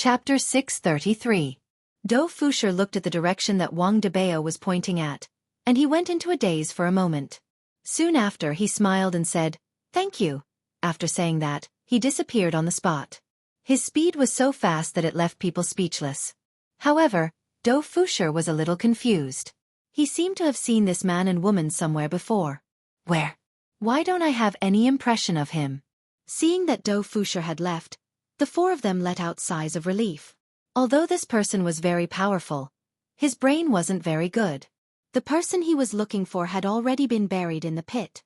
Chapter 633. Dou Fushi looked at the direction that Wang Debao was pointing at, and he went into a daze for a moment. Soon after he smiled and said, "Thank you." After saying that, he disappeared on the spot. His speed was so fast that it left people speechless. However, Dou Fushi was a little confused. He seemed to have seen this man and woman somewhere before. Where? Why don't I have any impression of him? Seeing that Dou Fushi had left, the four of them let out sighs of relief. Although this person was very powerful, his brain wasn't very good. The person he was looking for had already been buried in the pit.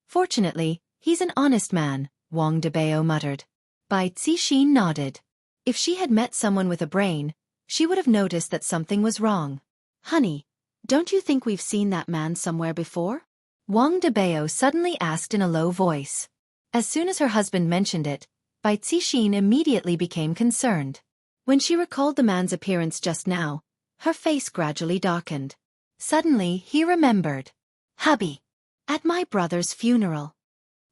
Fortunately, he's an honest man, Wang Debao muttered. Bai Zixin nodded. If she had met someone with a brain, she would have noticed that something was wrong. Honey, don't you think we've seen that man somewhere before? Wang Debao suddenly asked in a low voice. As soon as her husband mentioned it, Bai Zixin immediately became concerned. When she recalled the man's appearance just now, her face gradually darkened. Suddenly, he remembered. "Hubby, at my brother's funeral,"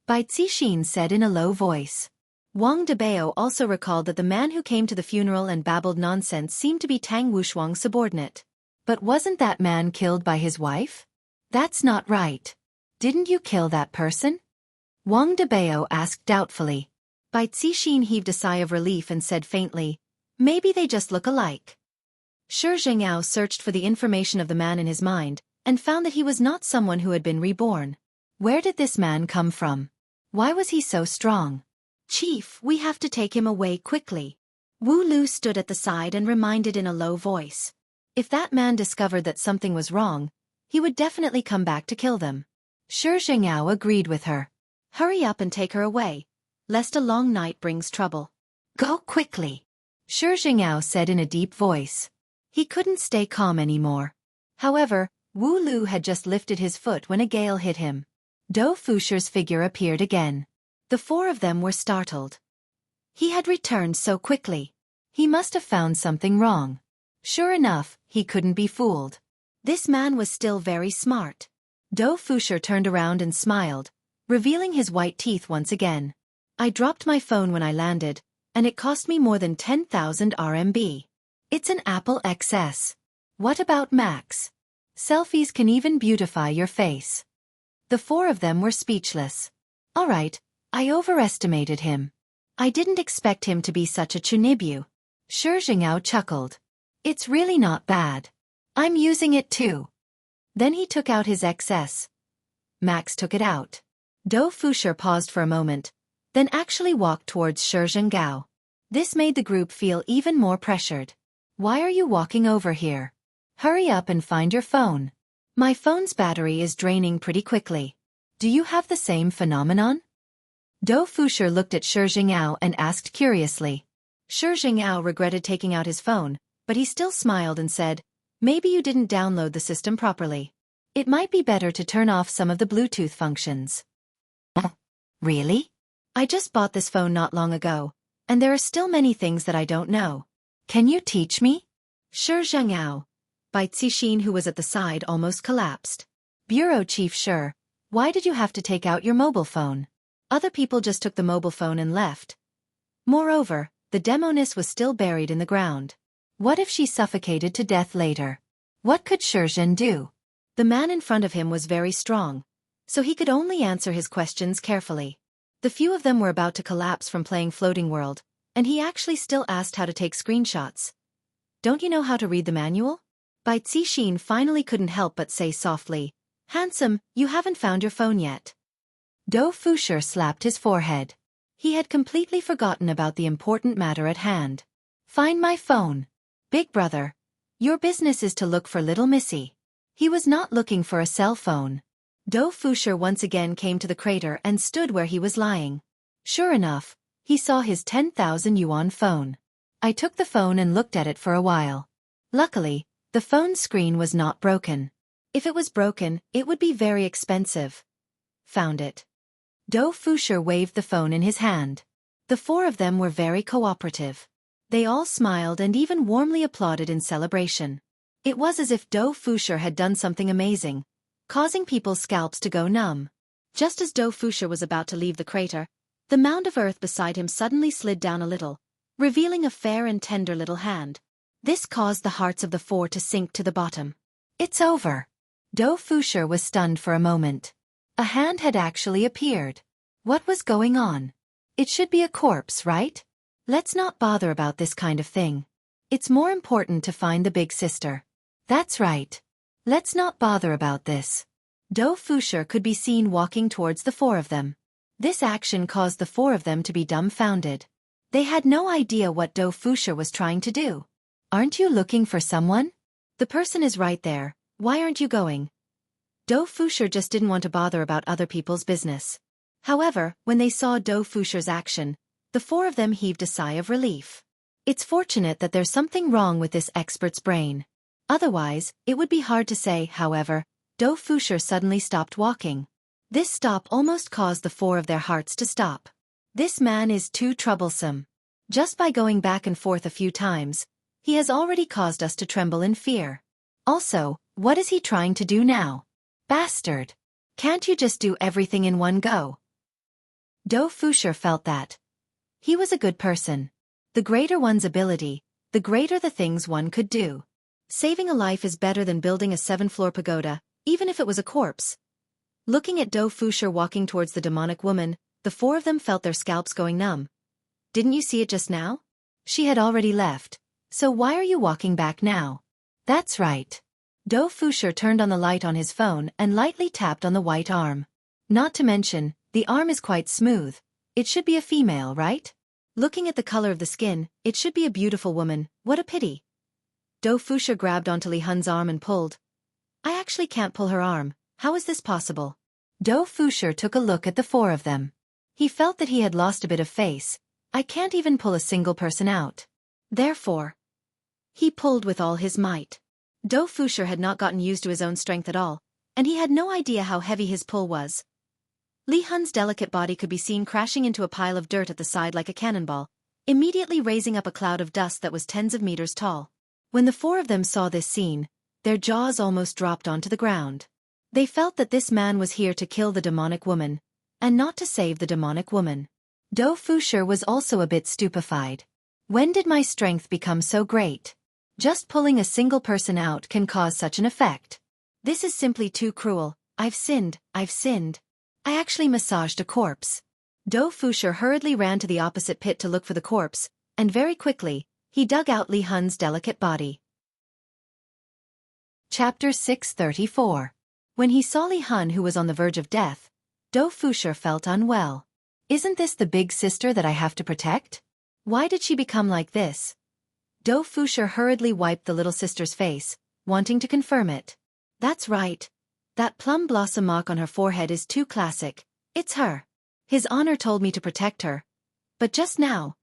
Bai Zixin said in a low voice. Wang Debao also recalled that the man who came to the funeral and babbled nonsense seemed to be Tang Wushuang's subordinate. But wasn't that man killed by his wife? That's not right. Didn't you kill that person? Wang Debao asked doubtfully. Bai Zixin heaved a sigh of relief and said faintly, "Maybe they just look alike." Shi Zhengyao searched for the information of the man in his mind, and found that he was not someone who had been reborn. Where did this man come from? Why was he so strong? "Chief, we have to take him away quickly." Wu Lu stood at the side and reminded in a low voice. If that man discovered that something was wrong, he would definitely come back to kill them. Shi Zhengyao agreed with her. "Hurry up and take her away, lest a long night brings trouble." "Go quickly," Shi Zhengyao said in a deep voice. He couldn't stay calm anymore. However, Wu Lu had just lifted his foot when a gale hit him. Dou Fushi's figure appeared again. The four of them were startled. He had returned so quickly. He must have found something wrong. Sure enough, he couldn't be fooled. This man was still very smart. Dou Fushi turned around and smiled, revealing his white teeth once again. "I dropped my phone when I landed, and it cost me more than 10,000 RMB. It's an Apple XS. What about Max? Selfies can even beautify your face." The four of them were speechless. "All right, I overestimated him. I didn't expect him to be such a chunibu." Shi Zhengyao chuckled. "It's really not bad. I'm using it too." Then he took out his XS. Max took it out. Dou Fushi paused for a moment, then actually walked towards Shi Zhengyao. This made the group feel even more pressured. "Why are you walking over here? Hurry up and find your phone. My phone's battery is draining pretty quickly. Do you have the same phenomenon?" Dou Fushi looked at Shi Zhengyao and asked curiously. Shi Zhengyao regretted taking out his phone, but he still smiled and said, "Maybe you didn't download the system properly. It might be better to turn off some of the Bluetooth functions." "Really? I just bought this phone not long ago, and there are still many things that I don't know. Can you teach me?" Shi Zhengyao, Bai Zixin, who was at the side, almost collapsed. "Bureau Chief Shi, why did you have to take out your mobile phone? Other people just took the mobile phone and left. Moreover, the demoness was still buried in the ground. What if she suffocated to death later? What could Shi Zhen do?" The man in front of him was very strong, so he could only answer his questions carefully. The few of them were about to collapse from playing Floating World, and he actually still asked how to take screenshots. "Don't you know how to read the manual?" Bai Zixin finally couldn't help but say softly, "Handsome, you haven't found your phone yet." Dou Fushi slapped his forehead. He had completely forgotten about the important matter at hand. "Find my phone. Big brother, your business is to look for little Missy." He was not looking for a cell phone. Dou Fushi once again came to the crater and stood where he was lying. Sure enough, he saw his 10,000 yuan phone. "I took the phone and looked at it for a while. Luckily, the phone's screen was not broken. If it was broken, it would be very expensive. Found it." Dou Fushi waved the phone in his hand. The four of them were very cooperative. They all smiled and even warmly applauded in celebration. It was as if Dou Fushi had done something amazing, causing people's scalps to go numb. Just as Dou Fushi was about to leave the crater, the mound of earth beside him suddenly slid down a little, revealing a fair and tender little hand. This caused the hearts of the four to sink to the bottom. It's over. Dou Fusher was stunned for a moment. A hand had actually appeared. What was going on? It should be a corpse, right? Let's not bother about this kind of thing. It's more important to find the big sister. That's right. Let's not bother about this. Dou Fusher could be seen walking towards the four of them. This action caused the four of them to be dumbfounded. They had no idea what Dou Fusher was trying to do. Aren't you looking for someone? The person is right there. Why aren't you going? Dou Fusher just didn't want to bother about other people's business. However, when they saw Dou Fusher's action, the four of them heaved a sigh of relief. It's fortunate that there's something wrong with this expert's brain. Otherwise, it would be hard to say. However, Dou Fusher suddenly stopped walking. This stop almost caused the four of their hearts to stop. This man is too troublesome. Just by going back and forth a few times, he has already caused us to tremble in fear. Also, what is he trying to do now? Bastard! Can't you just do everything in one go? Dou Fusher felt that. He was a good person. The greater one's ability, the greater the things one could do. Saving a life is better than building a 7-floor pagoda, even if it was a corpse. Looking at Dou Fusher walking towards the demonic woman, the four of them felt their scalps going numb. Didn't you see it just now? She had already left. So why are you walking back now? That's right. Dou Fusher turned on the light on his phone and lightly tapped on the white arm. Not to mention, the arm is quite smooth. It should be a female, right? Looking at the color of the skin, it should be a beautiful woman. What a pity. Dou Fusher grabbed onto Li Hun's arm and pulled. I actually can't pull her arm. How is this possible? Dou Fusher took a look at the four of them. He felt that he had lost a bit of face. I can't even pull a single person out. Therefore, he pulled with all his might. Dou Fusher had not gotten used to his own strength at all, and he had no idea how heavy his pull was. Li Hun's delicate body could be seen crashing into a pile of dirt at the side like a cannonball, immediately raising up a cloud of dust that was tens of meters tall. When the four of them saw this scene, their jaws almost dropped onto the ground. They felt that this man was here to kill the demonic woman, and not to save the demonic woman. Dou Fusher was also a bit stupefied. When did my strength become so great? Just pulling a single person out can cause such an effect. This is simply too cruel. I've sinned. I actually massaged a corpse. Dou Fusher hurriedly ran to the opposite pit to look for the corpse, and very quickly, he dug out Li Hun's delicate body. Chapter 634. When he saw Li Hun who was on the verge of death, Dou Fusher felt unwell. Isn't this the big sister that I have to protect? Why did she become like this? Dou Fusher hurriedly wiped the little sister's face, wanting to confirm it. That's right. That plum blossom mark on her forehead is too classic. It's her. His honor told me to protect her. But just now,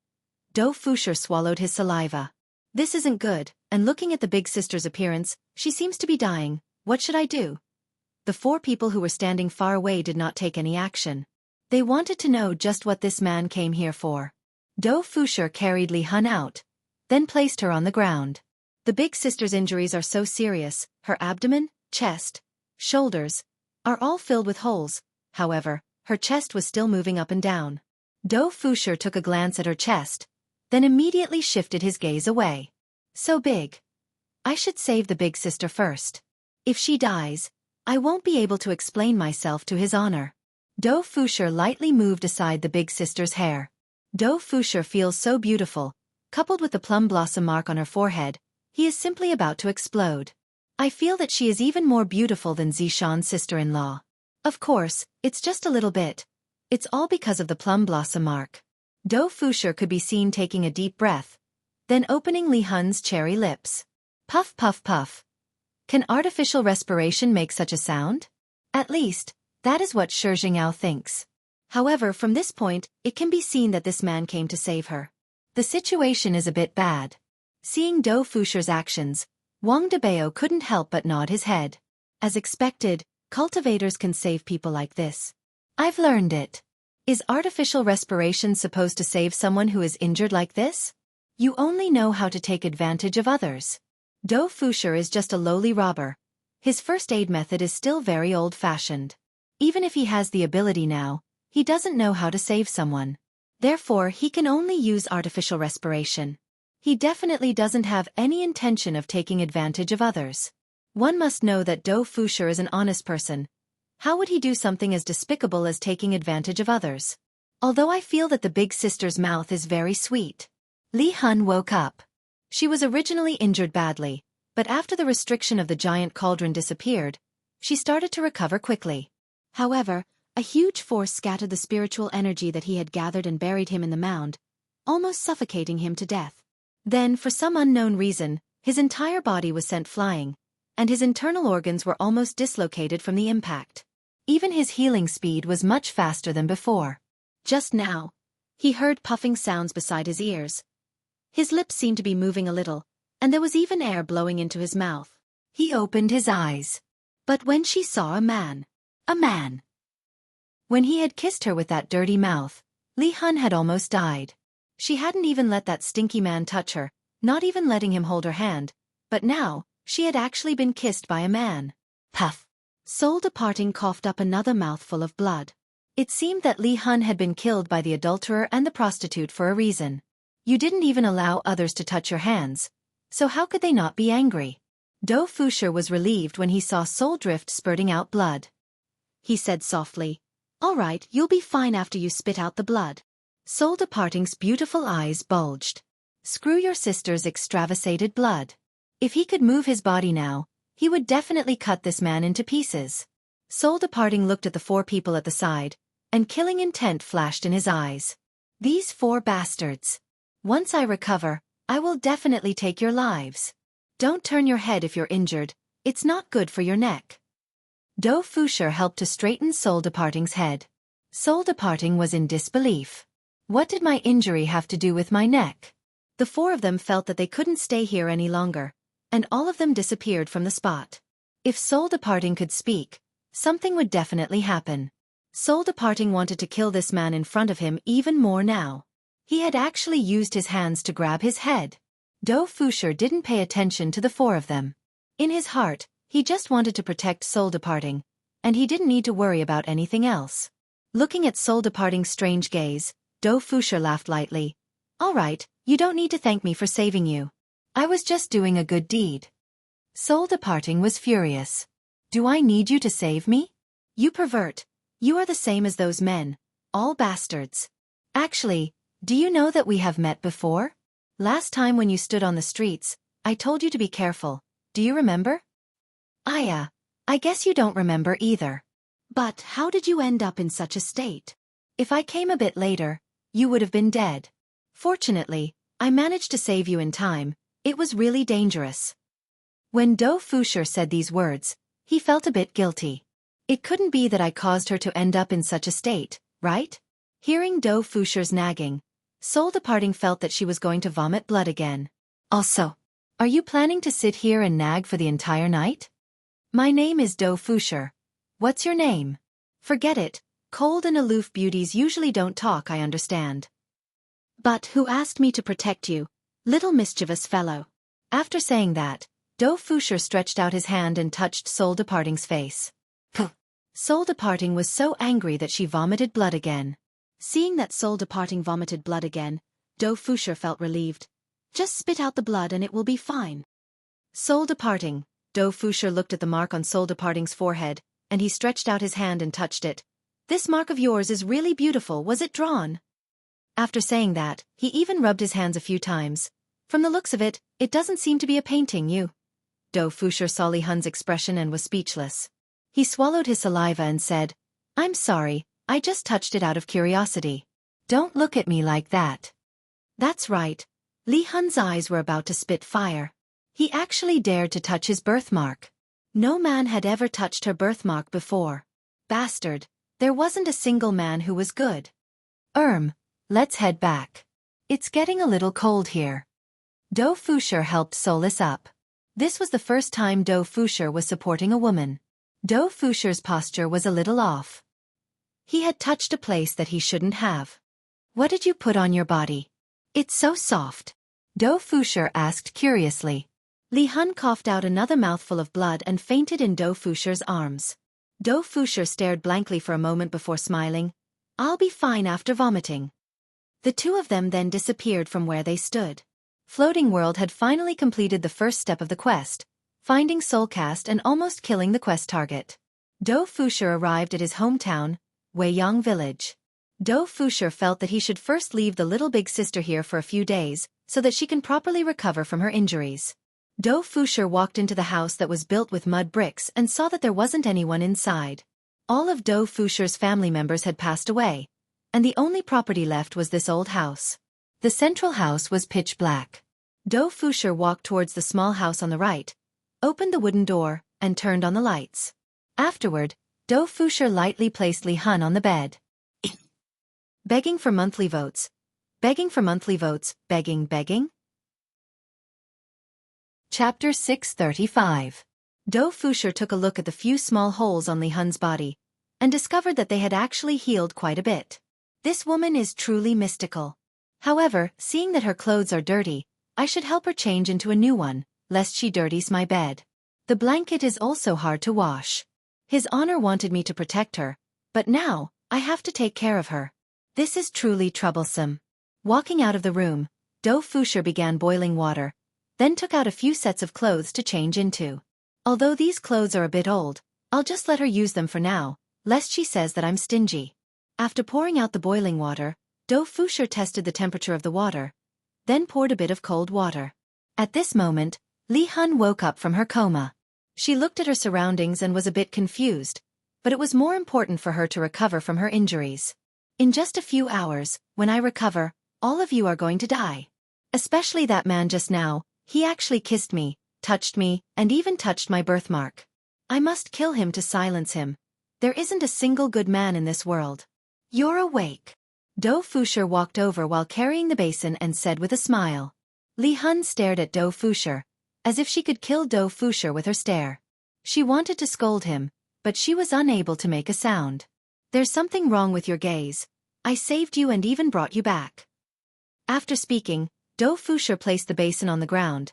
Dou Fusher swallowed his saliva. This isn't good, and looking at the big sister's appearance, she seems to be dying. What should I do? The four people who were standing far away did not take any action. They wanted to know just what this man came here for. Dou Fusher carried Li Hun out, then placed her on the ground. The big sister's injuries are so serious. Her abdomen, chest, shoulders, are all filled with holes. However, her chest was still moving up and down. Dou Fusher took a glance at her chest, then immediately shifted his gaze away. So big. I should save the big sister first. If she dies, I won't be able to explain myself to his honor. Dou Fusher lightly moved aside the big sister's hair. Dou Fusher feels so beautiful, coupled with the plum blossom mark on her forehead, he is simply about to explode. I feel that she is even more beautiful than Zishan's sister-in-law. Of course, it's just a little bit. It's all because of the plum blossom mark. Dou Fusher could be seen taking a deep breath, then opening Li Hun's cherry lips. Puff puff puff. Can artificial respiration make such a sound? At least, that is what Shi Jingyao thinks. However, from this point, it can be seen that this man came to save her. The situation is a bit bad. Seeing Dou Fusher's actions, Wang Debao couldn't help but nod his head. As expected, cultivators can save people like this. I've learned it. Is artificial respiration supposed to save someone who is injured like this? You only know how to take advantage of others. Dou Fusher is just a lowly robber. His first aid method is still very old-fashioned. Even if he has the ability now, he doesn't know how to save someone. Therefore, he can only use artificial respiration. He definitely doesn't have any intention of taking advantage of others. One must know that Dou Fusher is an honest person. How would he do something as despicable as taking advantage of others? Although I feel that the big sister's mouth is very sweet. Li Hun woke up. She was originally injured badly, but after the restriction of the giant cauldron disappeared, she started to recover quickly. However, a huge force scattered the spiritual energy that he had gathered and buried him in the mound, almost suffocating him to death. Then, for some unknown reason, his entire body was sent flying, and his internal organs were almost dislocated from the impact. Even his healing speed was much faster than before. Just now, he heard puffing sounds beside his ears. His lips seemed to be moving a little, and there was even air blowing into his mouth. He opened his eyes. But when she saw a man. When he had kissed her with that dirty mouth, Li Hun had almost died. She hadn't even let that stinky man touch her, not even letting him hold her hand, but now, she had actually been kissed by a man. Puff! Soul Departing coughed up another mouthful of blood. It seemed that Li Hun had been killed by the adulterer and the prostitute for a reason. You didn't even allow others to touch your hands, so how could they not be angry? Dou Fusher was relieved when he saw Soul Drift spurting out blood. He said softly, "All right, you'll be fine after you spit out the blood." Soul Departing's beautiful eyes bulged. Screw your sister's extravasated blood. If he could move his body now, he would definitely cut this man into pieces. Soul Departing looked at the 4 people at the side, and killing intent flashed in his eyes. These 4 bastards. Once I recover, I will definitely take your lives. Don't turn your head if you're injured, it's not good for your neck. Dou Fusher helped to straighten Soul Departing's head. Soul Departing was in disbelief. What did my injury have to do with my neck? The 4 of them felt that they couldn't stay here any longer, and all of them disappeared from the spot. If Soul Departing could speak, something would definitely happen. Soul Departing wanted to kill this man in front of him even more now. He had actually used his hands to grab his head. Dou Fusher didn't pay attention to the 4 of them. In his heart, he just wanted to protect Soul Departing, and he didn't need to worry about anything else. Looking at Soul Departing's strange gaze, Dou Fusher laughed lightly. "All right, you don't need to thank me for saving you. I was just doing a good deed." Soul Departing was furious. "Do I need you to save me? You pervert. You are the same as those men, all bastards. Actually, do you know that we have met before? Last time when you stood on the streets, I told you to be careful. Do you remember?" I guess you don't remember either. But how did you end up in such a state? If I came a bit later, you would have been dead. Fortunately, I managed to save you in time. It was really dangerous." When Dou Fusher said these words, he felt a bit guilty. It couldn't be that I caused her to end up in such a state, right? Hearing Dou Fusher's nagging, Soul Departing felt that she was going to vomit blood again. "Also, are you planning to sit here and nag for the entire night?" "My name is Dou Fusher. What's your name?" "Forget it, cold and aloof beauties usually don't talk, I understand." "But who asked me to protect you, little mischievous fellow?" After saying that, Dou Fusher stretched out his hand and touched Soul Departing's face. Puh! Soul Departing was so angry that she vomited blood again. Seeing that Soul Departing vomited blood again, Dou Fusher felt relieved. "Just spit out the blood and it will be fine." Soul Departing. Dou Fusher looked at the mark on Soul Departing's forehead, and he stretched out his hand and touched it. "This mark of yours is really beautiful. Was it drawn?" After saying that, he even rubbed his hands a few times. "From the looks of it, it doesn't seem to be a painting, you." Dou Fusher saw Li Hun's expression and was speechless. He swallowed his saliva and said, "I'm sorry, I just touched it out of curiosity. Don't look at me like that." That's right. Li Hun's eyes were about to spit fire. He actually dared to touch his birthmark. No man had ever touched her birthmark before. Bastard, there wasn't a single man who was good. Let's head back. It's getting a little cold here." Dou Fusher helped Solis up. This was the first time Dou Fusher was supporting a woman. Dou Fusher's posture was a little off. He had touched a place that he shouldn't have. "What did you put on your body? It's so soft." Dou Fusher asked curiously. Li Hun coughed out another mouthful of blood and fainted in Dou Fusher's arms. Dou Fusher stared blankly for a moment before smiling. "I'll be fine after vomiting." The two of them then disappeared from where they stood. Floating World had finally completed the first step of the quest, finding Soulcast and almost killing the quest target. Do Fusher arrived at his hometown, Weiyang Village. Do Fusher felt that he should first leave the little big sister here for a few days, so that she can properly recover from her injuries. Do Fusher walked into the house that was built with mud bricks and saw that there wasn't anyone inside. All of Do Fusher's family members had passed away, and the only property left was this old house. The central house was pitch black. Do Fusher walked towards the small house on the right, opened the wooden door, and turned on the lights. Afterward, Do Fusher lightly placed Li Hun on the bed. Begging for monthly votes. Begging for monthly votes. Begging. Chapter 635. Do Fusher took a look at the few small holes on Li Hun's body, and discovered that they had actually healed quite a bit. This woman is truly mystical. However, seeing that her clothes are dirty, I should help her change into a new one, lest she dirties my bed. The blanket is also hard to wash. His Honor wanted me to protect her, but now, I have to take care of her. This is truly troublesome. Walking out of the room, Do Fusher began boiling water, then took out a few sets of clothes to change into. Although these clothes are a bit old, I'll just let her use them for now, lest she says that I'm stingy. After pouring out the boiling water, Do Fusher tested the temperature of the water, then poured a bit of cold water. At this moment, Li Hun woke up from her coma. She looked at her surroundings and was a bit confused, but it was more important for her to recover from her injuries. In just a few hours, when I recover, all of you are going to die. Especially that man just now, he actually kissed me, touched me, and even touched my birthmark. I must kill him to silence him. There isn't a single good man in this world. You're awake. Do Fusher walked over while carrying the basin and said with a smile. Li Hun stared at Do Fusher, as if she could kill Do Fusher with her stare. She wanted to scold him, but she was unable to make a sound. There's something wrong with your gaze. I saved you and even brought you back. After speaking, Do Fusher placed the basin on the ground,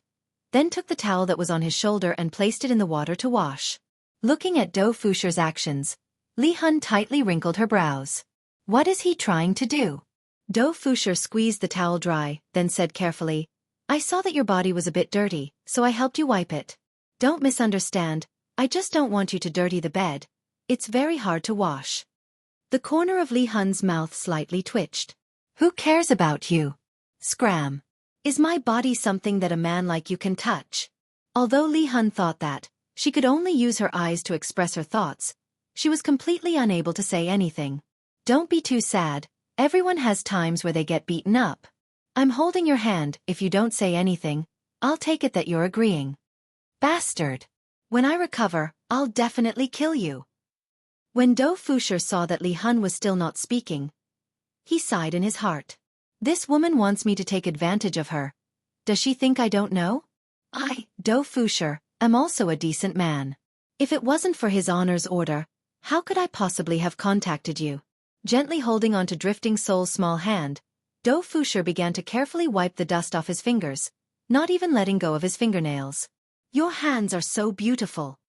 then took the towel that was on his shoulder and placed it in the water to wash. Looking at Do Fusher's actions, Li Hun tightly wrinkled her brows. What is he trying to do? Do Fusher squeezed the towel dry, then said carefully, I saw that your body was a bit dirty, so I helped you wipe it. Don't misunderstand, I just don't want you to dirty the bed. It's very hard to wash. The corner of Li Hun's mouth slightly twitched. Who cares about you? Scram. Is my body something that a man like you can touch? Although Li Hun thought that, she could only use her eyes to express her thoughts, she was completely unable to say anything. Don't be too sad, everyone has times where they get beaten up. I'm holding your hand, if you don't say anything, I'll take it that you're agreeing. Bastard. When I recover, I'll definitely kill you. When Do Fusher saw that Li Hun was still not speaking, he sighed in his heart. This woman wants me to take advantage of her. Does she think I don't know? I, Do Fusher, am also a decent man. If it wasn't for His Honor's order, how could I possibly have contacted you? Gently holding onto Drifting Soul's small hand, Do Fusher began to carefully wipe the dust off his fingers, not even letting go of his fingernails. Your hands are so beautiful.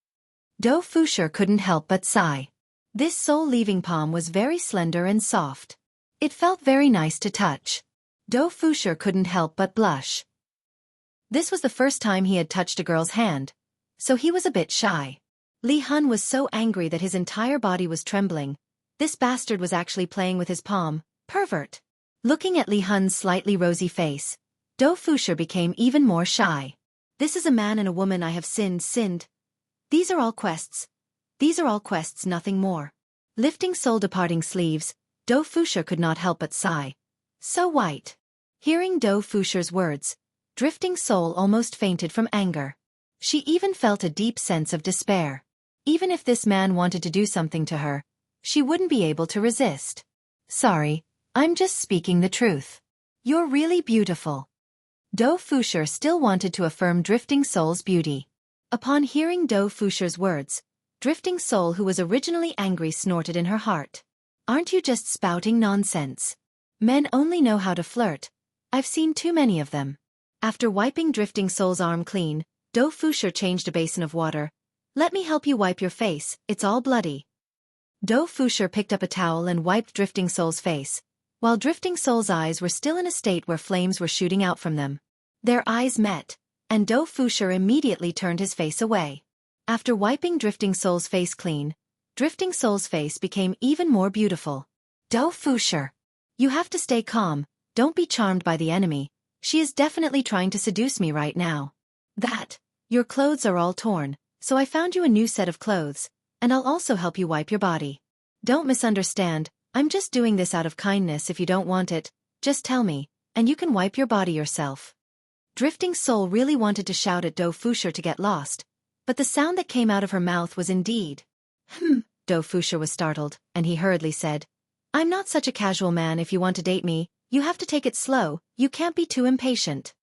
Do Fusher couldn't help but sigh. This soul-leaving palm was very slender and soft. It felt very nice to touch. Do Fusher couldn't help but blush. This was the first time he had touched a girl's hand, so he was a bit shy. Li Hun was so angry that his entire body was trembling. This bastard was actually playing with his palm. Pervert. Looking at Li Hun's slightly rosy face, Do Fusher became even more shy. This is a man and a woman I have sinned. These are all quests, nothing more. Lifting soul-departing sleeves, Do Fusher could not help but sigh. So white. Hearing Do Fusher's words, Drifting Soul almost fainted from anger. She even felt a deep sense of despair. Even if this man wanted to do something to her, she wouldn't be able to resist. Sorry, I'm just speaking the truth. You're really beautiful. Do Fusher still wanted to affirm Drifting Soul's beauty. Upon hearing Do Fusher's words, Drifting Soul, who was originally angry, snorted in her heart. Aren't you just spouting nonsense? Men only know how to flirt. I've seen too many of them. After wiping Drifting Soul's arm clean, Do Fusher changed a basin of water. Let me help you wipe your face, it's all bloody. Do Fusher picked up a towel and wiped Drifting Soul's face, while Drifting Soul's eyes were still in a state where flames were shooting out from them. Their eyes met, and Do Fusher immediately turned his face away. After wiping Drifting Soul's face clean, Drifting Soul's face became even more beautiful. Do Fusher, you have to stay calm, don't be charmed by the enemy, she is definitely trying to seduce me right now. Your clothes are all torn, so I found you a new set of clothes, and I'll also help you wipe your body. Don't misunderstand, I'm just doing this out of kindness. If you don't want it, just tell me, and you can wipe your body yourself. Drifting Soul really wanted to shout at Do Fusher to get lost, but the sound that came out of her mouth was indeed. Do Fusher was startled, and he hurriedly said, I'm not such a casual man. If you want to date me, you have to take it slow, you can't be too impatient.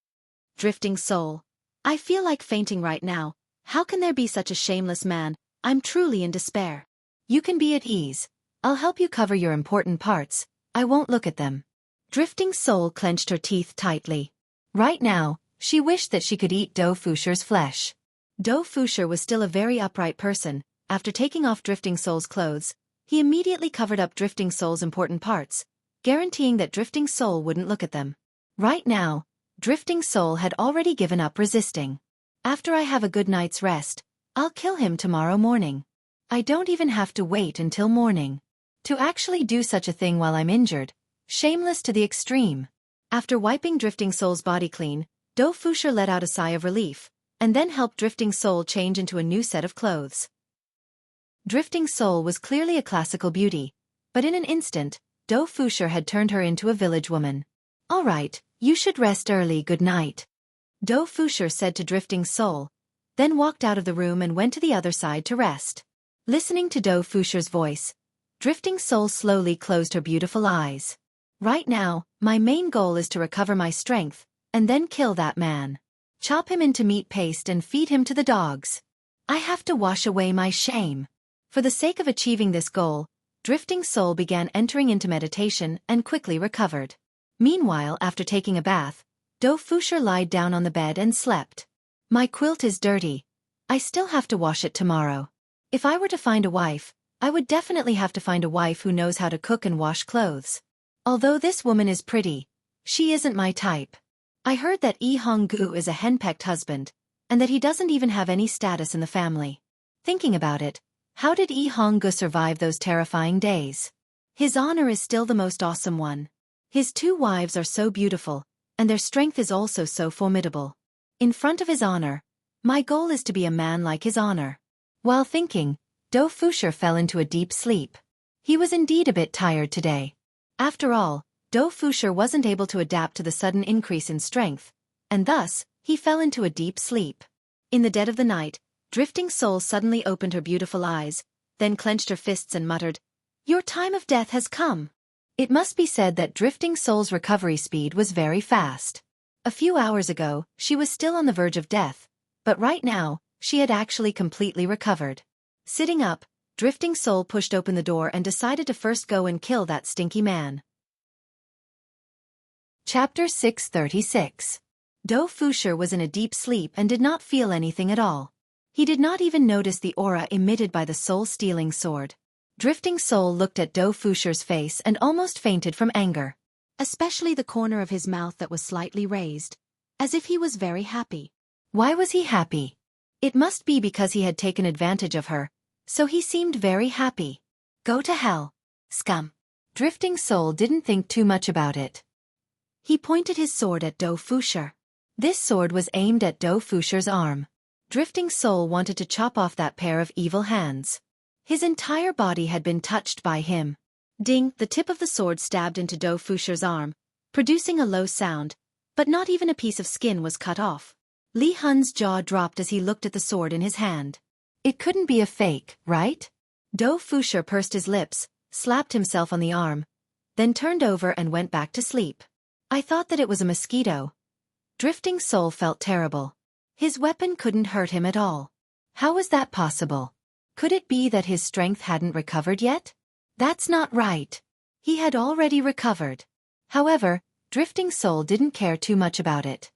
Drifting Soul, I feel like fainting right now, how can there be such a shameless man, I'm truly in despair. You can be at ease, I'll help you cover your important parts, I won't look at them. Drifting Soul clenched her teeth tightly. Right now, she wished that she could eat Do Fusher's flesh. Do Fusher was still a very upright person. After taking off Drifting Soul's clothes, he immediately covered up Drifting Soul's important parts, guaranteeing that Drifting Soul wouldn't look at them. Right now, Drifting Soul had already given up resisting. After I have a good night's rest, I'll kill him tomorrow morning. I don't even have to wait until morning. To actually do such a thing while I'm injured, shameless to the extreme. After wiping Drifting Soul's body clean, Do Fusher let out a sigh of relief, and then helped Drifting Soul change into a new set of clothes. Drifting Soul was clearly a classical beauty, but in an instant, Do Fusher had turned her into a village woman. All right, you should rest early. Good night. Do Fusher said to Drifting Soul, then walked out of the room and went to the other side to rest. Listening to Do Fusher's voice, Drifting Soul slowly closed her beautiful eyes. Right now, my main goal is to recover my strength, and then kill that man. Chop him into meat paste and feed him to the dogs. I have to wash away my shame. For the sake of achieving this goal, Drifting Soul began entering into meditation and quickly recovered. Meanwhile, after taking a bath, Do Fusher lied down on the bed and slept. My quilt is dirty. I still have to wash it tomorrow. If I were to find a wife, I would definitely have to find a wife who knows how to cook and wash clothes. Although this woman is pretty, she isn't my type. I heard that Yi Honggu is a henpecked husband, and that he doesn't even have any status in the family. Thinking about it, how did Yi Honggu survive those terrifying days? His honor is still the most awesome one. His two wives are so beautiful, and their strength is also so formidable. In front of his honor, my goal is to be a man like his honor. While thinking, Do Fusher fell into a deep sleep. He was indeed a bit tired today. After all, Do Fusher wasn't able to adapt to the sudden increase in strength, and thus, he fell into a deep sleep. In the dead of the night, Drifting Soul suddenly opened her beautiful eyes, then clenched her fists and muttered, Your time of death has come. It must be said that Drifting Soul's recovery speed was very fast. A few hours ago, she was still on the verge of death, but right now, she had actually completely recovered. Sitting up, Drifting Soul pushed open the door and decided to first go and kill that stinky man. Chapter 636. Do Fusher was in a deep sleep and did not feel anything at all. He did not even notice the aura emitted by the soul-stealing sword. Drifting Soul looked at Do Fusher's face and almost fainted from anger. Especially the corner of his mouth that was slightly raised, as if he was very happy. Why was he happy? It must be because he had taken advantage of her, so he seemed very happy. Go to hell, scum. Drifting Soul didn't think too much about it. He pointed his sword at Do Fusher. This sword was aimed at Do Fusher's arm. Drifting Soul wanted to chop off that pair of evil hands. His entire body had been touched by him. Ding, the tip of the sword stabbed into Do Fusher's arm, producing a low sound, but not even a piece of skin was cut off. Li Hun's jaw dropped as he looked at the sword in his hand. It couldn't be a fake, right? Do Fusher pursed his lips, slapped himself on the arm, then turned over and went back to sleep. I thought that it was a mosquito. Drifting Soul felt terrible. His weapon couldn't hurt him at all. How was that possible? Could it be that his strength hadn't recovered yet? That's not right. He had already recovered. However, Drifting Soul didn't care too much about it.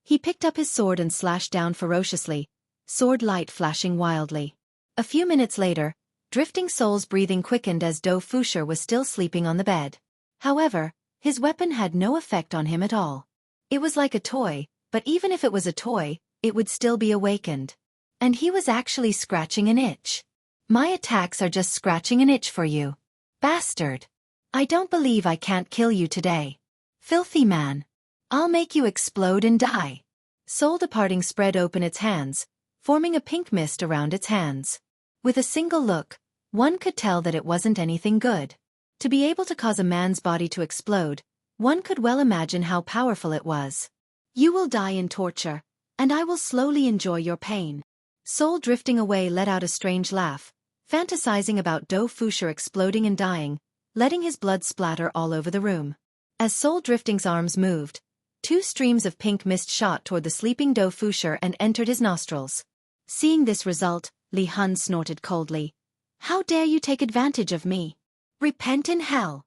He picked up his sword and slashed down ferociously, sword light flashing wildly. A few minutes later, Drifting Soul's breathing quickened as Do Fusher was still sleeping on the bed. However, his weapon had no effect on him at all. It was like a toy, but even if it was a toy, it would still be awakened. And he was actually scratching an itch. My attacks are just scratching an itch for you. Bastard. I don't believe I can't kill you today. Filthy man. I'll make you explode and die. Soul Departing spread open its hands, forming a pink mist around its hands. With a single look, one could tell that it wasn't anything good. To be able to cause a man's body to explode, one could well imagine how powerful it was. You will die in torture, and I will slowly enjoy your pain. Soul drifting away let out a strange laugh, fantasizing about Dou Fusher exploding and dying, letting his blood splatter all over the room. As Soul Drifting's arms moved, 2 streams of pink mist shot toward the sleeping Dou Fusher and entered his nostrils. Seeing this result, Li Hun snorted coldly. How dare you take advantage of me? Repent in hell.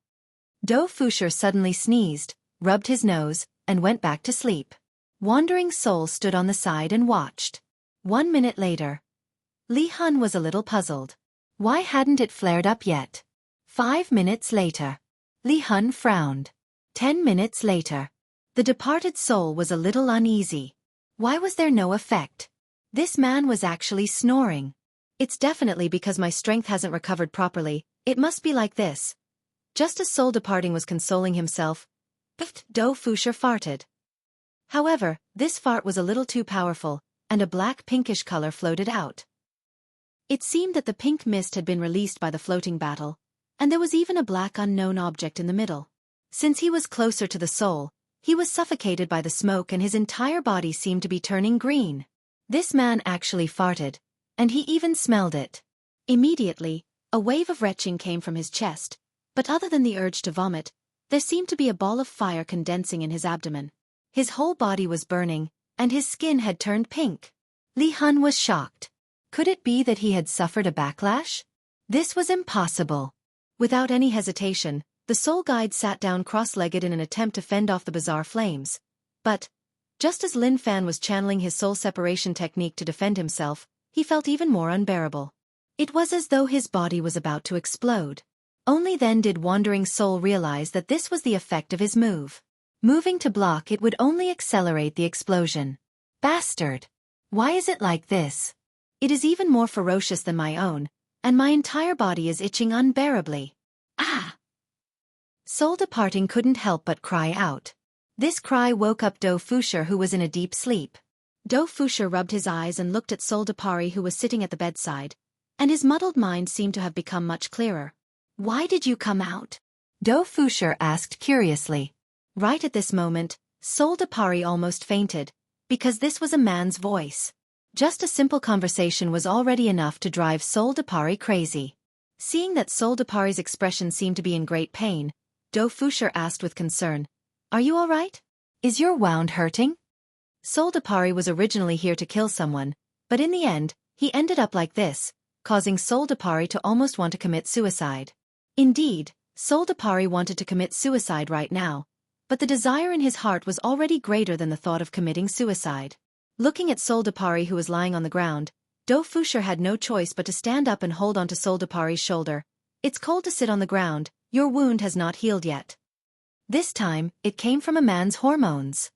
Dou Fusher suddenly sneezed, rubbed his nose, and went back to sleep. Wandering Soul stood on the side and watched. 1 minute later. Li Hun was a little puzzled. Why hadn't it flared up yet? 5 minutes later. Li Hun frowned. 10 minutes later. The departed soul was a little uneasy. Why was there no effect? This man was actually snoring. It's definitely because my strength hasn't recovered properly. It must be like this. Just as Soul Departing was consoling himself, Dou Fusher farted. However, this fart was a little too powerful, and a black pinkish color floated out. It seemed that the pink mist had been released by the floating battle, and there was even a black unknown object in the middle. Since he was closer to the soul, he was suffocated by the smoke and his entire body seemed to be turning green. This man actually farted, and he even smelled it. Immediately, a wave of retching came from his chest, but other than the urge to vomit, there seemed to be a ball of fire condensing in his abdomen. His whole body was burning, and his skin had turned pink. Li Hun was shocked. Could it be that he had suffered a backlash? This was impossible. Without any hesitation, the soul guide sat down cross-legged in an attempt to fend off the bizarre flames. But, just as Lin Fan was channeling his soul separation technique to defend himself, he felt even more unbearable. It was as though his body was about to explode. Only then did Wandering Soul realize that this was the effect of his move. Moving to block it would only accelerate the explosion. Bastard! Why is it like this? It is even more ferocious than my own, and my entire body is itching unbearably. Ah! Soul Departing couldn't help but cry out. This cry woke up Dou Fusher, who was in a deep sleep. Dou Fusher rubbed his eyes and looked at Soul Depari, who was sitting at the bedside, and his muddled mind seemed to have become much clearer. Why did you come out? Dou Fusher asked curiously. Right at this moment, Soul Depari almost fainted, because this was a man's voice. Just a simple conversation was already enough to drive Soul Depari crazy. Seeing that Soul Depari's expression seemed to be in great pain, Dou Fusher asked with concern, Are you all right? Is your wound hurting? Soul Depari was originally here to kill someone, but in the end, he ended up like this, causing Soul Depari to almost want to commit suicide. Indeed, Soul Depari wanted to commit suicide right now, but the desire in his heart was already greater than the thought of committing suicide. Looking at Soul Depari, who was lying on the ground, Dou Fusher had no choice but to stand up and hold onto Soul Depari's shoulder. It's cold to sit on the ground, your wound has not healed yet. This time, it came from a man's hormones.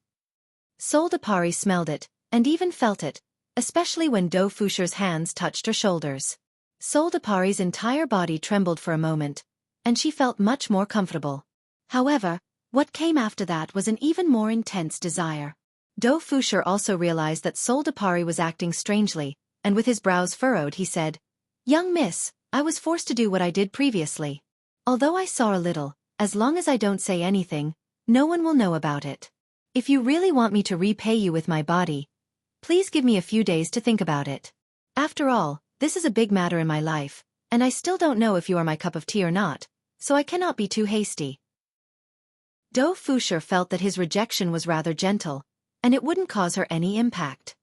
Soul Depari smelled it, and even felt it, especially when Dou Fusher's hands touched her shoulders. Soul Depari's entire body trembled for a moment, and she felt much more comfortable. However, what came after that was an even more intense desire. Dou Fusher also realized that Soul Depari was acting strangely, and with his brows furrowed he said, Young miss, I was forced to do what I did previously. Although I saw a little, as long as I don't say anything, no one will know about it. If you really want me to repay you with my body, please give me a few days to think about it. After all, this is a big matter in my life, and I still don't know if you are my cup of tea or not, so I cannot be too hasty. Dou Fusher felt that his rejection was rather gentle, and it wouldn't cause her any impact.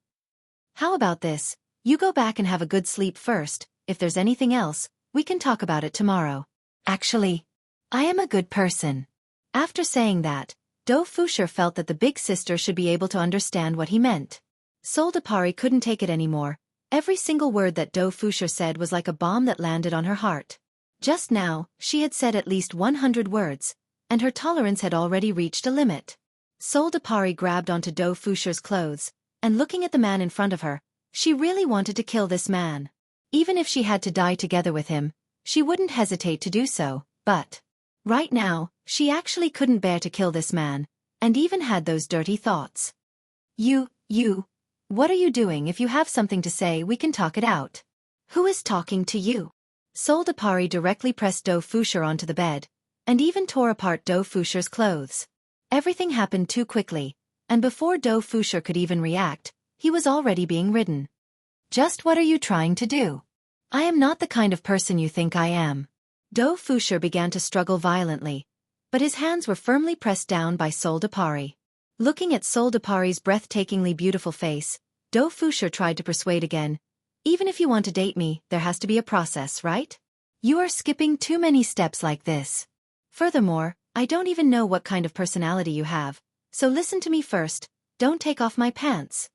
How about this? You go back and have a good sleep first. If there's anything else, we can talk about it tomorrow. Actually, I am a good person. After saying that, Dou Fusher felt that the big sister should be able to understand what he meant. Soul Depari couldn't take it anymore. Every single word that Dou Fusher said was like a bomb that landed on her heart. Just now, she had said at least 100 words, and her tolerance had already reached a limit. Sol Depari grabbed onto Dou Fusher's clothes, and looking at the man in front of her, she really wanted to kill this man. Even if she had to die together with him, she wouldn't hesitate to do so, but right now, she actually couldn't bear to kill this man, and even had those dirty thoughts. You, what are you doing? If you have something to say, we can talk it out. Who is talking to you? Sol Depari directly pressed Dou Fusher onto the bed, and even tore apart Dou Fusher's clothes. Everything happened too quickly, and before Dou Fusher could even react, he was already being ridden. Just what are you trying to do? I am not the kind of person you think I am. Dou Fusher began to struggle violently, but his hands were firmly pressed down by Sol Depari. Looking at Sol Depari's breathtakingly beautiful face, Dou Fusher tried to persuade again. Even if you want to date me, there has to be a process, right? You are skipping too many steps like this. Furthermore, I don't even know what kind of personality you have, so listen to me first, don't take off my pants.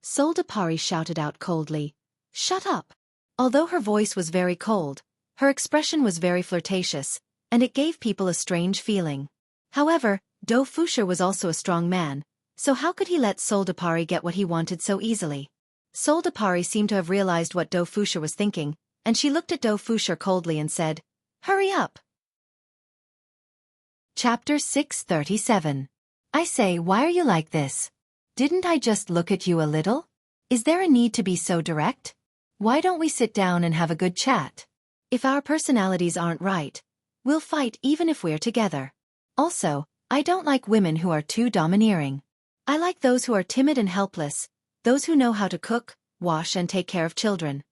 Sol Depari shouted out coldly. Shut up. Although her voice was very cold, her expression was very flirtatious, and it gave people a strange feeling. However, Dou Fusher was also a strong man, so how could he let Sol Depari get what he wanted so easily? Sol Depari seemed to have realized what Dou Fusher was thinking, and she looked at Dou Fusher coldly and said, Hurry up. Chapter 637. I say, why are you like this? Didn't I just look at you a little? Is there a need to be so direct? Why don't we sit down and have a good chat? If our personalities aren't right, we'll fight even if we're together. Also, I don't like women who are too domineering. I like those who are timid and helpless, those who know how to cook, wash and take care of children.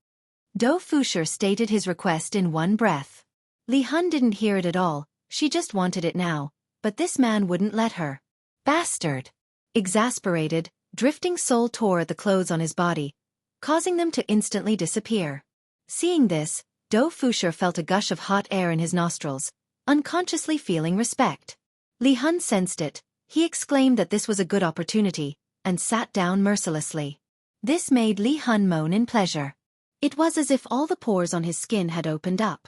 Dou Fusher stated his request in one breath. Li Hun didn't hear it at all, she just wanted it now, but this man wouldn't let her. Bastard! Exasperated, Drifting Soul tore at the clothes on his body, causing them to instantly disappear. Seeing this, Dou Fusher felt a gush of hot air in his nostrils, unconsciously feeling respect. Li Hun sensed it, he exclaimed that this was a good opportunity, and sat down mercilessly. This made Li Hun moan in pleasure. It was as if all the pores on his skin had opened up.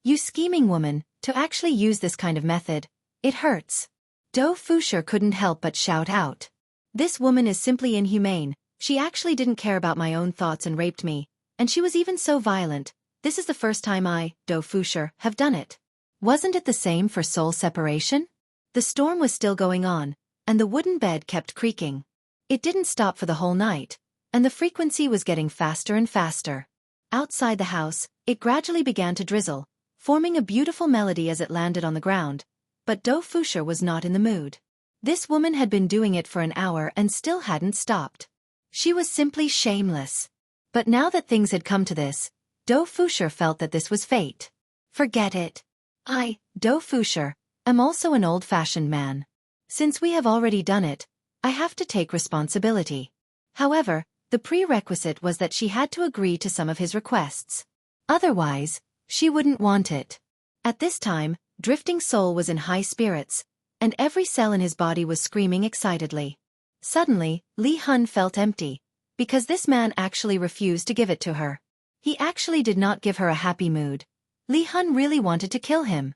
You scheming woman, to actually use this kind of method, it hurts. Dou Fusher couldn't help but shout out. This woman is simply inhumane, she actually didn't care about my own thoughts and raped me, and she was even so violent. This is the first time I, Dou Fusher, have done it. Wasn't it the same for soul separation? The storm was still going on, and the wooden bed kept creaking. It didn't stop for the whole night, and the frequency was getting faster and faster. Outside the house, it gradually began to drizzle, forming a beautiful melody as it landed on the ground, but Dou Fusher was not in the mood. This woman had been doing it for an hour and still hadn't stopped. She was simply shameless. But now that things had come to this, Dou Fusher felt that this was fate. Forget it. I, Dou Fusher, am also an old-fashioned man. Since we have already done it, I have to take responsibility. However, the prerequisite was that she had to agree to some of his requests. Otherwise, she wouldn't want it. At this time, Drifting Soul was in high spirits, and every cell in his body was screaming excitedly. Suddenly, Li Hun felt empty, because this man actually refused to give it to her. He actually did not give her a happy mood. Li Hun really wanted to kill him.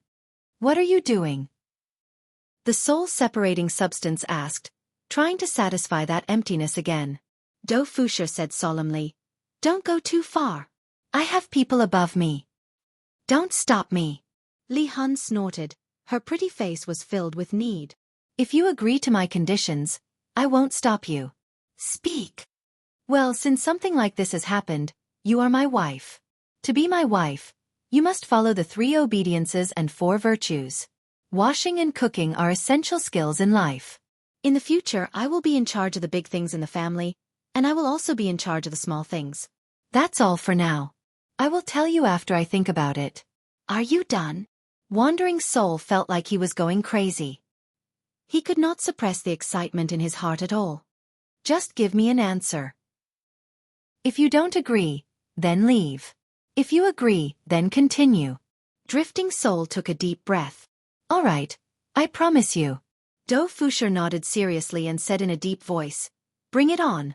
What are you doing? The soul-separating substance asked, trying to satisfy that emptiness again. Dou Fusher said solemnly, Don't go too far. I have people above me. Don't stop me. Li Hun snorted, her pretty face was filled with need. If you agree to my conditions, I won't stop you. Speak. Well, since something like this has happened, you are my wife. To be my wife, you must follow the 3 obediences and 4 virtues. Washing and cooking are essential skills in life. In the future, I will be in charge of the big things in the family, and I will also be in charge of the small things. That's all for now. I will tell you after I think about it. Are you done? Wandering Soul felt like he was going crazy. He could not suppress the excitement in his heart at all. Just give me an answer. If you don't agree, then leave. If you agree, then continue. Drifting Soul took a deep breath. All right, I promise you. Dou Fusher nodded seriously and said in a deep voice, Bring it on.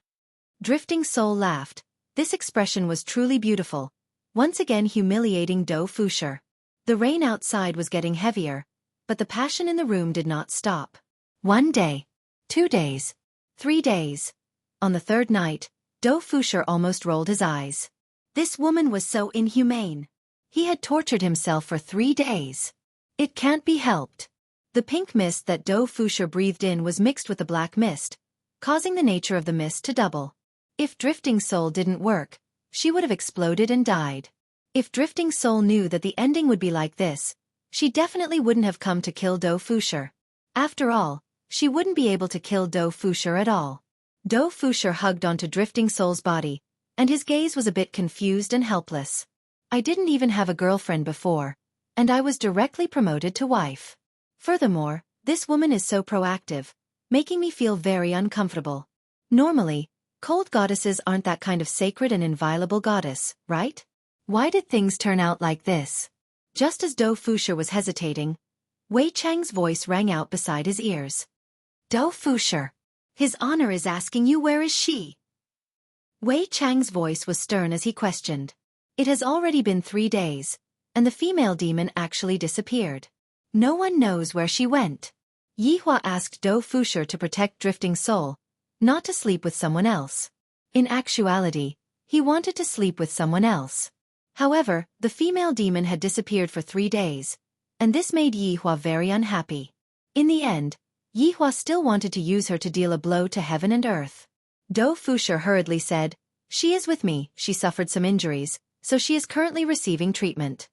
Drifting Soul laughed. This expression was truly beautiful, once again humiliating Dou Fusher. The rain outside was getting heavier, but the passion in the room did not stop. 1 day, 2 days, 3 days. On the third night, Dou Fusher almost rolled his eyes. This woman was so inhumane. He had tortured himself for 3 days. It can't be helped. The pink mist that Dou Fusher breathed in was mixed with the black mist, causing the nature of the mist to double. If Drifting Soul didn't work, she would have exploded and died. If Drifting Soul knew that the ending would be like this, she definitely wouldn't have come to kill Dou Fusher. After all, she wouldn't be able to kill Dou Fusher at all. Dou Fusher hugged onto Drifting Soul's body, and his gaze was a bit confused and helpless. I didn't even have a girlfriend before, and I was directly promoted to wife. Furthermore, this woman is so proactive, making me feel very uncomfortable. Normally, cold goddesses aren't that kind of sacred and inviolable goddess, right? Why did things turn out like this? Just as Dou Fusher was hesitating, Wei Chang's voice rang out beside his ears. Dou Fusher, His Honor is asking you where is she? Wei Chang's voice was stern as he questioned. It has already been 3 days, and the female demon actually disappeared. No one knows where she went. Yihua asked Dou Fusher to protect Drifting Soul, not to sleep with someone else. In actuality, he wanted to sleep with someone else. However, the female demon had disappeared for 3 days, and this made Yihua very unhappy. In the end, Yihua still wanted to use her to deal a blow to heaven and earth. Dou Fusher hurriedly said, "She is with me, she suffered some injuries, so she is currently receiving treatment."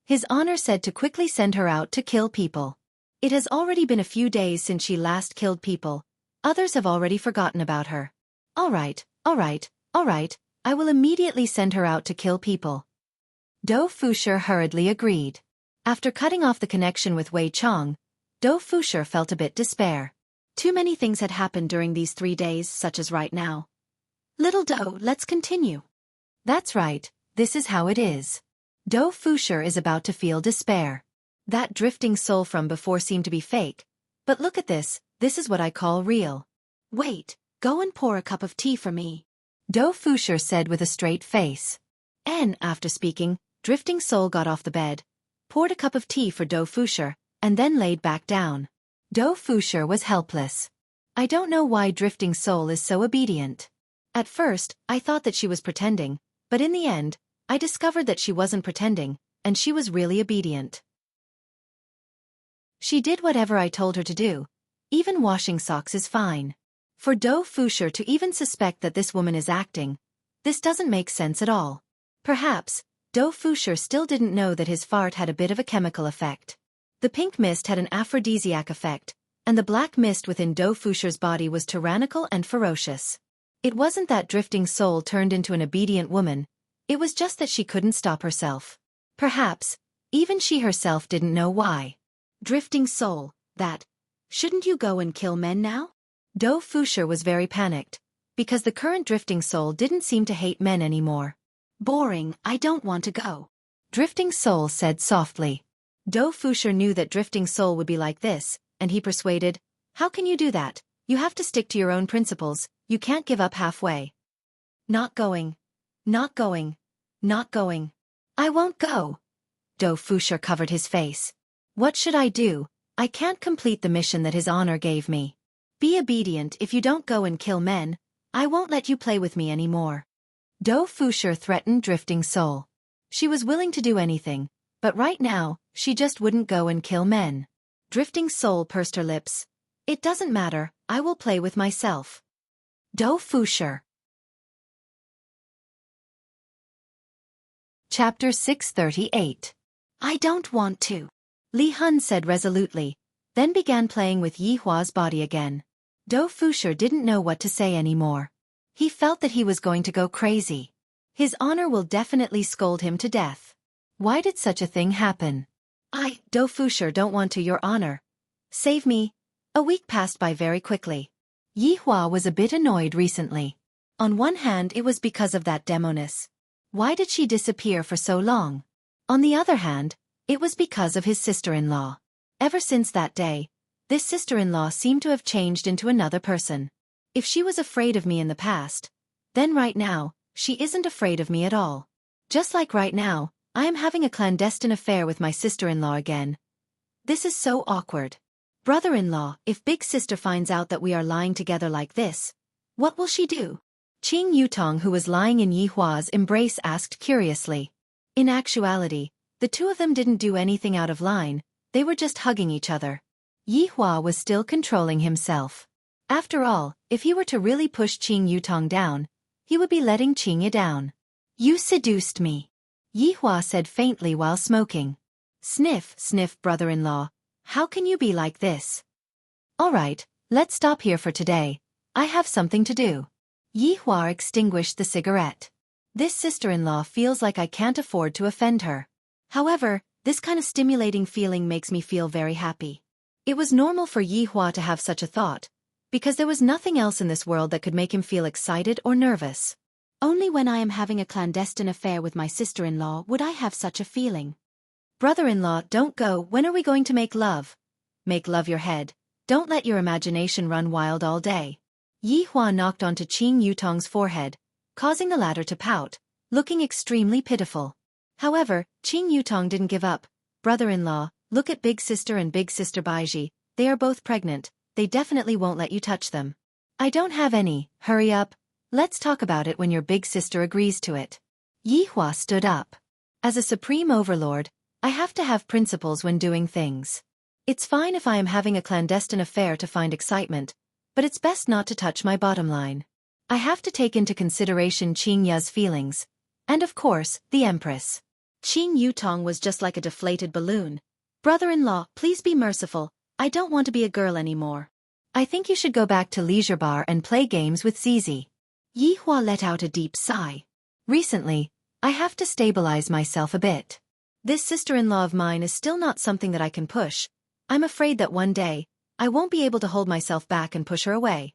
His Honor said to quickly send her out to kill people. It has already been a few days since she last killed people. Others have already forgotten about her. All right, I will immediately send her out to kill people. Dou Fusher hurriedly agreed. After cutting off the connection with Wei Chang, Dou Fusher felt a bit despair. Too many things had happened during these 3 days, such as right now. Little Dou, let's continue. That's right, this is how it is. Dou Fusher is about to feel despair. That Drifting Soul from before seemed to be fake, but look at this is what I call real. Wait, go and pour a cup of tea for me. Dou Fusher said with a straight face. And after speaking, Drifting Soul got off the bed, poured a cup of tea for Dou Fusher, and then laid back down. Dou Fusher was helpless. I don't know why Drifting Soul is so obedient. At first, I thought that she was pretending, but in the end, I discovered that she wasn't pretending, and she was really obedient. She did whatever I told her to do. Even washing socks is fine. For Dou Fusher to even suspect that this woman is acting, this doesn't make sense at all. Perhaps, Dou Fusher still didn't know that his fart had a bit of a chemical effect. The pink mist had an aphrodisiac effect, and the black mist within Dou Fusher's body was tyrannical and ferocious. It wasn't that Drifting Soul turned into an obedient woman, it was just that she couldn't stop herself. Perhaps, even she herself didn't know why. Drifting Soul, shouldn't you go and kill men now? Dou Fusher was very panicked, because the current Drifting Soul didn't seem to hate men anymore. Boring, I don't want to go. Drifting Soul said softly. Dou Fusher knew that Drifting Soul would be like this, and he persuaded, "How can you do that? You have to stick to your own principles, you can't give up halfway." Not going. I won't go. Dou Fusher covered his face. What should I do? I can't complete the mission that His Honor gave me. Be obedient. If you don't go and kill men, I won't let you play with me anymore. Dou Fusher threatened Drifting Soul. She was willing to do anything, but right now, she just wouldn't go and kill men. Drifting Soul pursed her lips. It doesn't matter, I will play with myself. Dou Fusher. Chapter 638. I don't want to. Li Hun said resolutely, then began playing with Yihua's body again. Dou Fusher didn't know what to say anymore. He felt that he was going to go crazy. His Honor will definitely scold him to death. Why did such a thing happen? Dou Fusher, don't want to, Your Honor. Save me. A week passed by very quickly. Yihua was a bit annoyed recently. On one hand, it was because of that demoness. Why did she disappear for so long? On the other hand, it was because of his sister-in-law. Ever since that day, this sister-in-law seemed to have changed into another person. If she was afraid of me in the past, then right now, she isn't afraid of me at all. Just like right now, I am having a clandestine affair with my sister-in-law again. This is so awkward. Brother-in-law, if big sister finds out that we are lying together like this, what will she do? Qing Yutong, who was lying in Yi Hua's embrace, asked curiously. In actuality, the two of them didn't do anything out of line, they were just hugging each other. Yi Hua was still controlling himself. After all, if he were to really push Qing Yutong down, he would be letting Qing Yi down. You seduced me, Yi Hua said faintly while smoking. Sniff, sniff, brother-in-law, how can you be like this? All right, let's stop here for today. I have something to do. Yi Hua extinguished the cigarette. This sister-in-law feels like I can't afford to offend her. However, this kind of stimulating feeling makes me feel very happy. It was normal for Yi Hua to have such a thought, because there was nothing else in this world that could make him feel excited or nervous. Only when I am having a clandestine affair with my sister-in-law would I have such a feeling. Brother-in-law, don't go. When are we going to make love? Make love your head. Don't let your imagination run wild all day. Yi Hua knocked onto Qing Yutong's forehead, causing the latter to pout, looking extremely pitiful. However, Qing Yutong didn't give up. Brother-in-law, look at big sister and big sister Baiji, they are both pregnant, they definitely won't let you touch them. I don't have any, hurry up, let's talk about it when your big sister agrees to it. Yi Hua stood up. As a supreme overlord, I have to have principles when doing things. It's fine if I am having a clandestine affair to find excitement, but it's best not to touch my bottom line. I have to take into consideration Qing Ya's feelings, and of course, the Empress. Qing Yutong was just like a deflated balloon. Brother-in-law, please be merciful, I don't want to be a girl anymore. I think you should go back to leisure bar and play games with Zizi. Yi Hua let out a deep sigh. Recently, I have to stabilize myself a bit. This sister-in-law of mine is still not something that I can push. I'm afraid that one day, I won't be able to hold myself back and push her away.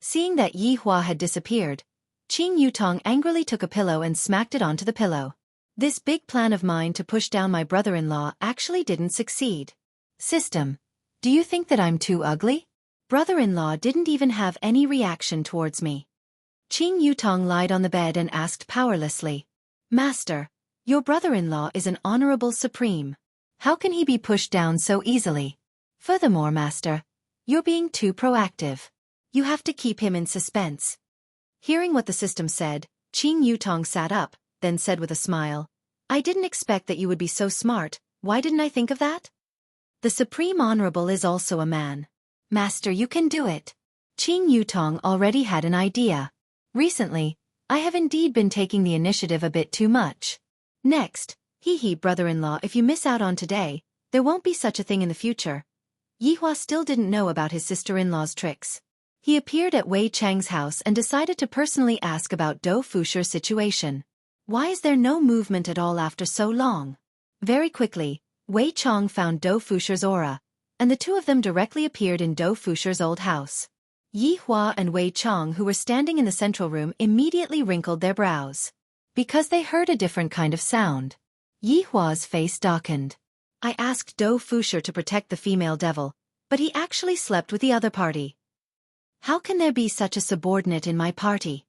Seeing that Yi Hua had disappeared, Qing Yutong angrily took a pillow and smacked it onto the pillow. This big plan of mine to push down my brother-in-law actually didn't succeed. System, do you think that I'm too ugly? Brother-in-law didn't even have any reaction towards me. Qing Yutong lied on the bed and asked powerlessly. Master, your brother-in-law is an honorable supreme. How can he be pushed down so easily? Furthermore, master, you're being too proactive. You have to keep him in suspense. Hearing what the system said, Qing Yutong sat up, then said with a smile, I didn't expect that you would be so smart, why didn't I think of that? The Supreme Honorable is also a man. Master, you can do it. Qing Yutong already had an idea. Recently, I have indeed been taking the initiative a bit too much. Next, hee brother-in-law, if you miss out on today, there won't be such a thing in the future. Yi Hua still didn't know about his sister-in-law's tricks. He appeared at Wei Chang's house and decided to personally ask about Dou Fusher's situation. Why is there no movement at all after so long? Very quickly, Wei Chang found Dou Fusher's aura, and the two of them directly appeared in Dou Fusher's old house. Yi Hua and Wei Chang, who were standing in the central room, immediately wrinkled their brows. Because they heard a different kind of sound. Yi Hua's face darkened. I asked Dou Fusher to protect the female devil, but he actually slept with the other party. How can there be such a subordinate in my party?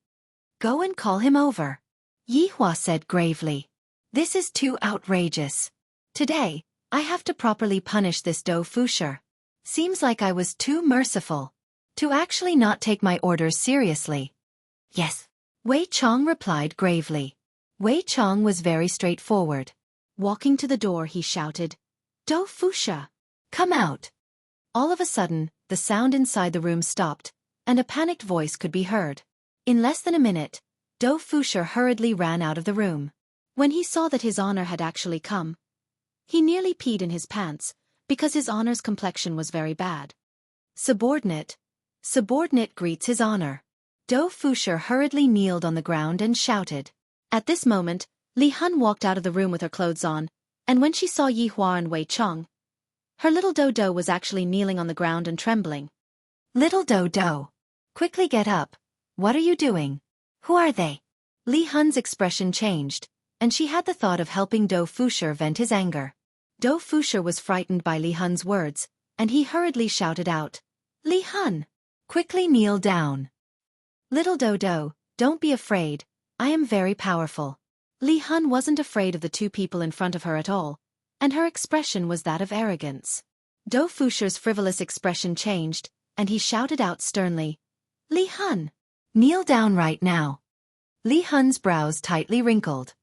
Go and call him over. Yi Hua said gravely. This is too outrageous. Today, I have to properly punish this Dou Fusher. Seems like I was too merciful. To actually not take my orders seriously. Yes. Wei Chang replied gravely. Wei Chang was very straightforward. Walking to the door, he shouted, Dou Fusher, come out. All of a sudden, the sound inside the room stopped, and a panicked voice could be heard. In less than a minute, Dou Fusher hurriedly ran out of the room. When he saw that his honor had actually come, he nearly peed in his pants, because his honor's complexion was very bad. Subordinate greets his honor. Dou Fusher hurriedly kneeled on the ground and shouted. At this moment, Li Hun walked out of the room with her clothes on, and when she saw Yi Hua and Wei Chang, her little Dou was actually kneeling on the ground and trembling. Little Dou, quickly get up. What are you doing? Who are they? Li Hun's expression changed, and she had the thought of helping Dou Fusher vent his anger. Dou Fusher was frightened by Li Hun's words, and he hurriedly shouted out, Li Hun, quickly kneel down. Little Dou, don't be afraid, I am very powerful. Li Hun wasn't afraid of the two people in front of her at all, and her expression was that of arrogance. Dou Fusher's frivolous expression changed, and he shouted out sternly, "Li Hun! Kneel down right now." Li Hun's brows tightly wrinkled.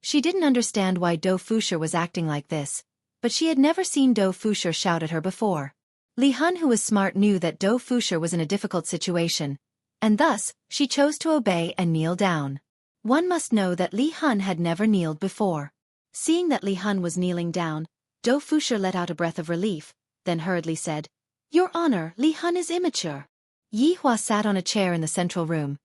She didn't understand why Dou Fusher was acting like this, but she had never seen Dou Fusher shout at her before. Li Hun, who was smart, knew that Dou Fusher was in a difficult situation, and thus, she chose to obey and kneel down. One must know that Li Hun had never kneeled before. Seeing that Li Hun was kneeling down, Dou Fusher let out a breath of relief, then hurriedly said, "Your Honor, Li Hun is immature." Yi Hua sat on a chair in the central room,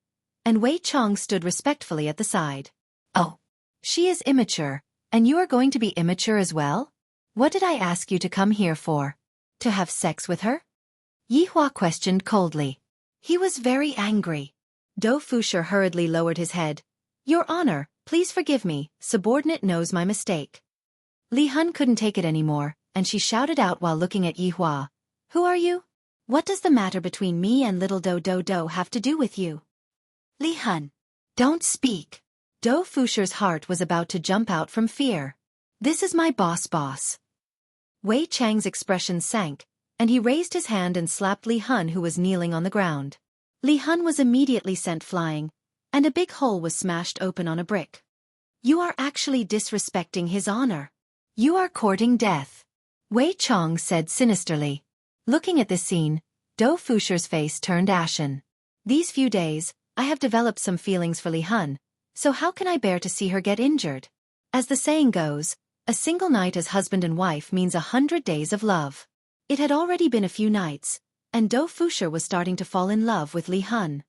and Wei Chong stood respectfully at the side. "Oh, she is immature, and you are going to be immature as well? What did I ask you to come here for? To have sex with her?" Yi Hua questioned coldly. He was very angry. Dou Fusher hurriedly lowered his head. "Your Honor, please forgive me, subordinate knows my mistake." Li Hun couldn't take it anymore, and she shouted out while looking at Yi Hua. "Who are you? What does the matter between me and little Dou have to do with you?" "Li Hun, don't speak." Dou Fusher's heart was about to jump out from fear. "This is my boss." Wei Chang's expression sank, and he raised his hand and slapped Li Hun, who was kneeling on the ground. Li Hun was immediately sent flying, and a big hole was smashed open on a brick. "You are actually disrespecting his honor. You are courting death," Wei Chong said sinisterly. Looking at this scene, Dou Fusher's face turned ashen. "These few days, I have developed some feelings for Li Hun, so how can I bear to see her get injured? As the saying goes, a single night as husband and wife means 100 days of love." It had already been a few nights, and Dou Fusher was starting to fall in love with Li Hun.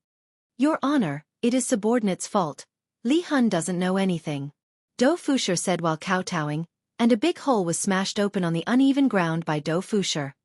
"Your Honor, it is subordinate's fault. Li Hun doesn't know anything," Dou Fusher said while kowtowing, and a big hole was smashed open on the uneven ground by Dou Fusher.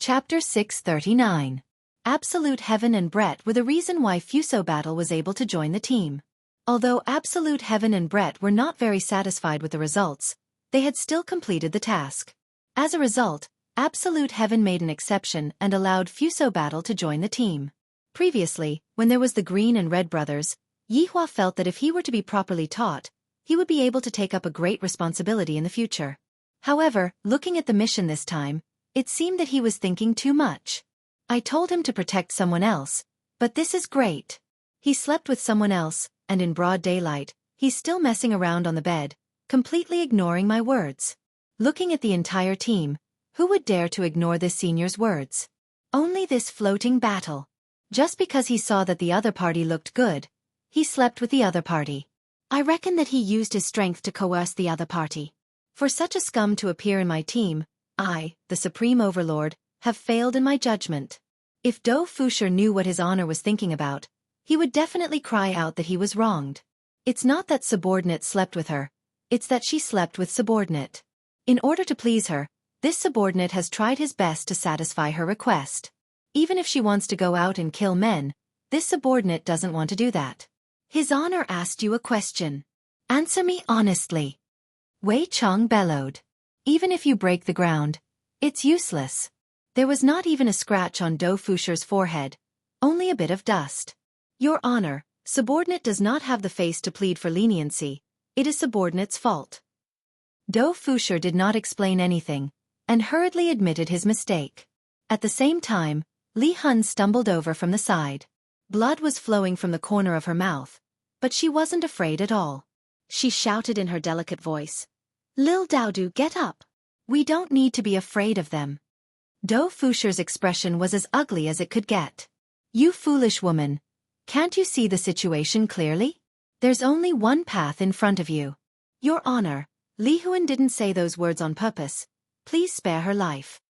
Chapter 639. Absolute Heaven and Brett were the reason why Fuso Battle was able to join the team. Although Absolute Heaven and Brett were not very satisfied with the results, they had still completed the task. As a result, Absolute Heaven made an exception and allowed Fuso Battle to join the team. Previously, when there was the Green and Red brothers, Yi Hua felt that if he were to be properly taught, he would be able to take up a great responsibility in the future. However, looking at the mission this time, it seemed that he was thinking too much. "I told him to protect someone else, but this is great. He slept with someone else, and in broad daylight, he's still messing around on the bed, completely ignoring my words." Looking at the entire team, who would dare to ignore this senior's words? Only this floating battle. Just because he saw that the other party looked good, he slept with the other party. I reckon that he used his strength to coerce the other party. For such a scum to appear in my team, I, the Supreme Overlord, have failed in my judgment. If Dou Fusher knew what his honor was thinking about, he would definitely cry out that he was wronged. It's not that subordinate slept with her, it's that she slept with subordinate. In order to please her, this subordinate has tried his best to satisfy her request. Even if she wants to go out and kill men, this subordinate doesn't want to do that. His honor asked you a question. Answer me honestly. Wei Chong bellowed. Even if you break the ground, it's useless. There was not even a scratch on Dou Fusher's forehead, only a bit of dust. Your honor, subordinate does not have the face to plead for leniency. It is subordinate's fault. Dou Fusher did not explain anything, and hurriedly admitted his mistake. At the same time, Li Hun stumbled over from the side. Blood was flowing from the corner of her mouth, but she wasn't afraid at all. She shouted in her delicate voice, "Lil Daodu, get up. We don't need to be afraid of them." Dou Fusher's expression was as ugly as it could get. "You foolish woman. Can't you see the situation clearly? There's only one path in front of you. Your honor, Li Huan didn't say those words on purpose. Please spare her life."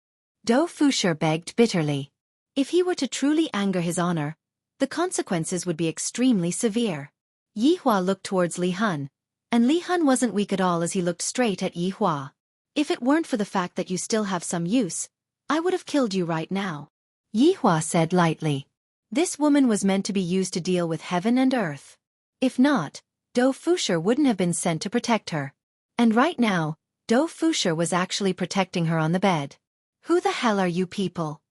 Dou Fusher begged bitterly. If he were to truly anger his honor, the consequences would be extremely severe. Yi Hua looked towards Li Hun, and Li Hun wasn't weak at all as he looked straight at Yi Hua. "If it weren't for the fact that you still have some use, I would have killed you right now," Yi Hua said lightly. This woman was meant to be used to deal with heaven and earth. If not, Dou Fusher wouldn't have been sent to protect her. And right now, Dou Fusher was actually protecting her on the bed. "Who the hell are you people?"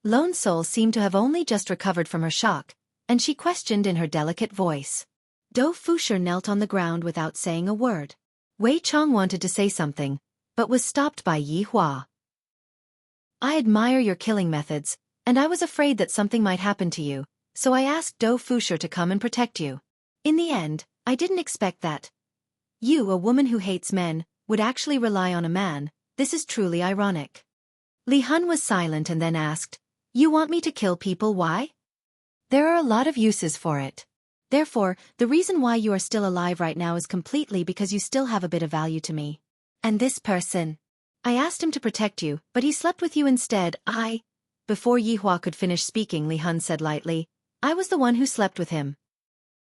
Lone Soul seemed to have only just recovered from her shock, and she questioned in her delicate voice. Dou Fusher knelt on the ground without saying a word. Wei Chong wanted to say something, but was stopped by Yi Hua. I admire your killing methods, and I was afraid that something might happen to you, so I asked Dou Fusher to come and protect you. In the end, I didn't expect that. You, a woman who hates men, would actually rely on a man. This is truly ironic. Li Hun was silent and then asked, You want me to kill people, why? There are a lot of uses for it. Therefore, the reason why you are still alive right now is completely because you still have a bit of value to me. And this person. I asked him to protect you, but he slept with you instead. Before Yi Hua could finish speaking, Li Hun said lightly, I was the one who slept with him.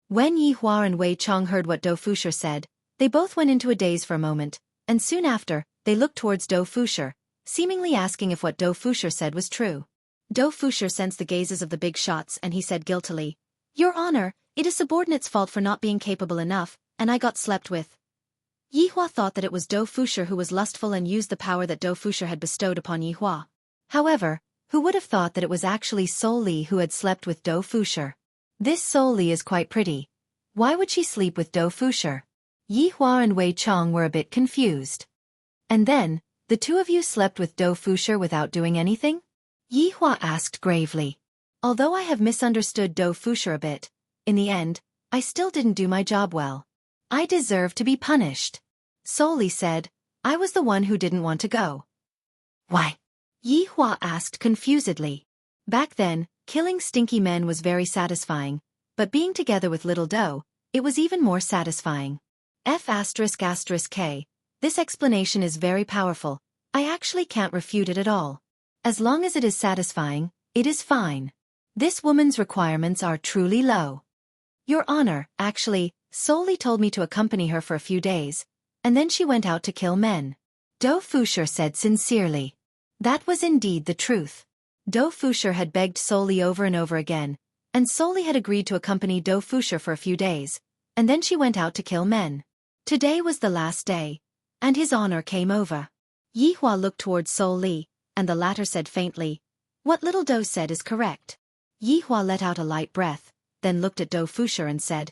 When Yi Hua and Wei Chong heard what Dou Fusher said, they both went into a daze for a moment, and soon after, they looked towards Dou Fusher, seemingly asking if what Dou Fusher said was true. Dou Fusher sensed the gazes of the big shots and he said guiltily, Your Honor, it is subordinate's fault for not being capable enough, and I got slept with. Yi Hua thought that it was Dou Fusher who was lustful and used the power that Dou Fusher had bestowed upon Yi Hua. However, who would have thought that it was actually Sol Li who had slept with Dou Fusher? This Sol Li is quite pretty. Why would she sleep with Dou Fusher? Yi Hua and Wei Chong were a bit confused. And then, the two of you slept with Dou Fusher without doing anything? Yi Hua asked gravely. Although I have misunderstood Dou Fusher a bit, in the end, I still didn't do my job well. I deserve to be punished. Sol Li said, I was the one who didn't want to go. Why? Yi Hua asked confusedly. Back then, killing stinky men was very satisfying, but being together with little Dou, it was even more satisfying. F***K, this explanation is very powerful. I actually can't refute it at all. As long as it is satisfying, it is fine. This woman's requirements are truly low. Your Honor, actually, Sol Li told me to accompany her for a few days, and then she went out to kill men. Dou Fusher said sincerely. That was indeed the truth. Dou Fusher had begged Sol Li over and over again, and Sol Li had agreed to accompany Dou Fusher for a few days, and then she went out to kill men. Today was the last day, and His Honor came over. Yi Hua looked towards Sol Li, and the latter said faintly, What little Dou said is correct. Yi Hua let out a light breath, then looked at Dou Fusher and said,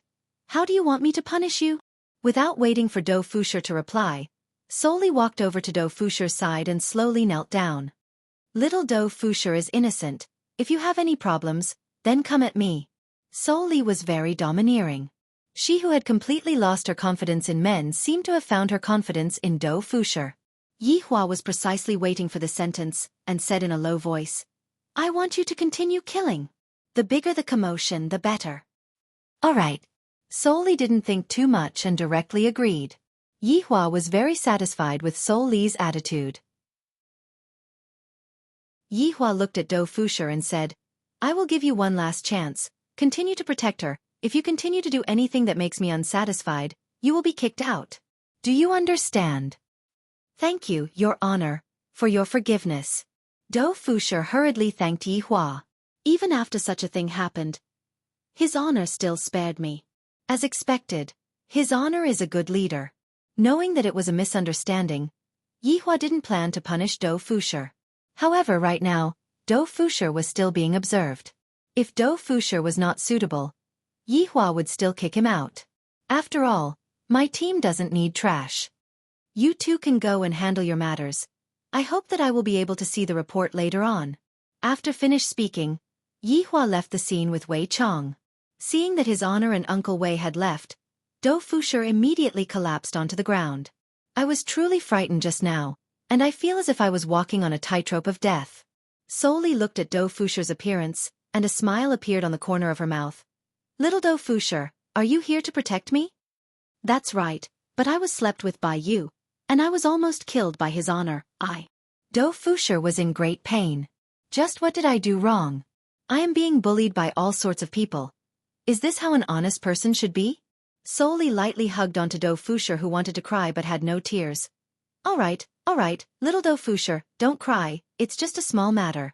How do you want me to punish you? Without waiting for Dou Fusher to reply, Sol Li walked over to Dou Fusher's side and slowly knelt down. Little Dou Fusher is innocent. If you have any problems, then come at me. Sol Li was very domineering. She who had completely lost her confidence in men seemed to have found her confidence in Dou Fusher. Yi Hua was precisely waiting for the sentence, and said in a low voice, I want you to continue killing. The bigger the commotion, the better. All right. Sol Li didn't think too much and directly agreed. Yi Hua was very satisfied with Sol Li's attitude. Yi Hua looked at Dou Fusher and said, I will give you one last chance. Continue to protect her. If you continue to do anything that makes me unsatisfied, you will be kicked out. Do you understand? Thank you, Your Honor, for your forgiveness. Dou Fusher hurriedly thanked Yi Hua. Even after such a thing happened, His Honor still spared me. As expected, His Honor is a good leader. Knowing that it was a misunderstanding, Yi Hua didn't plan to punish Dou Fusher. However, right now, Dou Fusher was still being observed. If Dou Fusher was not suitable, Yi Hua would still kick him out. After all, my team doesn't need trash. You two can go and handle your matters. I hope that I will be able to see the report later on. After finished speaking, Yi Hua left the scene with Wei Chong. Seeing that His Honor and Uncle Wei had left, Dou Fusher immediately collapsed onto the ground. I was truly frightened just now, and I feel as if I was walking on a tightrope of death. Sol Li looked at Dou Fusher's appearance, and a smile appeared on the corner of her mouth. Little Dou Fusher, are you here to protect me? That's right, but I was slept with by you, and I was almost killed by His Honor. Dou Fusher was in great pain. Just what did I do wrong? I am being bullied by all sorts of people. Is this how an honest person should be? Sol Li lightly hugged onto Dou Fusher, who wanted to cry but had no tears. All right, little Dou Fusher, don't cry, it's just a small matter.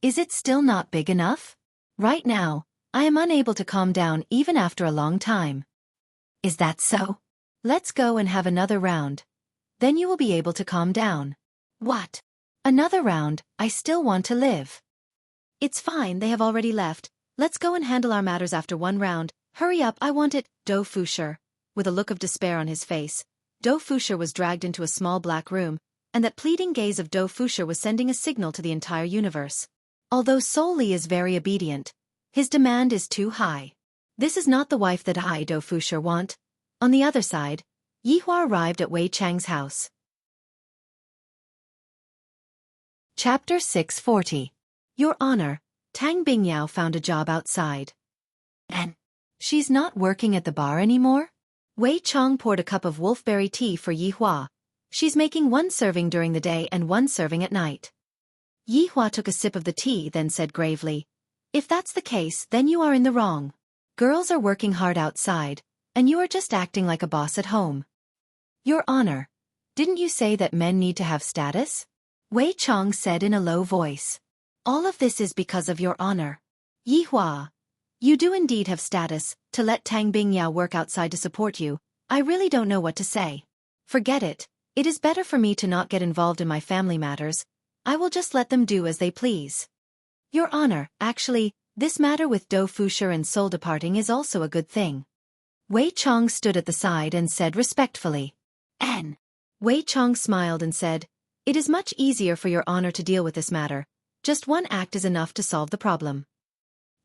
Is it still not big enough? Right now, I am unable to calm down even after a long time. Is that so? Let's go and have another round. Then you will be able to calm down. What? Another round? I still want to live. It's fine, they have already left. Let's go and handle our matters after one round. Hurry up, I want it, Do Fusher. With a look of despair on his face, Do Fusher was dragged into a small black room, and that pleading gaze of Do Fusher was sending a signal to the entire universe. Although Sol Li is very obedient, his demand is too high. This is not the wife that I, Do Fusher, want. On the other side, Yihua arrived at Wei Chang's house. Chapter 640. Your Honor, Tang Bingyao found a job outside. And she's not working at the bar anymore? Wei Chang poured a cup of wolfberry tea for Yihua. She's making one serving during the day and one serving at night. Yihua took a sip of the tea, then said gravely, if that's the case, then you are in the wrong. Girls are working hard outside, and you are just acting like a boss at home. Your Honor, didn't you say that men need to have status? Wei Chang said in a low voice. All of this is because of Your Honor. Yihua, you do indeed have status. To let Tang Bingyao work outside to support you, I really don't know what to say. Forget it. It is better for me to not get involved in my family matters. I will just let them do as they please. Your Honor, actually, this matter with Do Fusher and Sol departing is also a good thing. Wei Chang stood at the side and said respectfully. N. Wei Chang smiled and said, it is much easier for Your Honor to deal with this matter. Just one act is enough to solve the problem.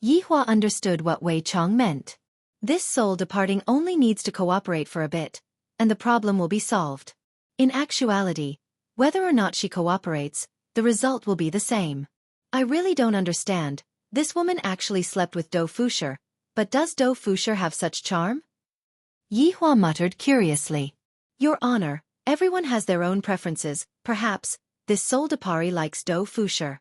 Yihua understood what Wei Chang meant. This Sol departing only needs to cooperate for a bit, and the problem will be solved. In actuality, whether or not she cooperates, the result will be the same. I really don't understand. This woman actually slept with Do Fusher, but does Do Fusher have such charm? Yihua muttered curiously. Your Honor, everyone has their own preferences. Perhaps this Sol Depari likes Do Fusher.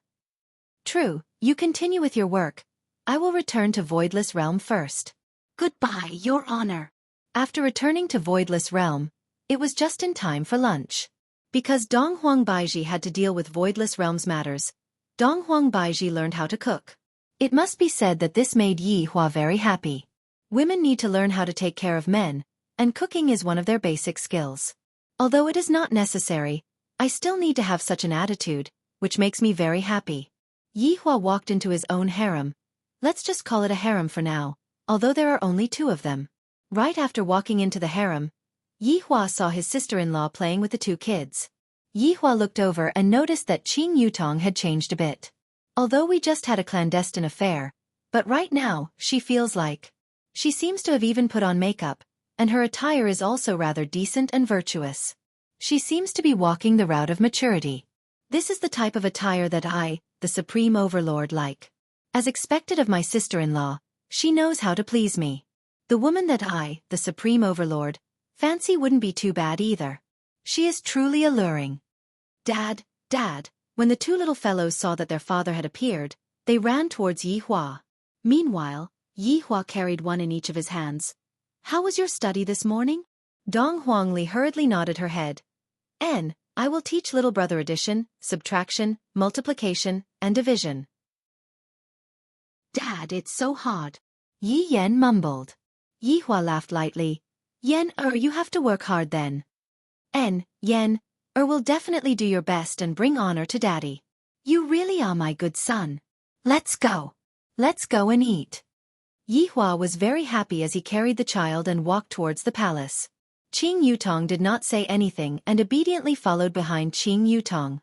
True, you continue with your work. I will return to Voidless Realm first. Goodbye, Your Honor. After returning to Voidless Realm, it was just in time for lunch. Because Dong Huang Baiji had to deal with Voidless Realm's matters, Dong Huang Baiji learned how to cook. It must be said that this made Yihua very happy. Women need to learn how to take care of men, and cooking is one of their basic skills. Although it is not necessary, I still need to have such an attitude, which makes me very happy. Yihua walked into his own harem. Let's just call it a harem for now, although there are only 2 of them. Right after walking into the harem, Yihua saw his sister-in-law playing with the 2 kids. Yihua looked over and noticed that Qing Yutong had changed a bit. Although we just had a clandestine affair, but right now, she feels like. She seems to have even put on makeup, and her attire is also rather decent and virtuous. She seems to be walking the route of maturity. This is the type of attire that I, the Supreme Overlord, like. As expected of my sister-in-law, she knows how to please me. The woman that I, the Supreme Overlord, fancy wouldn't be too bad either. She is truly alluring. Dad, when the 2 little fellows saw that their father had appeared, they ran towards Yihua. Meanwhile, Yihua carried one in each of his hands. How was your study this morning? Dong Huangli hurriedly nodded her head. I will teach little brother addition, subtraction, multiplication, and division. Dad, it's so hard. Yi Yan mumbled. Yihua laughed lightly. You have to work hard then. Yen will definitely do your best and bring honor to Daddy. You really are my good son. Let's go. Let's go and eat. Yihua was very happy as he carried the child and walked towards the palace. Qing Yutong did not say anything and obediently followed behind Qing Yutong.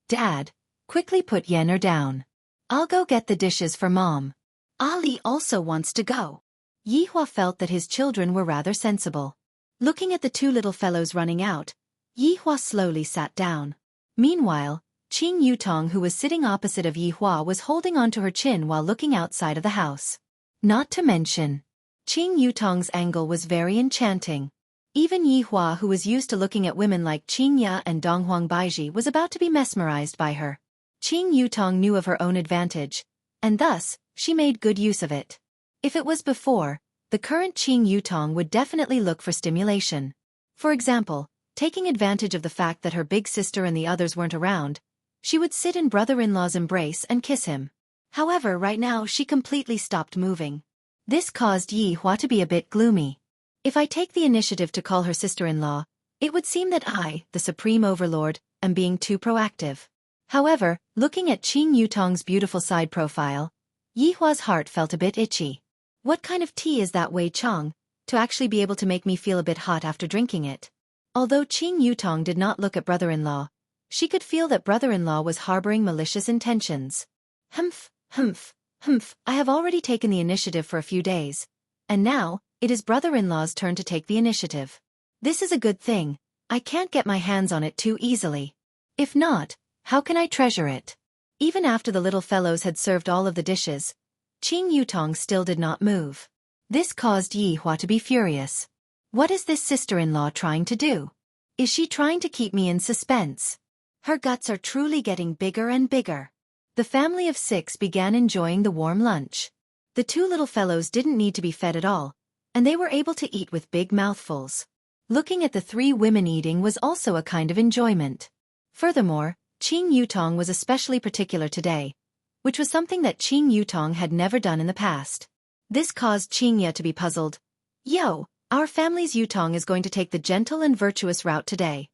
Dad, quickly put Yenner down. I'll go get the dishes for Mom. Ali also wants to go. Yihua felt that his children were rather sensible. Looking at the 2 little fellows running out, Yihua slowly sat down. Meanwhile, Qing Yutong, who was sitting opposite of Yihua, was holding onto her chin while looking outside of the house. Not to mention, Qing Yutong's angle was very enchanting. Even Yihua, who was used to looking at women like Qing Ya and Dong Huang Baiji, was about to be mesmerized by her. Qing Yutong knew of her own advantage, and thus, she made good use of it. If it was before, the current Qing Yutong would definitely look for stimulation. For example, taking advantage of the fact that her big sister and the others weren't around, she would sit in brother-in-law's embrace and kiss him. However, right now she completely stopped moving. This caused Yihua to be a bit gloomy. If I take the initiative to call her sister-in-law, it would seem that I, the Supreme Overlord, am being too proactive. However, looking at Qing Yutong's beautiful side profile, Yihua's heart felt a bit itchy. What kind of tea is that Wei Chong, to actually be able to make me feel a bit hot after drinking it? Although Qing Yutong did not look at brother-in-law, she could feel that brother-in-law was harboring malicious intentions. Humph, humph, humph, I have already taken the initiative for a few days. And now, it is brother-in-law's turn to take the initiative. This is a good thing. I can't get my hands on it too easily. If not, how can I treasure it? Even after the little fellows had served all of the dishes, Qing Yutong still did not move. This caused Yi Hua to be furious. What is this sister-in-law trying to do? Is she trying to keep me in suspense? Her guts are truly getting bigger and bigger. The family of 6 began enjoying the warm lunch. The 2 little fellows didn't need to be fed at all, and they were able to eat with big mouthfuls. Looking at the 3 women eating was also a kind of enjoyment. Furthermore, Qing Yutong was especially particular today, which was something that Qing Yutong had never done in the past. This caused Qing Ya to be puzzled. Yo, our family's Yutong is going to take the gentle and virtuous route today.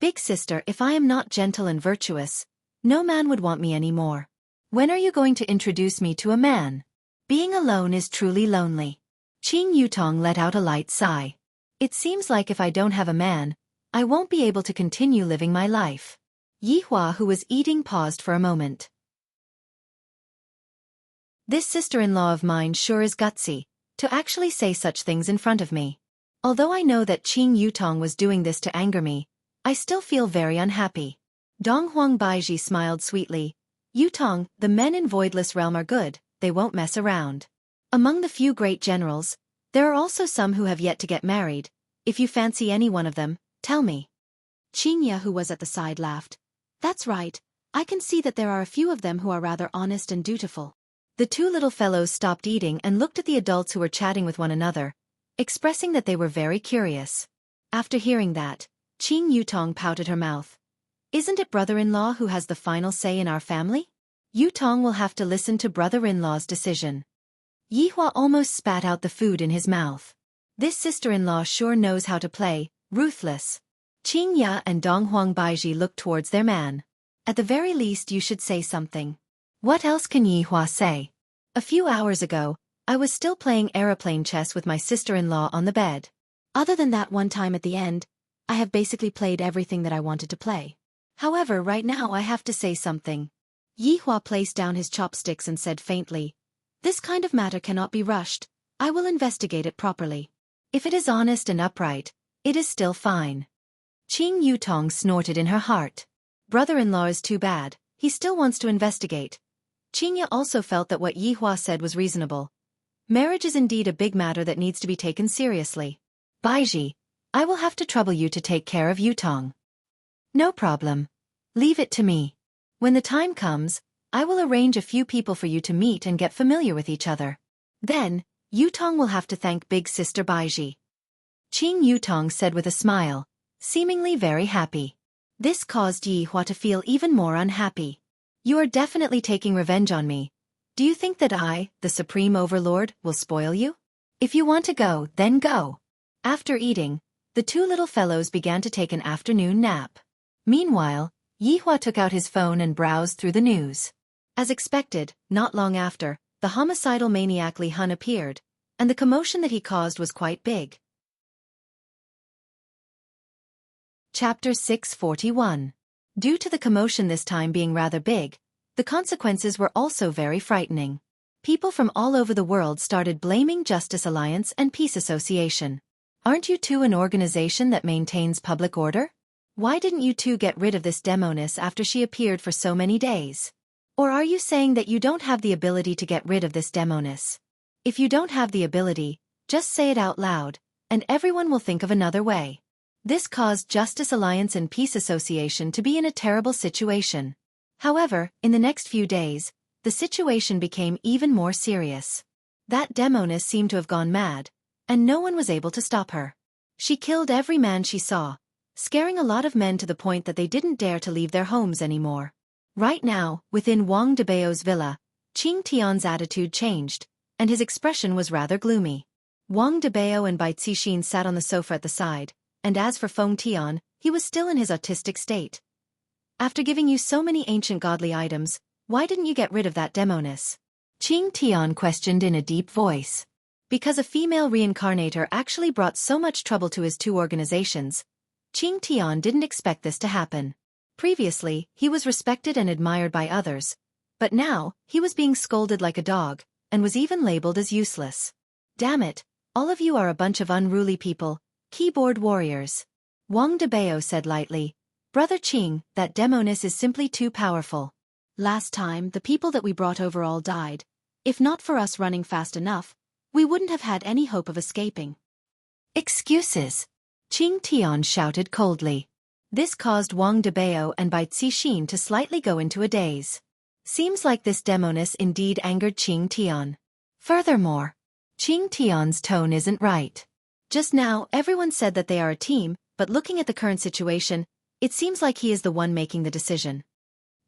Big sister, if I am not gentle and virtuous, no man would want me anymore. When are you going to introduce me to a man? Being alone is truly lonely. Qing Yutong let out a light sigh. It seems like if I don't have a man, I won't be able to continue living my life. Yi Hua, who was eating, paused for a moment. This sister-in-law of mine sure is gutsy, to actually say such things in front of me. Although I know that Qing Yutong was doing this to anger me, I still feel very unhappy. Dong Huang Baiji smiled sweetly. Yutong, the men in Voidless Realm are good, they won't mess around. Among the few great generals, there are also some who have yet to get married. If you fancy any one of them, tell me. Qing Ya, who was at the side, laughed. That's right, I can see that there are a few of them who are rather honest and dutiful. The 2 little fellows stopped eating and looked at the adults who were chatting with one another, expressing that they were very curious. After hearing that, Qing Yutong pouted her mouth. Isn't it brother-in-law who has the final say in our family? Yutong will have to listen to brother-in-law's decision. Yi Hua almost spat out the food in his mouth. This sister-in-law sure knows how to play, ruthless. Qing Ya and Dong Huang Baiji looked towards their man. At the very least you should say something. What else can Yi Hua say? A few hours ago, I was still playing aeroplane chess with my sister-in-law on the bed. Other than that one time at the end, I have basically played everything that I wanted to play. However, right now I have to say something. Yi Hua placed down his chopsticks and said faintly, This kind of matter cannot be rushed. I will investigate it properly. If it is honest and upright, it is still fine. Qing Yutong snorted in her heart. Brother-in-law is too bad, he still wants to investigate. Qing Ya also felt that what Yi Hua said was reasonable. Marriage is indeed a big matter that needs to be taken seriously. Baiji, I will have to trouble you to take care of Yutong. No problem. Leave it to me. When the time comes, I will arrange a few people for you to meet and get familiar with each other. Then, Yutong will have to thank big sister Baiji. Qing Yutong said with a smile, seemingly very happy. This caused Yi Hua to feel even more unhappy. You are definitely taking revenge on me. Do you think that I, the Supreme Overlord, will spoil you? If you want to go, then go. After eating, the 2 little fellows began to take an afternoon nap. Meanwhile, Yi Hua took out his phone and browsed through the news. As expected, not long after, the homicidal maniac Li Hun appeared, and the commotion that he caused was quite big. Chapter 641. Due to the commotion this time being rather big, the consequences were also very frightening. People from all over the world started blaming Justice Alliance and Peace Association. Aren't you 2 an organization that maintains public order? Why didn't you 2 get rid of this demoness after she appeared for so many days? Or are you saying that you don't have the ability to get rid of this demoness? If you don't have the ability, just say it out loud, and everyone will think of another way. This caused Justice Alliance and Peace Association to be in a terrible situation. However, in the next few days, the situation became even more serious. That demoness seemed to have gone mad, and no one was able to stop her. She killed every man she saw, scaring a lot of men to the point that they didn't dare to leave their homes anymore. Right now, within Wang Debao's villa, Qing Tian's attitude changed, and his expression was rather gloomy. Wang Debao and Bai Cixin sat on the sofa at the side, and as for Feng Tian, he was still in his autistic state. After giving you so many ancient godly items, why didn't you get rid of that demoness? Qing Tian questioned in a deep voice. Because a female reincarnator actually brought so much trouble to his two organizations, Qing Tian didn't expect this to happen. Previously, he was respected and admired by others, but now, he was being scolded like a dog, and was even labeled as useless. Damn it, all of you are a bunch of unruly people, keyboard warriors. Wang Debao said lightly, Brother Qing, that demoness is simply too powerful. Last time, the people that we brought over all died. If not for us running fast enough, we wouldn't have had any hope of escaping. Excuses. Qing Tian shouted coldly. This caused Wang Debao and Bai Cixin to slightly go into a daze. Seems like this demoness indeed angered Qing Tian. Furthermore, Qing Tian's tone isn't right. Just now, everyone said that they are a team, but looking at the current situation, it seems like he is the one making the decision.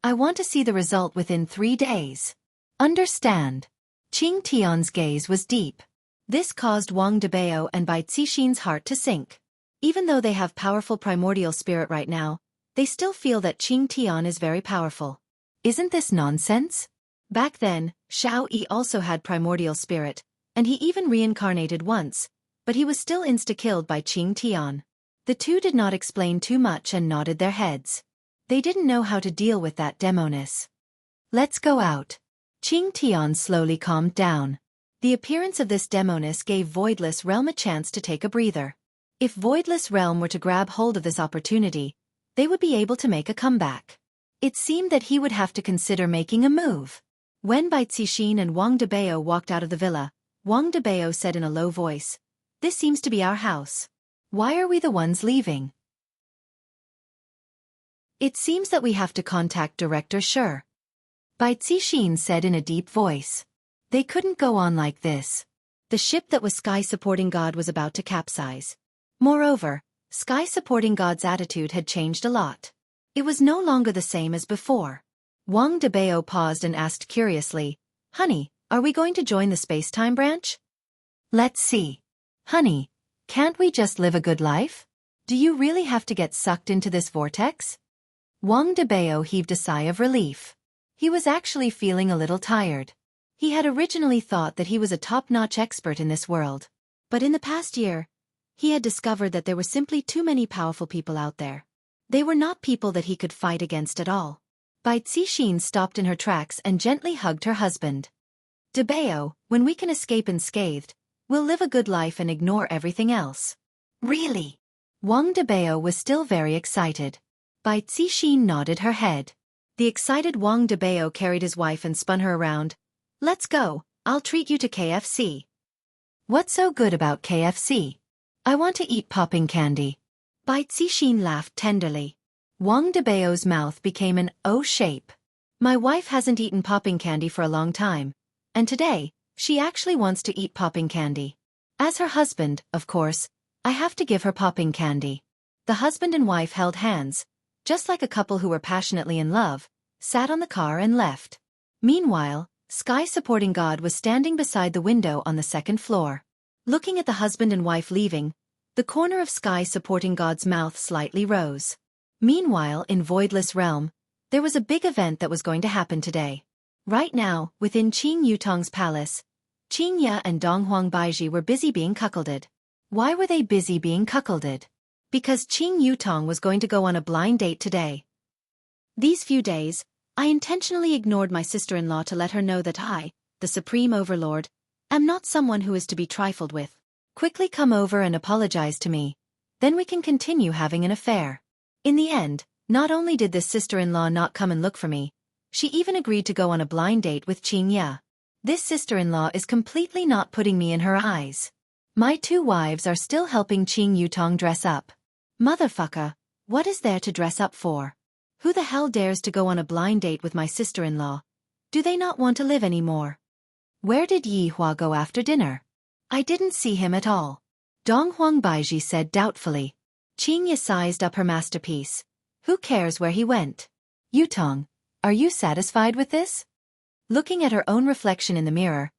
I want to see the result within 3 days. Understand? Qing Tian's gaze was deep. This caused Wang Debao and Bai Cixin's heart to sink. Even though they have powerful primordial spirit right now, they still feel that Qing Tian is very powerful. Isn't this nonsense? Back then, Xiao Yi also had primordial spirit, and he even reincarnated once, but he was still insta-killed by Qing Tian. The two did not explain too much and nodded their heads. They didn't know how to deal with that demoness. Let's go out. Qing Tian slowly calmed down. The appearance of this demoness gave Voidless Realm a chance to take a breather. If Voidless Realm were to grab hold of this opportunity, they would be able to make a comeback. It seemed that he would have to consider making a move. When Bai Cixin and Wang Debao walked out of the villa, Wang Debao said in a low voice, This seems to be our house. Why are we the ones leaving? It seems that we have to contact Director Shi. Bai Cixin said in a deep voice. They couldn't go on like this. The ship that was Sky Supporting God was about to capsize. Moreover, Sky Supporting God's attitude had changed a lot. It was no longer the same as before. Wang Debao paused and asked curiously, Honey, are we going to join the space-time branch? Let's see. Honey, can't we just live a good life? Do you really have to get sucked into this vortex? Wang Debao heaved a sigh of relief. He was actually feeling a little tired. He had originally thought that he was a top-notch expert in this world. But in the past year, he had discovered that there were simply too many powerful people out there. They were not people that he could fight against at all. Bai Cixin stopped in her tracks and gently hugged her husband. Debao, when we can escape unscathed, we'll live a good life and ignore everything else. Really? Wang Debao was still very excited. Bai Cixin nodded her head. The excited Wang Debao carried his wife and spun her around. Let's go, I'll treat you to KFC. What's so good about KFC? I want to eat popping candy. Bai Cixin laughed tenderly. Wang Debao's mouth became an O shape. My wife hasn't eaten popping candy for a long time, and today, she actually wants to eat popping candy. As her husband, of course, I have to give her popping candy. The husband and wife held hands, just like a couple who were passionately in love, sat on the car and left. Meanwhile, Sky Supporting God was standing beside the window on the second floor. Looking at the husband and wife leaving, the corner of Sky Supporting God's mouth slightly rose. Meanwhile, in Voidless Realm, there was a big event that was going to happen today. Right now, within Qing Yutong's palace, Qing Ya and Dong Huang Baiji were busy being cuckolded. Why were they busy being cuckolded? Because Qing Yutong was going to go on a blind date today. These few days, I intentionally ignored my sister-in-law to let her know that I, the Supreme Overlord, am not someone who is to be trifled with. Quickly come over and apologize to me. Then we can continue having an affair. In the end, not only did this sister-in-law not come and look for me, she even agreed to go on a blind date with Qing Ya. This sister-in-law is completely not putting me in her eyes. My two wives are still helping Qing Yutong dress up. Motherfucker, what is there to dress up for? Who the hell dares to go on a blind date with my sister-in-law? Do they not want to live anymore? Where did Yi Hua go after dinner? I didn't see him at all. Dong Huang Baiji said doubtfully. Qing Ya sized up her masterpiece. Who cares where he went? Yutong, are you satisfied with this? Looking at her own reflection in the mirror,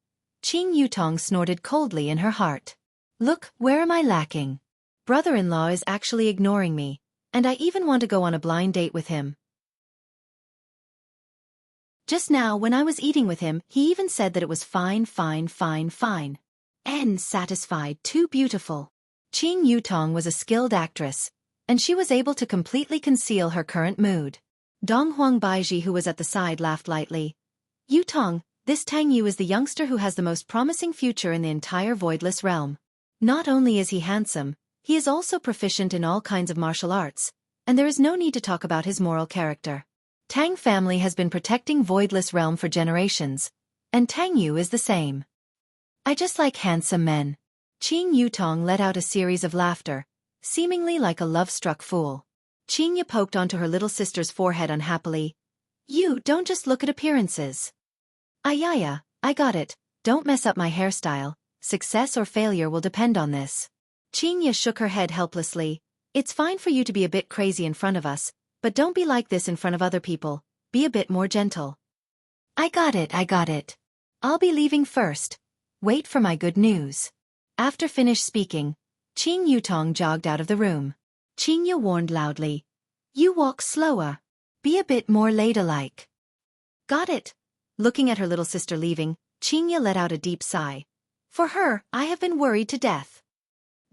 Qing Yutong snorted coldly in her heart. Look, where am I lacking? Brother-in-law is actually ignoring me, and I even want to go on a blind date with him. Just now when I was eating with him, he even said that it was fine, fine, fine, fine. And satisfied, too beautiful. Qing Yutong was a skilled actress, and she was able to completely conceal her current mood. Dong Huang Baiji, who was at the side, laughed lightly. Yutong, this Tang Yu is the youngster who has the most promising future in the entire voidless realm. Not only is he handsome, he is also proficient in all kinds of martial arts, and there is no need to talk about his moral character. Tang family has been protecting voidless realm for generations, and Tang Yu is the same. I just like handsome men. Qing Yutong let out a series of laughter, seemingly like a love-struck fool. Qing Yu poked onto her little sister's forehead unhappily. You don't just look at appearances. Ayaya, I got it, don't mess up my hairstyle, success or failure will depend on this. Qing Yu shook her head helplessly. It's fine for you to be a bit crazy in front of us, but don't be like this in front of other people, be a bit more gentle. I got it. I'll be leaving first. Wait for my good news. After finished speaking, Qing Yutong jogged out of the room. Qing Yu warned loudly. You walk slower. Be a bit more ladylike. Got it. Looking at her little sister leaving, Qing Yu let out a deep sigh. For her, I have been worried to death.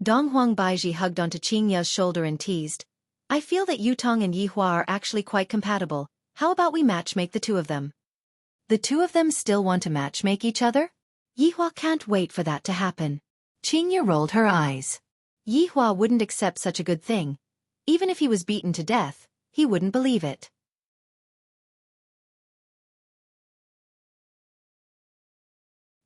Dong Huang Baiji hugged onto Qing Yu's shoulder and teased. I feel that Yutong and Yihua are actually quite compatible. How about we matchmake the two of them? The two of them still want to matchmake each other? Yihua can't wait for that to happen. Qing Yu rolled her eyes. Yihua wouldn't accept such a good thing. Even if he was beaten to death, he wouldn't believe it.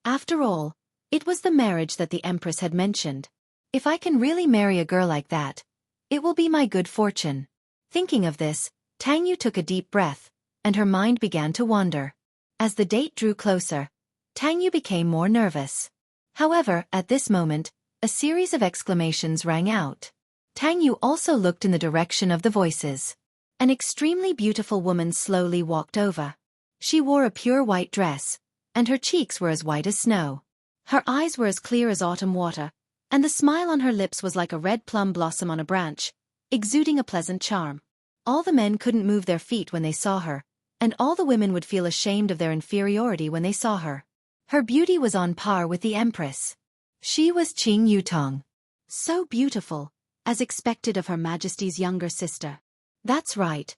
After all, it was the marriage that the Empress had mentioned. If I can really marry a girl like that, it will be my good fortune. Thinking of this, Tang Yu took a deep breath, and her mind began to wander. As the date drew closer, Tang Yu became more nervous. However, at this moment, a series of exclamations rang out. Tang Yu also looked in the direction of the voices. An extremely beautiful woman slowly walked over. She wore a pure white dress, and her cheeks were as white as snow. Her eyes were as clear as autumn water, and the smile on her lips was like a red plum blossom on a branch, exuding a pleasant charm. All the men couldn't move their feet when they saw her, and all the women would feel ashamed of their inferiority when they saw her. Her beauty was on par with the Empress. She was Qing Yutong. So beautiful, as expected of Her Majesty's younger sister. That's right.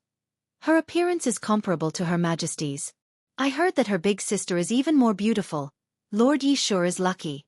Her appearance is comparable to Her Majesty's. I heard that her big sister is even more beautiful. Lord Yi sure is lucky.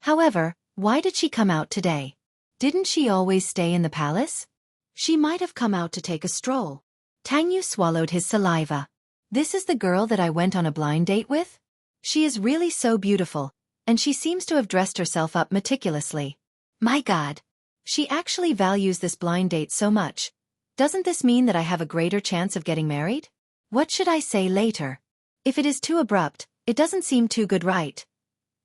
However, why did she come out today? Didn't she always stay in the palace? She might have come out to take a stroll. Tang Yu swallowed his saliva. This is the girl that I went on a blind date with? She is really so beautiful, and she seems to have dressed herself up meticulously. My God! She actually values this blind date so much. Doesn't this mean that I have a greater chance of getting married? What should I say later? If it is too abrupt, it doesn't seem too good, right?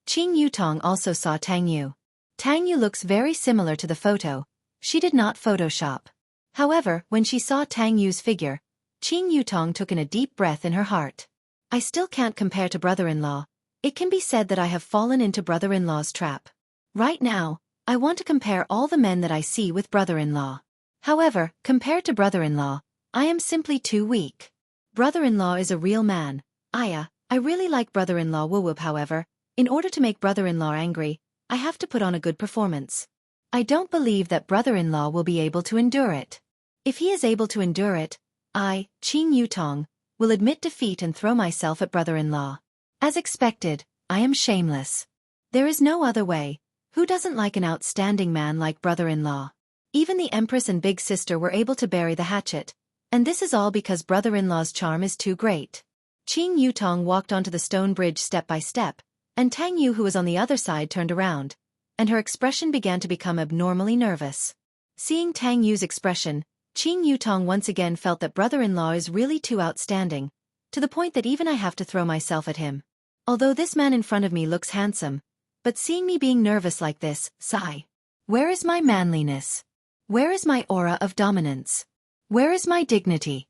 Qing Yutong also saw Tang Yu. Tang Yu looks very similar to the photo. She did not Photoshop. However, when she saw Tang Yu's figure, Qing Yutong took in a deep breath in her heart. I still can't compare to brother-in-law. It can be said that I have fallen into brother-in-law's trap. Right now, I want to compare all the men that I see with brother-in-law. However, compared to brother-in-law, I am simply too weak. Brother-in-law is a real man. I really like brother-in-law Wuwup. However, in order to make brother-in-law angry, I have to put on a good performance. I don't believe that brother-in-law will be able to endure it. If he is able to endure it, I, Qing Yutong, will admit defeat and throw myself at brother-in-law. As expected, I am shameless. There is no other way. Who doesn't like an outstanding man like brother-in-law? Even the Empress and big sister were able to bury the hatchet, and this is all because brother-in-law's charm is too great. Qing Yutong walked onto the stone bridge step by step, and Tang Yu, who was on the other side, turned around, and her expression began to become abnormally nervous. Seeing Tang Yu's expression, Qing Yutong once again felt that brother-in-law is really too outstanding, to the point that even I have to throw myself at him. Although this man in front of me looks handsome, but seeing me being nervous like this, sigh. Where is my manliness? Where is my aura of dominance? Where is my dignity?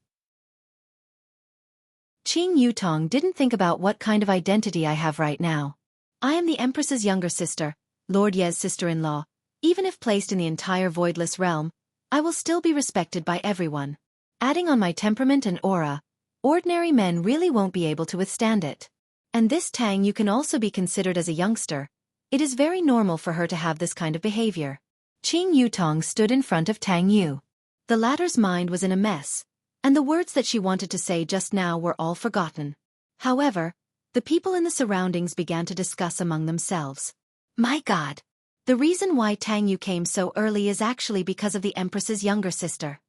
Qing Yutong didn't think about what kind of identity I have right now. I am the Empress's younger sister, Lord Ye's sister-in-law. Even if placed in the entire voidless realm, I will still be respected by everyone. Adding on my temperament and aura, Ordinary men really won't be able to withstand it. And this Tang Yu can also be considered as a youngster. It is very normal for her to have this kind of behavior. Qing Yutong stood in front of Tang Yu. The latter's mind was in a mess, and the words that she wanted to say just now were all forgotten. However, the people in the surroundings began to discuss among themselves. My God! The reason why Tang Yu came so early is actually because of the Empress's younger sister.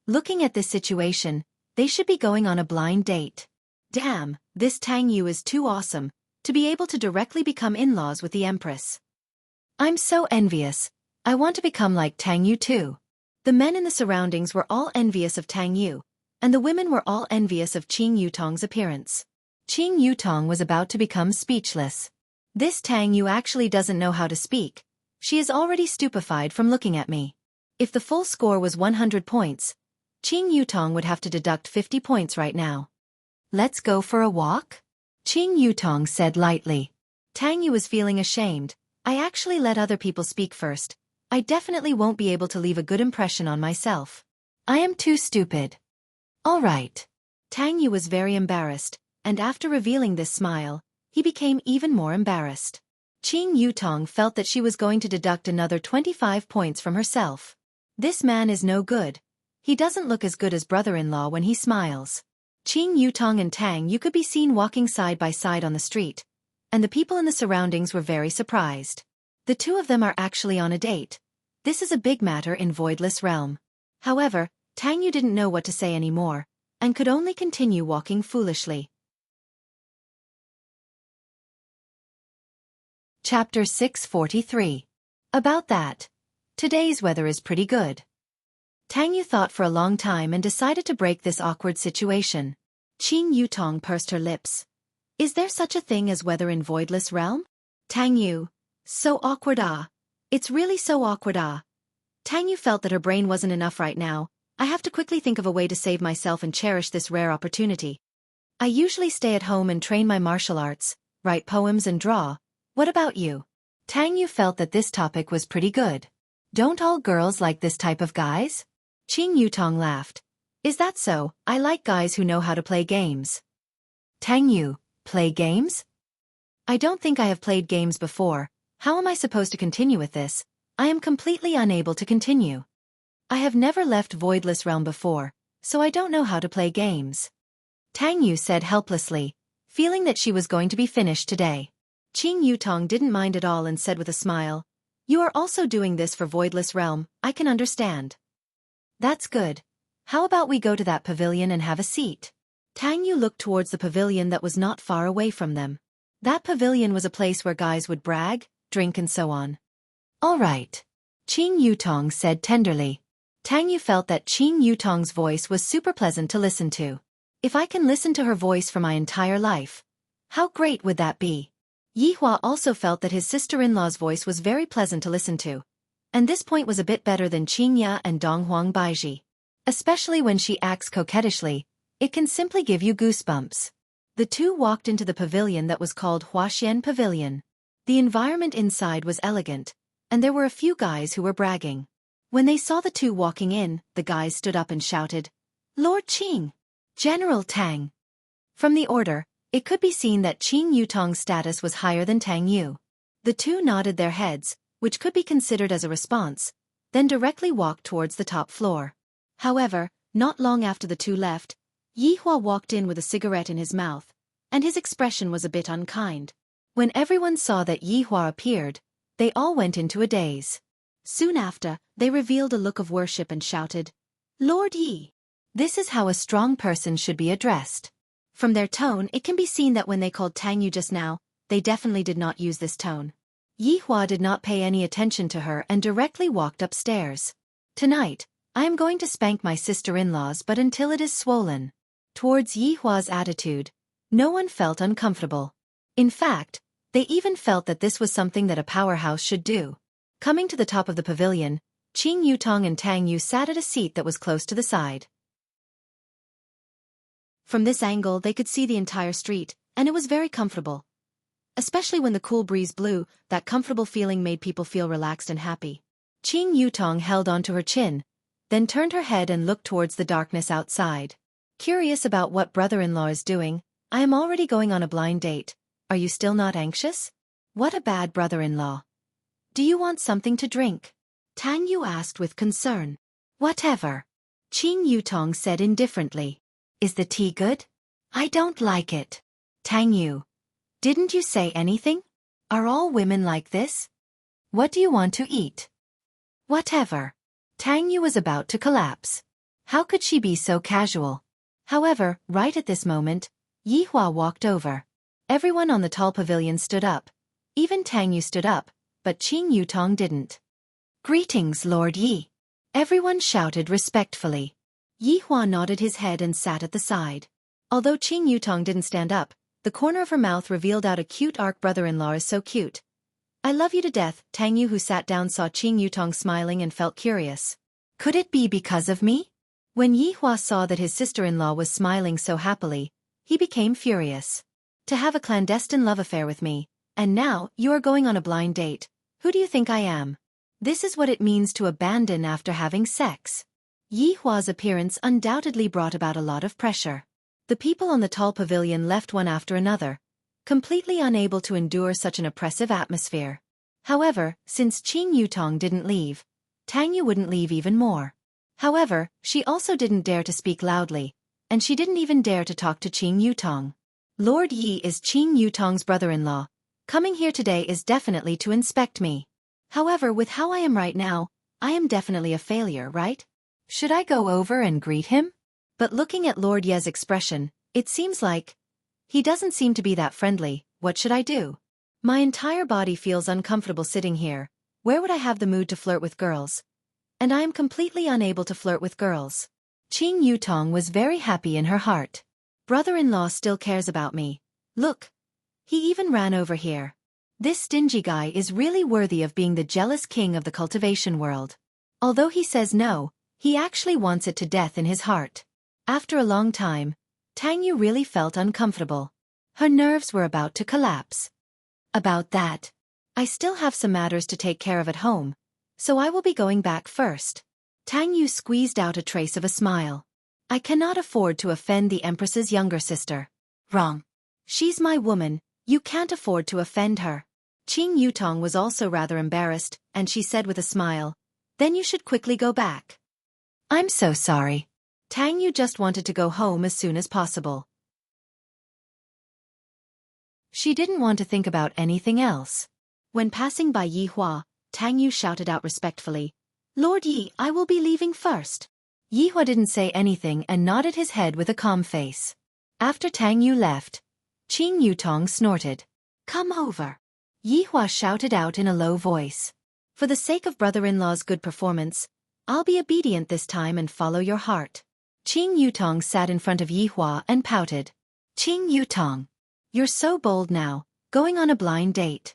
Looking at this situation, they should be going on a blind date. Damn, this Tang Yu is too awesome, to be able to directly become in-laws with the Empress. I'm so envious. I want to become like Tang Yu too. The men in the surroundings were all envious of Tang Yu, and the women were all envious of Qing Yutong's appearance. Qing Yutong was about to become speechless. This Tang Yu actually doesn't know how to speak. She is already stupefied from looking at me. If the full score was 100 points, Qing Yutong would have to deduct 50 points right now. Let's go for a walk? Qing Yutong said lightly. Tang Yu was feeling ashamed. I actually let other people speak first. I definitely won't be able to leave a good impression on myself. I am too stupid. All right. Tang Yu was very embarrassed, and after revealing this smile, he became even more embarrassed. Qing Yutong felt that she was going to deduct another 25 points from herself. This man is no good. He doesn't look as good as brother-in-law when he smiles. Qing Yutong and Tang Yu could be seen walking side by side on the street, and the people in the surroundings were very surprised. The two of them are actually on a date. This is a big matter in Voidless Realm. However, Tang Yu didn't know what to say anymore, and could only continue walking foolishly. Chapter 643. About that. Today's weather is pretty good. Tang Yu thought for a long time and decided to break this awkward situation. Qing Yutong pursed her lips. Is there such a thing as weather in Voidless Realm? Tang Yu. So awkward It's really so awkward Tang Yu felt that her brain wasn't enough right now. I have to quickly think of a way to save myself and cherish this rare opportunity. I usually stay at home and train my martial arts, write poems and draw. What about you? Tang Yu felt that this topic was pretty good. Don't all girls like this type of guys? Qing Yutong laughed. Is that so? I like guys who know how to play games. Tang Yu, play games? I don't think I have played games before. How am I supposed to continue with this? I am completely unable to continue. I have never left Voidless Realm before, so I don't know how to play games. Tang Yu said helplessly, feeling that she was going to be finished today. Qing Yutong didn't mind at all and said with a smile, You are also doing this for Voidless Realm, I can understand. That's good. How about we go to that pavilion and have a seat? Tang Yu looked towards the pavilion that was not far away from them. That pavilion was a place where guys would brag, drink and so on. All right. Qing Yutong said tenderly. Tang Yu felt that Qing Yutong's voice was super pleasant to listen to. If I can listen to her voice for my entire life, how great would that be? Yihua also felt that his sister-in-law's voice was very pleasant to listen to, and this point was a bit better than Qingya and Donghuang Baiji. Especially when she acts coquettishly, it can simply give you goosebumps. The two walked into the pavilion that was called Huaxian Pavilion. The environment inside was elegant, and there were a few guys who were bragging. When they saw the two walking in, the guys stood up and shouted, Lord Qing! General Tang! From the order, it could be seen that Qing Yutong's status was higher than Tang Yu. The two nodded their heads, which could be considered as a response, then directly walked towards the top floor. However, not long after the two left, Yihua walked in with a cigarette in his mouth, and his expression was a bit unkind. When everyone saw that Yihua appeared, they all went into a daze. Soon after, they revealed a look of worship and shouted, Lord Yi! This is how a strong person should be addressed. From their tone, it can be seen that when they called Tang Yu just now, they definitely did not use this tone. Yihua did not pay any attention to her and directly walked upstairs. Tonight, I am going to spank my sister-in-laws but until it is swollen. Towards Yihua's attitude, no one felt uncomfortable. In fact, they even felt that this was something that a powerhouse should do. Coming to the top of the pavilion, Qing Yutong and Tang Yu sat at a seat that was close to the side. From this angle they could see the entire street, and it was very comfortable. Especially when the cool breeze blew, that comfortable feeling made people feel relaxed and happy. Qing Yutong held onto her chin, then turned her head and looked towards the darkness outside. Curious about what brother-in-law is doing, I am already going on a blind date. Are you still not anxious? What a bad brother-in-law. Do you want something to drink? Tang Yu asked with concern. Whatever. Qing Yutong said indifferently. Is the tea good? I don't like it. Tang Yu. Didn't you say anything? Are all women like this? What do you want to eat? Whatever. Tang Yu was about to collapse. How could she be so casual? However, right at this moment, Yi Hua walked over. Everyone on the tall pavilion stood up. Even Tang Yu stood up, but Qing Yutong didn't. Greetings, Lord Yi. Everyone shouted respectfully. Yi Hua nodded his head and sat at the side. Although Qing Yutong didn't stand up, the corner of her mouth revealed out a cute arc. Brother-in-law is so cute. I love you to death. Tang Yu, who sat down, saw Qing Yutong smiling and felt curious. Could it be because of me? When Yi Hua saw that his sister-in-law was smiling so happily, he became furious. To have a clandestine love affair with me, and now you are going on a blind date. Who do you think I am? This is what it means to abandon after having sex. Yi Hua's appearance undoubtedly brought about a lot of pressure. The people on the tall pavilion left one after another, completely unable to endure such an oppressive atmosphere. However, since Qing Yutong didn't leave, Tang Yu wouldn't leave even more. However, she also didn't dare to speak loudly, and she didn't even dare to talk to Qing Yutong. Lord Yi is Qing Yutong's brother-in-law. Coming here today is definitely to inspect me. However, with how I am right now, I am definitely a failure, right? Should I go over and greet him? But looking at Lord Ye's expression, it seems like he doesn't seem to be that friendly. What should I do? My entire body feels uncomfortable sitting here. Where would I have the mood to flirt with girls? And I am completely unable to flirt with girls. Qing Yutong was very happy in her heart. Brother-in-law still cares about me. Look. He even ran over here. This stingy guy is really worthy of being the jealous king of the cultivation world. Although he says no, he actually wants it to death in his heart. After a long time, Tang Yu really felt uncomfortable. Her nerves were about to collapse. About that. I still have some matters to take care of at home, so I will be going back first. Tang Yu squeezed out a trace of a smile. I cannot afford to offend the Empress's younger sister. Wrong. She's my woman, you can't afford to offend her. Qing Yutong was also rather embarrassed, and she said with a smile, then you should quickly go back. I'm so sorry. Tang Yu just wanted to go home as soon as possible. She didn't want to think about anything else. When passing by Yi Hua, Tang Yu shouted out respectfully, Lord Yi, I will be leaving first. Yi Hua didn't say anything and nodded his head with a calm face. After Tang Yu left, Qing Yutong snorted. Come over. Yi Hua shouted out in a low voice. For the sake of brother-in-law's good performance, I'll be obedient this time and follow your heart. Qing Yutong sat in front of Yi Hua and pouted. Qing Yutong. You're so bold now, going on a blind date.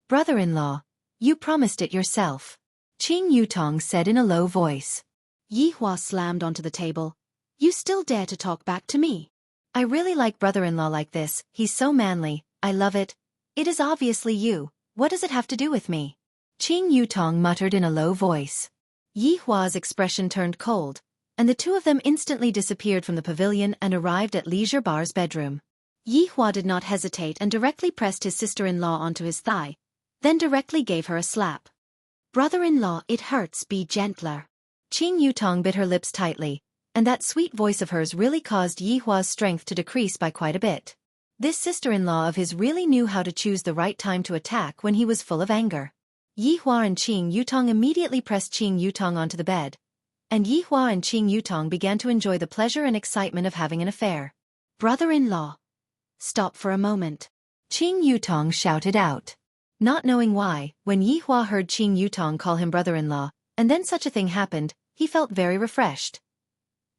Brother-in-law, you promised it yourself. Qing Yutong said in a low voice. Yi Hua slammed onto the table. You still dare to talk back to me? I really like brother-in-law like this, he's so manly, I love it. It is obviously you, what does it have to do with me? Qing Yutong muttered in a low voice. Yi Hua's expression turned cold, and the two of them instantly disappeared from the pavilion and arrived at Leisure Bar's bedroom. Yi Hua did not hesitate and directly pressed his sister-in-law onto his thigh, then directly gave her a slap. Brother-in-law, it hurts, be gentler. Qing Yutong bit her lips tightly, and that sweet voice of hers really caused Yi Hua's strength to decrease by quite a bit. This sister-in-law of his really knew how to choose the right time to attack when he was full of anger. Yi Hua and Qing Yutong immediately pressed Qing Yutong onto the bed, and Yi Hua and Qing Yutong began to enjoy the pleasure and excitement of having an affair. Brother-in-law. Stop for a moment. Qing Yutong shouted out. Not knowing why, when Yi Hua heard Qing Yutong call him brother-in-law, and then such a thing happened, he felt very refreshed.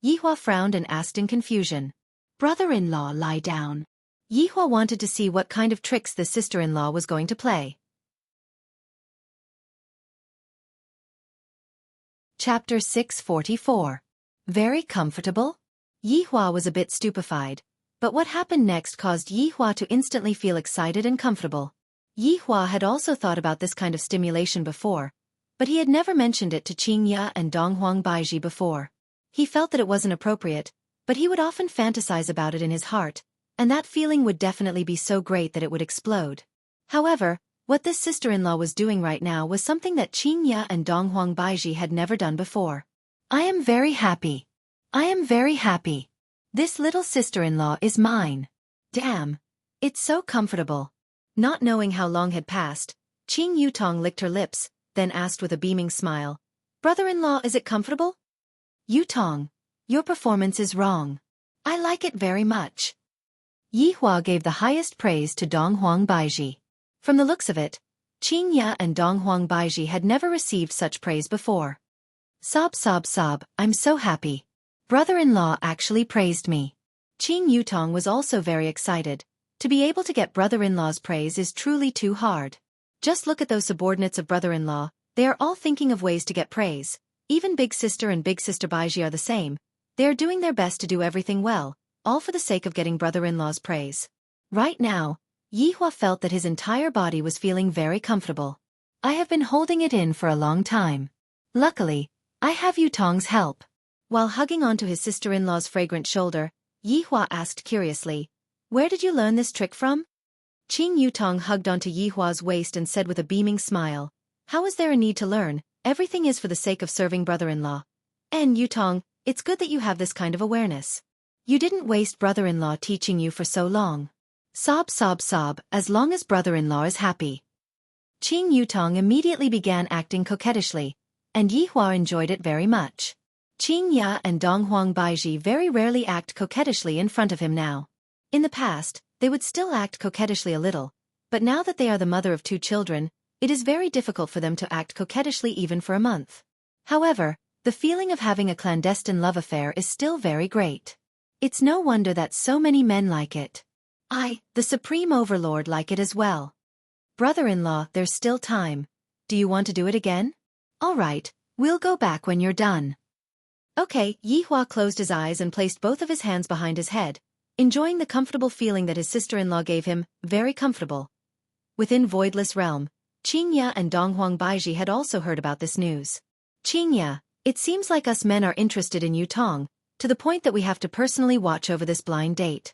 Yi Hua frowned and asked in confusion. Brother-in-law, lie down. Yi Hua wanted to see what kind of tricks this sister-in-law was going to play. Chapter 644. Very comfortable? Yi Hua was a bit stupefied, but what happened next caused Yi Hua to instantly feel excited and comfortable. Yi Hua had also thought about this kind of stimulation before, but he had never mentioned it to Qing Ya and Dong Huang Baiji before. He felt that it wasn't appropriate, but he would often fantasize about it in his heart, and that feeling would definitely be so great that it would explode. However, what this sister-in-law was doing right now was something that Qingya and Donghuang Baiji had never done before. I am very happy. I am very happy. This little sister-in-law is mine. Damn. It's so comfortable. Not knowing how long had passed, Qing Yutong licked her lips, then asked with a beaming smile, "Brother-in-law, is it comfortable?" "Yutong, your performance is wrong. I like it very much." Yihua gave the highest praise to Donghuang Baiji. From the looks of it, Qingya and Donghuang Baiji had never received such praise before. Sob sob sob, I'm so happy. Brother-in-law actually praised me. Qing Yutong was also very excited. To be able to get brother-in-law's praise is truly too hard. Just look at those subordinates of brother-in-law, they are all thinking of ways to get praise. Even big sister and big sister Baiji are the same. They are doing their best to do everything well, all for the sake of getting brother-in-law's praise. Right now, Yihua felt that his entire body was feeling very comfortable. I have been holding it in for a long time. Luckily, I have Yutong's help. While hugging onto his sister-in-law's fragrant shoulder, Yihua asked curiously, "Where did you learn this trick from?" Qing Yutong hugged onto Yihua's waist and said with a beaming smile, "How is there a need to learn? Everything is for the sake of serving brother-in-law. And Yutong, it's good that you have this kind of awareness. You didn't waste brother-in-law teaching you for so long. Sob sob sob, as long as brother-in-law is happy." Qing Yutong immediately began acting coquettishly, and Yihua enjoyed it very much. Qingya and Donghuang Baiji very rarely act coquettishly in front of him now. In the past, they would still act coquettishly a little, but now that they are the mother of 2 children, it is very difficult for them to act coquettishly even for a month. However, the feeling of having a clandestine love affair is still very great. It's no wonder that so many men like it. I, the Supreme Overlord, like it as well. Brother-in-law, there's still time. Do you want to do it again? All right, we'll go back when you're done. Okay, Yihua closed his eyes and placed both of his hands behind his head, enjoying the comfortable feeling that his sister-in-law gave him, very comfortable. Within Voidless Realm, Qingya and Donghuang Baiji had also heard about this news. Qingya, it seems like us men are interested in Yutong, to the point that we have to personally watch over this blind date.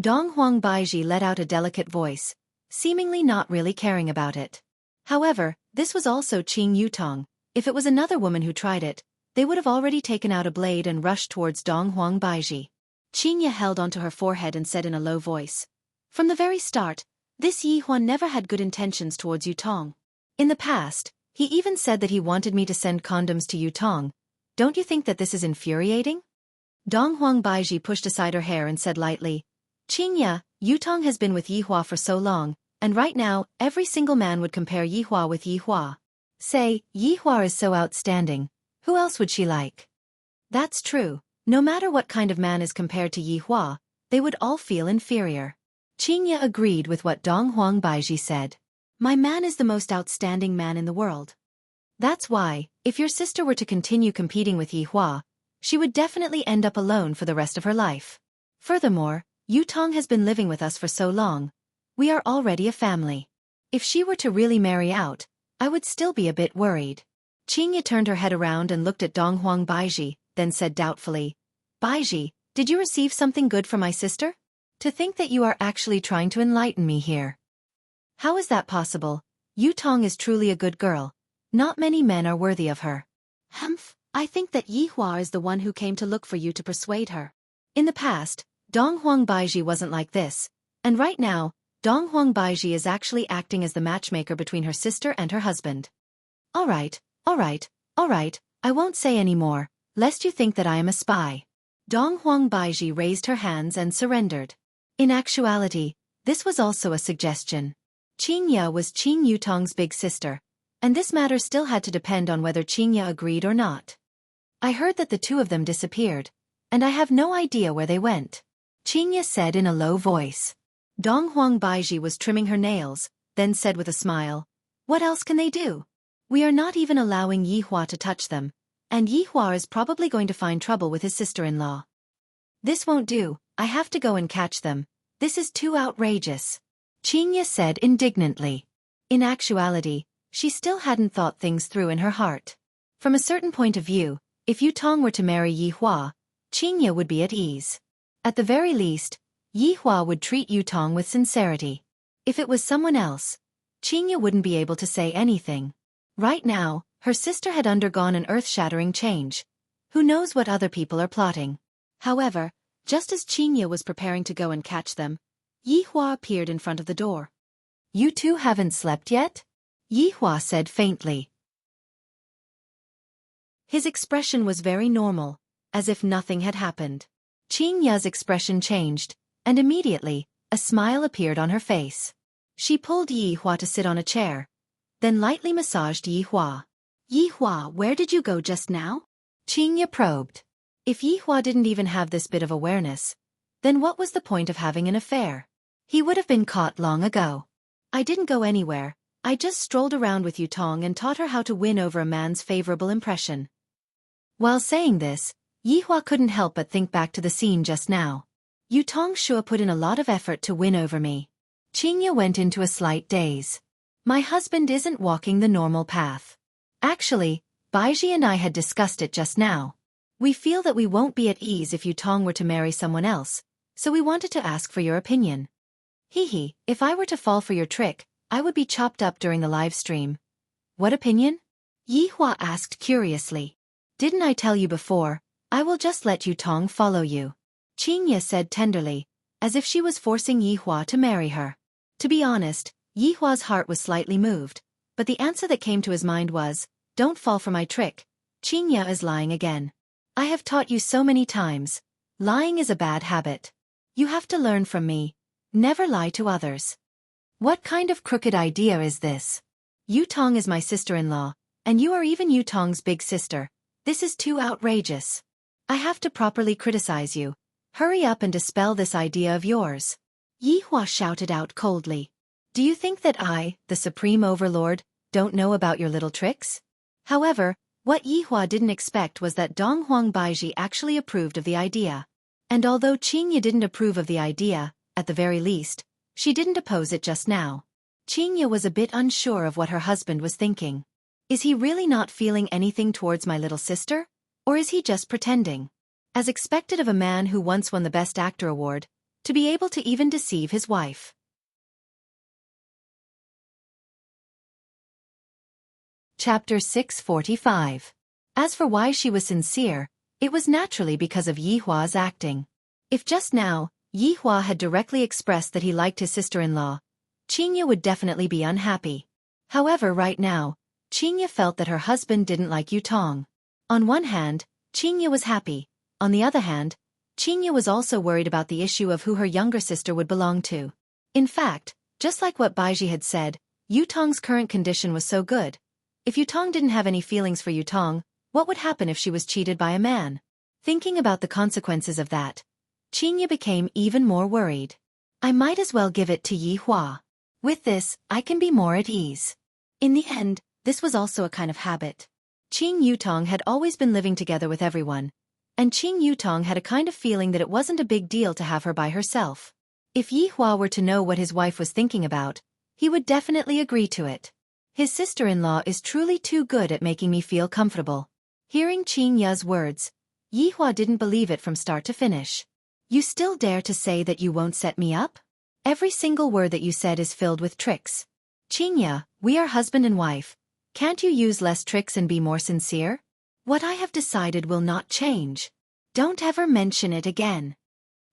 Donghuang Baiji let out a delicate voice, seemingly not really caring about it. However, this was also Qing Yutong. If it was another woman who tried it, they would have already taken out a blade and rushed towards Donghuang Baiji. Qingya held onto her forehead and said in a low voice, "From the very start, this Yihua never had good intentions towards Yutong. In the past, he even said that he wanted me to send condoms to Yutong. Don't you think that this is infuriating?" Donghuang Baiji pushed aside her hair and said lightly, "Qingya, Yutong has been with Yihua for so long, and right now, every single man would compare Yihua with Yihua. Say, Yihua is so outstanding. Who else would she like?" That's true. No matter what kind of man is compared to Yihua, they would all feel inferior. Qingya agreed with what Donghuang Baiji said. My man is the most outstanding man in the world. That's why, if your sister were to continue competing with Yihua, she would definitely end up alone for the rest of her life. Furthermore, Yutong has been living with us for so long. We are already a family. If she were to really marry out, I would still be a bit worried. Qingya turned her head around and looked at Donghuang Baiji, then said doubtfully, "Baiji, did you receive something good from my sister? To think that you are actually trying to enlighten me here. How is that possible? Yutong is truly a good girl. Not many men are worthy of her." "Humph, I think that Yihua is the one who came to look for you to persuade her." In the past, Donghuang Baiji wasn't like this, and right now, Donghuang Baiji is actually acting as the matchmaker between her sister and her husband. All right, I won't say any more, lest you think that I am a spy." Donghuang Baiji raised her hands and surrendered. In actuality, this was also a suggestion. Qingya was Qing Yutong's big sister, and this matter still had to depend on whether Qingya agreed or not. "I heard that the 2 of them disappeared, and I have no idea where they went," Qingya said in a low voice. Donghuang Baiji was trimming her nails, then said with a smile, "What else can they do? We are not even allowing Yihua to touch them, and Yihua is probably going to find trouble with his sister-in-law. This won't do, I have to go and catch them. This is too outrageous," Qingya said indignantly. In actuality, she still hadn't thought things through in her heart. From a certain point of view, If Yu Tong were to marry Yi Hua, Qingye would be at ease. At the very least, Yi Hua would treat Yu Tong with sincerity. If it was someone else, Qingye wouldn't be able to say anything. Right now, her sister had undergone an earth-shattering change. Who knows what other people are plotting? However, just as Qingye was preparing to go and catch them, Yi Hua appeared in front of the door. You two haven't slept yet? Yi Hua said faintly. His expression was very normal, as if nothing had happened. Qingye's expression changed, and immediately, a smile appeared on her face. She pulled Yi Hua to sit on a chair, then lightly massaged Yi Hua. Yi Hua, where did you go just now? Qingye probed. If Yi Hua didn't even have this bit of awareness, then what was the point of having an affair? He would have been caught long ago. I didn't go anywhere, I just strolled around with Yu Tong and taught her how to win over a man's favorable impression. While saying this, Yi Hua couldn't help but think back to the scene just now. Yu Tong sure put in a lot of effort to win over me. Qingye went into a slight daze. My husband isn't walking the normal path. Actually, Baiji and I had discussed it just now. We feel that we won't be at ease if Yu Tong were to marry someone else, so we wanted to ask for your opinion. Hee, if I were to fall for your trick, I would be chopped up during the live stream. What opinion? Yi Hua asked curiously. Didn't I tell you before, I will just let Yu Tong follow you? Qingye said tenderly, as if she was forcing Yi Hua to marry her. To be honest, Yi Hua's heart was slightly moved, but the answer that came to his mind was, don't fall for my trick. Qingye is lying again. I have taught you so many times. Lying is a bad habit. You have to learn from me. Never lie to others. What kind of crooked idea is this? Yu Tong is my sister-in-law, and you are even Yu Tong's big sister. This is too outrageous. I have to properly criticize you. Hurry up and dispel this idea of yours. Yi Hua shouted out coldly. Do you think that I, the Supreme Overlord, don't know about your little tricks? However, what Yi Hua didn't expect was that Donghuang Baiji actually approved of the idea. And although Qingye didn't approve of the idea, at the very least, she didn't oppose it just now. Qingye was a bit unsure of what her husband was thinking. Is he really not feeling anything towards my little sister? Or is he just pretending? As expected of a man who once won the Best Actor award, to be able to even deceive his wife. Chapter 645. As for why she was sincere, it was naturally because of Yi Hua's acting. If just now, Yi Hua had directly expressed that he liked his sister-in-law, Qingye would definitely be unhappy. However, right now, Qingye felt that her husband didn't like Yu Tong. On one hand, Qingye was happy. On the other hand, Qingye was also worried about the issue of who her younger sister would belong to. In fact, just like what Baiji had said, Yu Tong's current condition was so good. If Yu Tong didn't have any feelings for Yu Tong, what would happen if she was cheated by a man? Thinking about the consequences of that, Qingye became even more worried. I might as well give it to Yi Hua. With this, I can be more at ease. In the end, this was also a kind of habit. Qing Yutong had always been living together with everyone, and Qing Yutong had a kind of feeling that it wasn't a big deal to have her by herself. If Yi Hua were to know what his wife was thinking about, he would definitely agree to it. His sister-in-law is truly too good at making me feel comfortable. Hearing Qing Ya's words, Yi Hua didn't believe it from start to finish. You still dare to say that you won't set me up? Every single word that you said is filled with tricks. Qing Ya, we are husband and wife. Can't you use less tricks and be more sincere? What I have decided will not change. Don't ever mention it again.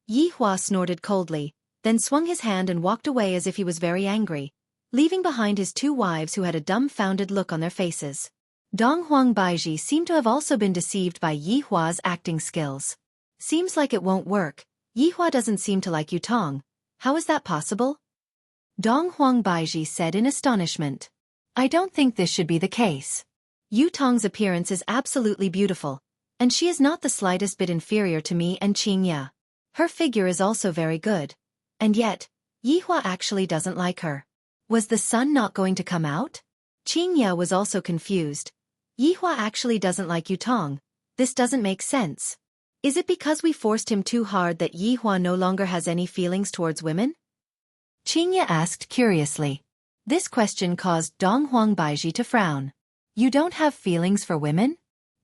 Yi Hua snorted coldly, then swung his hand and walked away as if he was very angry, leaving behind his two wives who had a dumbfounded look on their faces. Donghuang Baiji seemed to have also been deceived by Yi Hua's acting skills. Seems like it won't work. Yi Hua doesn't seem to like Yutong. How is that possible? Donghuang Baiji said in astonishment. I don't think this should be the case. Yutong's appearance is absolutely beautiful, and she is not the slightest bit inferior to me and Qing Ya. Her figure is also very good. And yet, Yi Hua actually doesn't like her. Was the sun not going to come out? Qing Ya was also confused. Yi Hua actually doesn't like Yutong. This doesn't make sense. Is it because we forced him too hard that Yi Hua no longer has any feelings towards women? Qing Ya asked curiously. This question caused Donghuang Baiji to frown. You don't have feelings for women?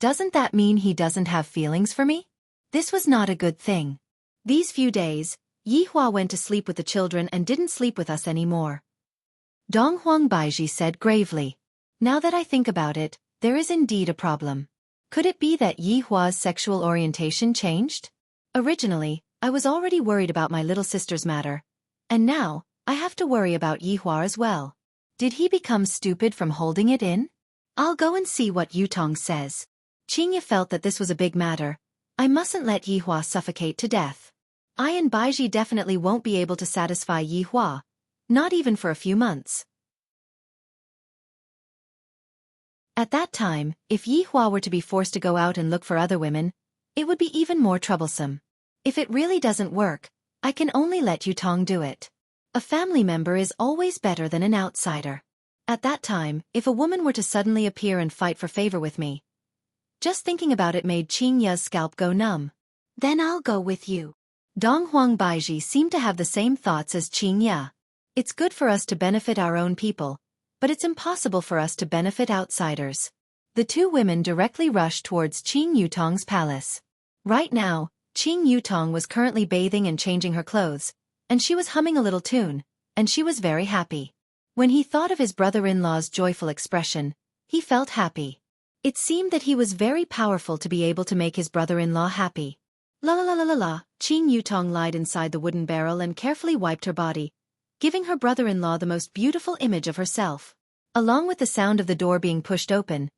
Doesn't that mean he doesn't have feelings for me? This was not a good thing. These few days, Yihua went to sleep with the children and didn't sleep with us anymore. Donghuang Baiji said gravely. Now that I think about it, there is indeed a problem. Could it be that Yihua's sexual orientation changed? Originally, I was already worried about my little sister's matter. And now, I have to worry about Yihua as well. Did he become stupid from holding it in? I'll go and see what Yutong says. Qingye felt that this was a big matter. I mustn't let Yihua suffocate to death. I and Baiji definitely won't be able to satisfy Yihua. Not even for a few months. At that time, if Yihua were to be forced to go out and look for other women, it would be even more troublesome. If it really doesn't work, I can only let Yutong do it. A family member is always better than an outsider. At that time, if a woman were to suddenly appear and fight for favor with me, just thinking about it made Qingye's scalp go numb. Then I'll go with you. Donghuang Baiji seemed to have the same thoughts as Qingye. It's good for us to benefit our own people, but it's impossible for us to benefit outsiders. The two women directly rushed towards Qing Yutong's palace. Right now, Qing Yutong was currently bathing and changing her clothes, and she was humming a little tune, and she was very happy. When he thought of his brother-in-law's joyful expression, he felt happy. It seemed that he was very powerful to be able to make his brother-in-law happy. La la la la la la, Qing Yutong lied inside the wooden barrel and carefully wiped her body, giving her brother-in-law the most beautiful image of herself. Along with the sound of the door being pushed open,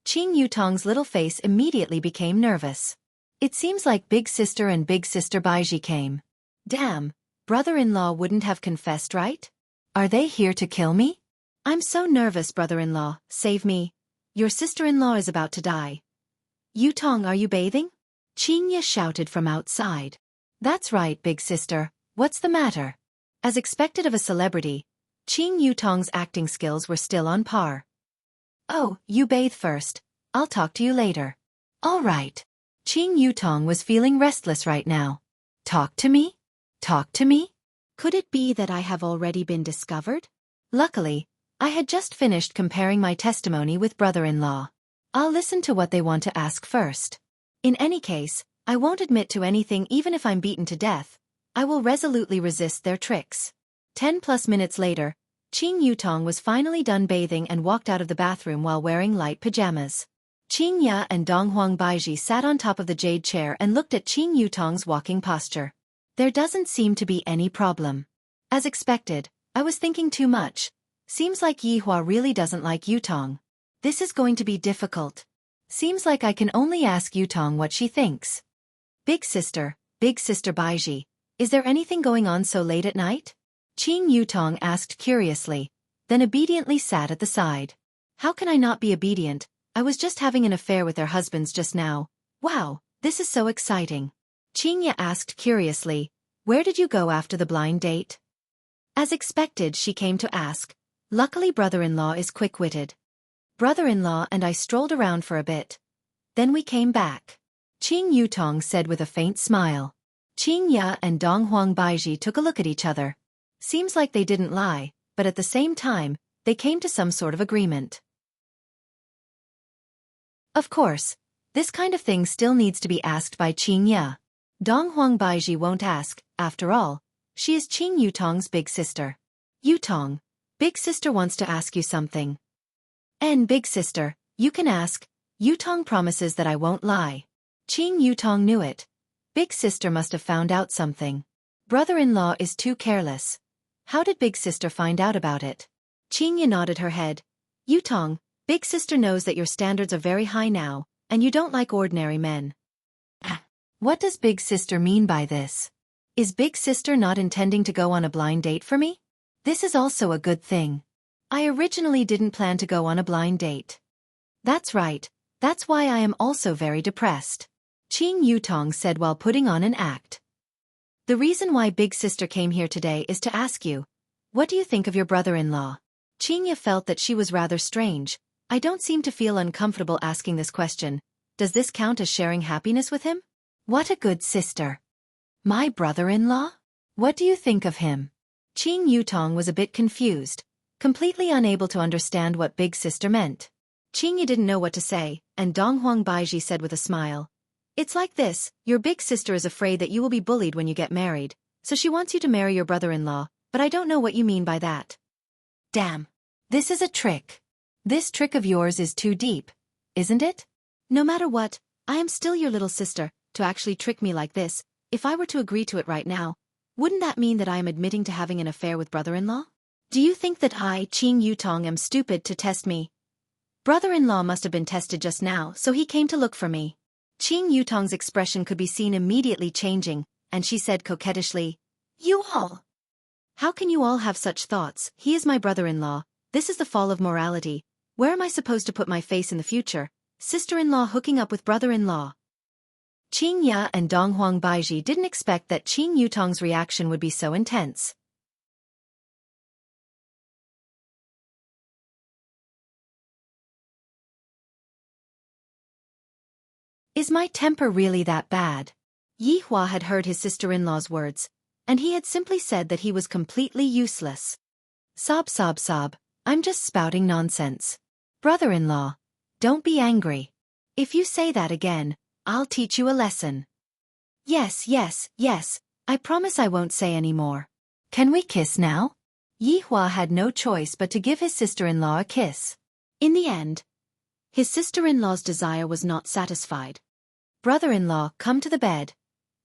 Qing Yutong's little face immediately became nervous. It seems like Big Sister and Big Sister Baiji came. Damn, brother-in-law wouldn't have confessed, right? Are they here to kill me? I'm so nervous, brother-in-law, save me. Your sister-in-law is about to die. Yutong, are you bathing? Qingye shouted from outside. That's right, Big Sister, what's the matter? As expected of a celebrity, Qing Yutong's acting skills were still on par. Oh, you bathe first, I'll talk to you later. All right. Qing Yutong was feeling restless right now. Talk to me? Talk to me? Could it be that I have already been discovered? Luckily, I had just finished comparing my testimony with brother-in-law. I'll listen to what they want to ask first. In any case, I won't admit to anything even if I'm beaten to death. I will resolutely resist their tricks. 10+ minutes later, Qing Yutong was finally done bathing and walked out of the bathroom while wearing light pajamas. Qingye and Donghuang Baiji sat on top of the jade chair and looked at Qing Yutong's walking posture. There doesn't seem to be any problem. As expected, I was thinking too much. Seems like Yihua really doesn't like Yutong. This is going to be difficult. Seems like I can only ask Yutong what she thinks. Big Sister Baiji, is there anything going on so late at night? Qing Yutong asked curiously, then obediently sat at the side. How can I not be obedient? I was just having an affair with their husbands just now. Wow, this is so exciting. Qingye asked curiously, where did you go after the blind date? As expected, she came to ask. Luckily brother-in-law is quick-witted. Brother-in-law and I strolled around for a bit. Then we came back. Qing Yutong said with a faint smile. Qingye and Donghuang Baiji took a look at each other. Seems like they didn't lie, but at the same time, they came to some sort of agreement. Of course, this kind of thing still needs to be asked by Qingye. Donghuang Baiji won't ask, after all, she is Qing Yutong's big sister. Yutong, Big Sister wants to ask you something. And Big Sister, you can ask. Yutong promises that I won't lie. Qing Yutong knew it. Big Sister must have found out something. Brother-in-law is too careless. How did Big Sister find out about it? Qingye nodded her head. Yutong, Big Sister knows that your standards are very high now, and you don't like ordinary men. What does Big Sister mean by this? Is Big Sister not intending to go on a blind date for me? This is also a good thing. I originally didn't plan to go on a blind date. That's right, that's why I am also very depressed. Qing Yutong said while putting on an act. The reason why Big Sister came here today is to ask you, what do you think of your brother-in-law? Qingye felt that she was rather strange. I don't seem to feel uncomfortable asking this question. Does this count as sharing happiness with him? What a good sister. My brother-in-law? What do you think of him? Qing Yutong was a bit confused, completely unable to understand what Big Sister meant. Qingya didn't know what to say, and Donghuang Baiji said with a smile. It's like this, your big sister is afraid that you will be bullied when you get married, so she wants you to marry your brother-in-law, but I don't know what you mean by that. Damn. This is a trick. This trick of yours is too deep, isn't it? No matter what, I am still your little sister. To actually trick me like this, if I were to agree to it right now, wouldn't that mean that I am admitting to having an affair with brother-in-law? Do you think that I, Qing Yutong, am stupid to test me? Brother-in-law must have been tested just now, so he came to look for me. Qing Yutong's expression could be seen immediately changing, and she said coquettishly, You all! How can you all have such thoughts? He is my brother-in-law. This is the fall of morality. Where am I supposed to put my face in the future? Sister-in-law hooking up with brother-in-law. Qing Ya and Donghuang Baiji didn't expect that Qing Yutong's reaction would be so intense. Is my temper really that bad? Yi Hua had heard his sister-in-law's words, and he had simply said that he was completely useless. Sob sob sob, I'm just spouting nonsense. Brother-in-law, don't be angry. If you say that again, I'll teach you a lesson. Yes, yes, yes, I promise I won't say any more. Can we kiss now? Yi Hua had no choice but to give his sister-in-law a kiss. In the end, his sister-in-law's desire was not satisfied. Brother-in-law, come to the bed.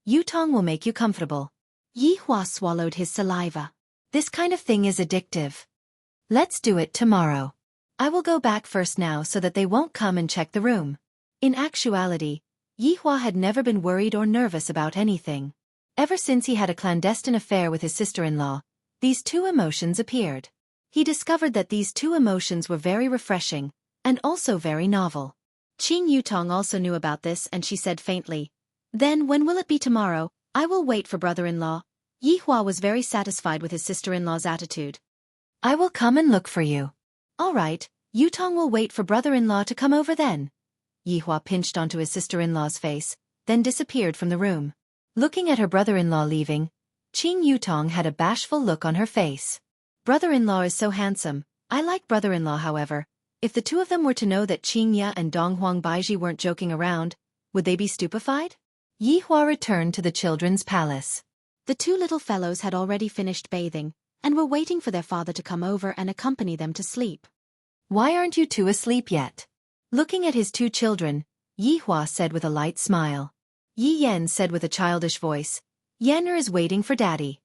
Yutong will make you comfortable. Yi Hua swallowed his saliva. This kind of thing is addictive. Let's do it tomorrow. I will go back first now so that they won't come and check the room. In actuality, Yi Hua had never been worried or nervous about anything. Ever since he had a clandestine affair with his sister-in-law, these two emotions appeared. He discovered that these two emotions were very refreshing, and also very novel. Qing Yutong also knew about this and she said faintly, Then when will it be tomorrow? I will wait for brother-in-law. Yi Hua was very satisfied with his sister-in-law's attitude. I will come and look for you. All right, Yutong will wait for brother-in-law to come over then. Yi Hua pinched onto his sister-in-law's face, then disappeared from the room. Looking at her brother-in-law leaving, Qing Yutong had a bashful look on her face. Brother-in-law is so handsome. I like brother-in-law, however. If the two of them were to know that Qing Ya and Donghuang Baiji weren't joking around, would they be stupefied? Yi Hua returned to the children's palace. The two little fellows had already finished bathing, and were waiting for their father to come over and accompany them to sleep. Why aren't you two asleep yet? Looking at his two children, Yi Hua said with a light smile. Yi Yen said with a childish voice, Yenner is waiting for Daddy.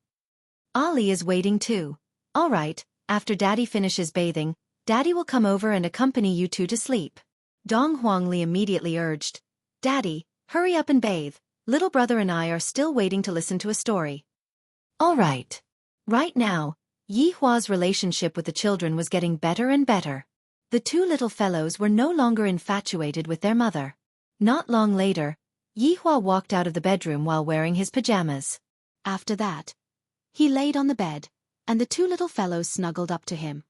Ali is waiting too. All right, after Daddy finishes bathing, Daddy will come over and accompany you two to sleep. Dong Huangli immediately urged, Daddy, hurry up and bathe. Little brother and I are still waiting to listen to a story. All right. Right now, Yi Hua's relationship with the children was getting better and better. The two little fellows were no longer infatuated with their mother. Not long later, Yi Hua walked out of the bedroom while wearing his pajamas. After that, he laid on the bed, and the two little fellows snuggled up to him.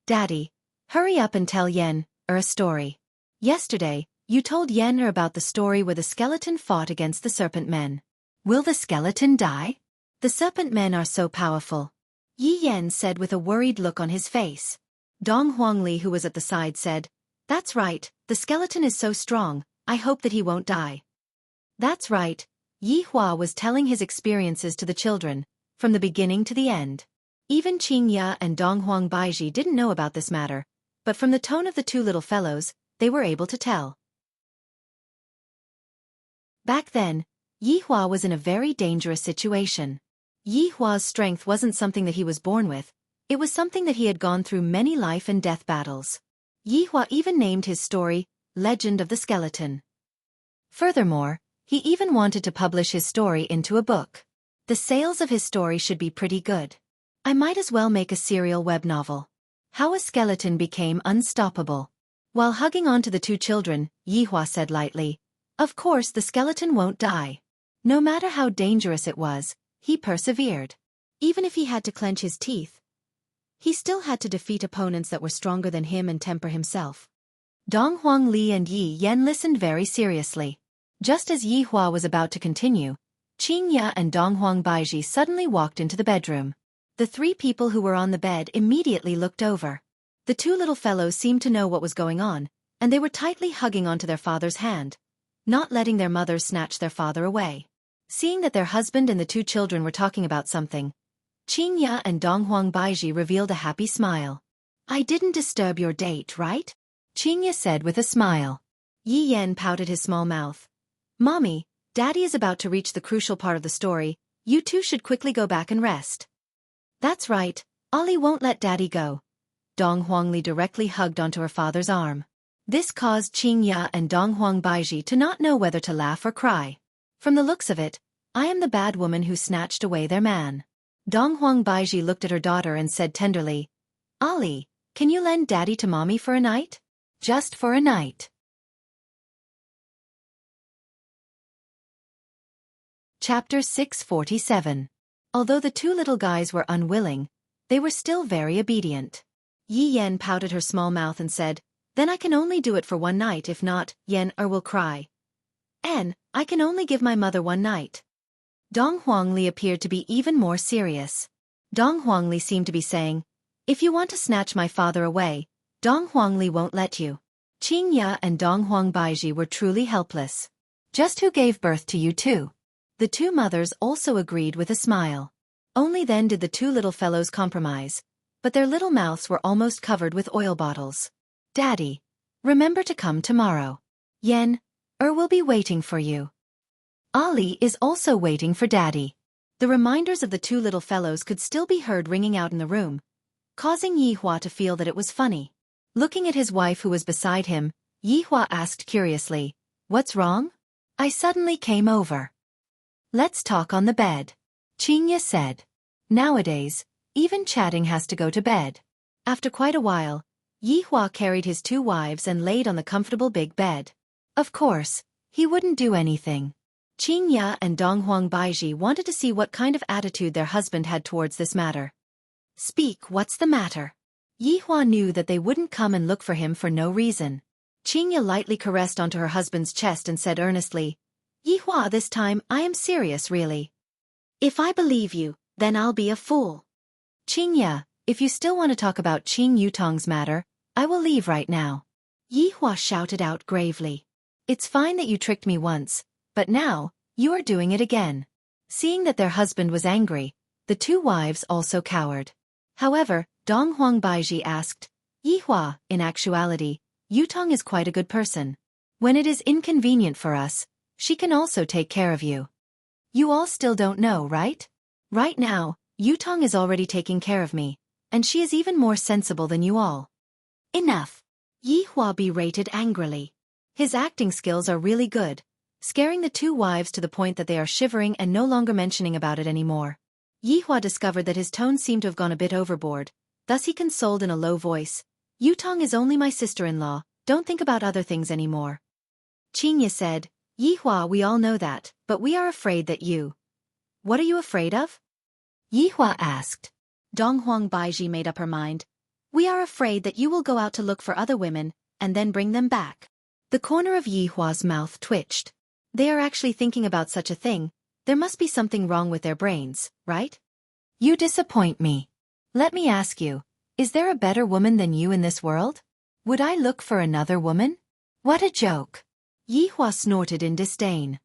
Daddy, hurry up and tell Yen a story. Yesterday, you told Yen about the story where the skeleton fought against the serpent men. Will the skeleton die? The serpent men are so powerful. Yi Yen said with a worried look on his face. Dong Huangli, who was at the side, said, That's right, the skeleton is so strong, I hope that he won't die. That's right, Yi Hua was telling his experiences to the children, from the beginning to the end. Even Qing Ya and Donghuang Baiji didn't know about this matter, but from the tone of the two little fellows, they were able to tell. Back then, Yi Hua was in a very dangerous situation. Yi Hua's strength wasn't something that he was born with, it was something that he had gone through many life and death battles. Yi Hua even named his story, Legend of the Skeleton. Furthermore, he even wanted to publish his story into a book. The sales of his story should be pretty good. I might as well make a serial web novel. How a Skeleton Became Unstoppable. While hugging onto the two children, Yi Hua said lightly, Of course the skeleton won't die. No matter how dangerous it was, he persevered. Even if he had to clench his teeth, he still had to defeat opponents that were stronger than him and temper himself. Dong Huang Li and Yi Yen listened very seriously. Just as Yi Hua was about to continue, Qing Ya and Donghuang Baiji suddenly walked into the bedroom. The three people who were on the bed immediately looked over. The two little fellows seemed to know what was going on, and they were tightly hugging onto their father's hand, not letting their mothers snatch their father away. Seeing that their husband and the two children were talking about something, Qingya and Donghuang Baiji revealed a happy smile. "I didn't disturb your date, right?" Qingya said with a smile. Yi Yan pouted his small mouth. "Mommy, Daddy is about to reach the crucial part of the story. You two should quickly go back and rest." "That's right, Ollie won't let Daddy go." Dong Huangli directly hugged onto her father's arm. This caused Qingya and Donghuang Baiji to not know whether to laugh or cry. "From the looks of it, I am the bad woman who snatched away their man." Donghuang Baiji looked at her daughter and said tenderly, "Ollie, can you lend Daddy to Mommy for a night? Just for a night." Chapter 647. Although the two little guys were unwilling, they were still very obedient. Yi Yan pouted her small mouth and said, "Then I can only do it for one night. If not, Yan will cry. And I can only give my mother one night." Dong Huangli appeared to be even more serious. Dong Huangli seemed to be saying, "If you want to snatch my father away, Dong Huangli won't let you." Qingya and Donghuang Baiji were truly helpless. "Just who gave birth to you two?" The two mothers also agreed with a smile. Only then did the two little fellows compromise, but their little mouths were almost covered with oil bottles. "Daddy, remember to come tomorrow. Yan will be waiting for you. Ollie is also waiting for Daddy." The reminders of the two little fellows could still be heard ringing out in the room, causing Yi Hua to feel that it was funny. Looking at his wife who was beside him, Yi Hua asked curiously, "What's wrong?" "I suddenly came over." "Let's talk on the bed," Qingya said. Nowadays, even chatting has to go to bed. After quite a while, Yi Hua carried his two wives and laid on the comfortable big bed. Of course, he wouldn't do anything. Qingya and Donghuang Baiji wanted to see what kind of attitude their husband had towards this matter. "Speak, what's the matter?" Yi Hua knew that they wouldn't come and look for him for no reason. Qingya lightly caressed onto her husband's chest and said earnestly, "Yi Hua, this time I am serious really. If I believe you, then I'll be a fool." "Qingya, if you still want to talk about Qing Yutong's matter, I will leave right now." Yi Hua shouted out gravely. "It's fine that you tricked me once, but now, you are doing it again." Seeing that their husband was angry, the two wives also cowered. However, Donghuang Baiji asked, "Yi Hua, in actuality, Yutong is quite a good person. When it is inconvenient for us, she can also take care of you. You all still don't know, right? Right now, Yutong is already taking care of me, and she is even more sensible than you all." "Enough!" Yi Hua berated angrily. His acting skills are really good, scaring the two wives to the point that they are shivering and no longer mentioning about it anymore. Yi Hua discovered that his tone seemed to have gone a bit overboard, thus he consoled in a low voice, "Yutong is only my sister-in-law, don't think about other things anymore." Qingya said, "Yi Hua, we all know that, but we are afraid that you—" "What are you afraid of?" Yi Hua asked. Donghuang Baiji made up her mind. "We are afraid that you will go out to look for other women, and then bring them back." The corner of Yi Hua's mouth twitched. They are actually thinking about such a thing. There must be something wrong with their brains, right? "You disappoint me. Let me ask you, is there a better woman than you in this world? Would I look for another woman? What a joke." Yi Hua snorted in disdain.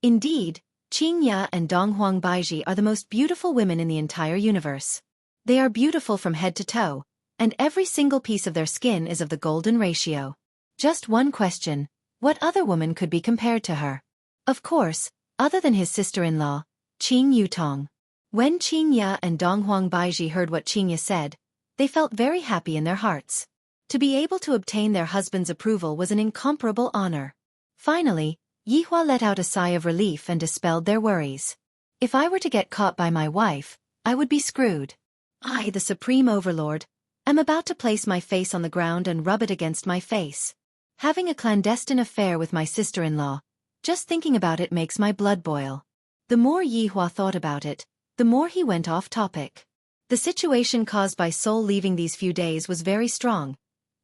Indeed, Qingya and Donghuang Baiji are the most beautiful women in the entire universe. They are beautiful from head to toe, and every single piece of their skin is of the golden ratio. Just one question, what other woman could be compared to her? Of course, other than his sister-in-law, Qing Yutong. When Qingya and Donghuang Baiji heard what Qingya said, they felt very happy in their hearts. To be able to obtain their husband's approval was an incomparable honor. Finally, Yi Hua let out a sigh of relief and dispelled their worries. "If I were to get caught by my wife, I would be screwed. I, the Supreme Overlord, am about to place my face on the ground and rub it against my face. Having a clandestine affair with my sister-in-law, just thinking about it makes my blood boil." The more Yi Hua thought about it, the more he went off topic. The situation caused by Seoul leaving these few days was very strong,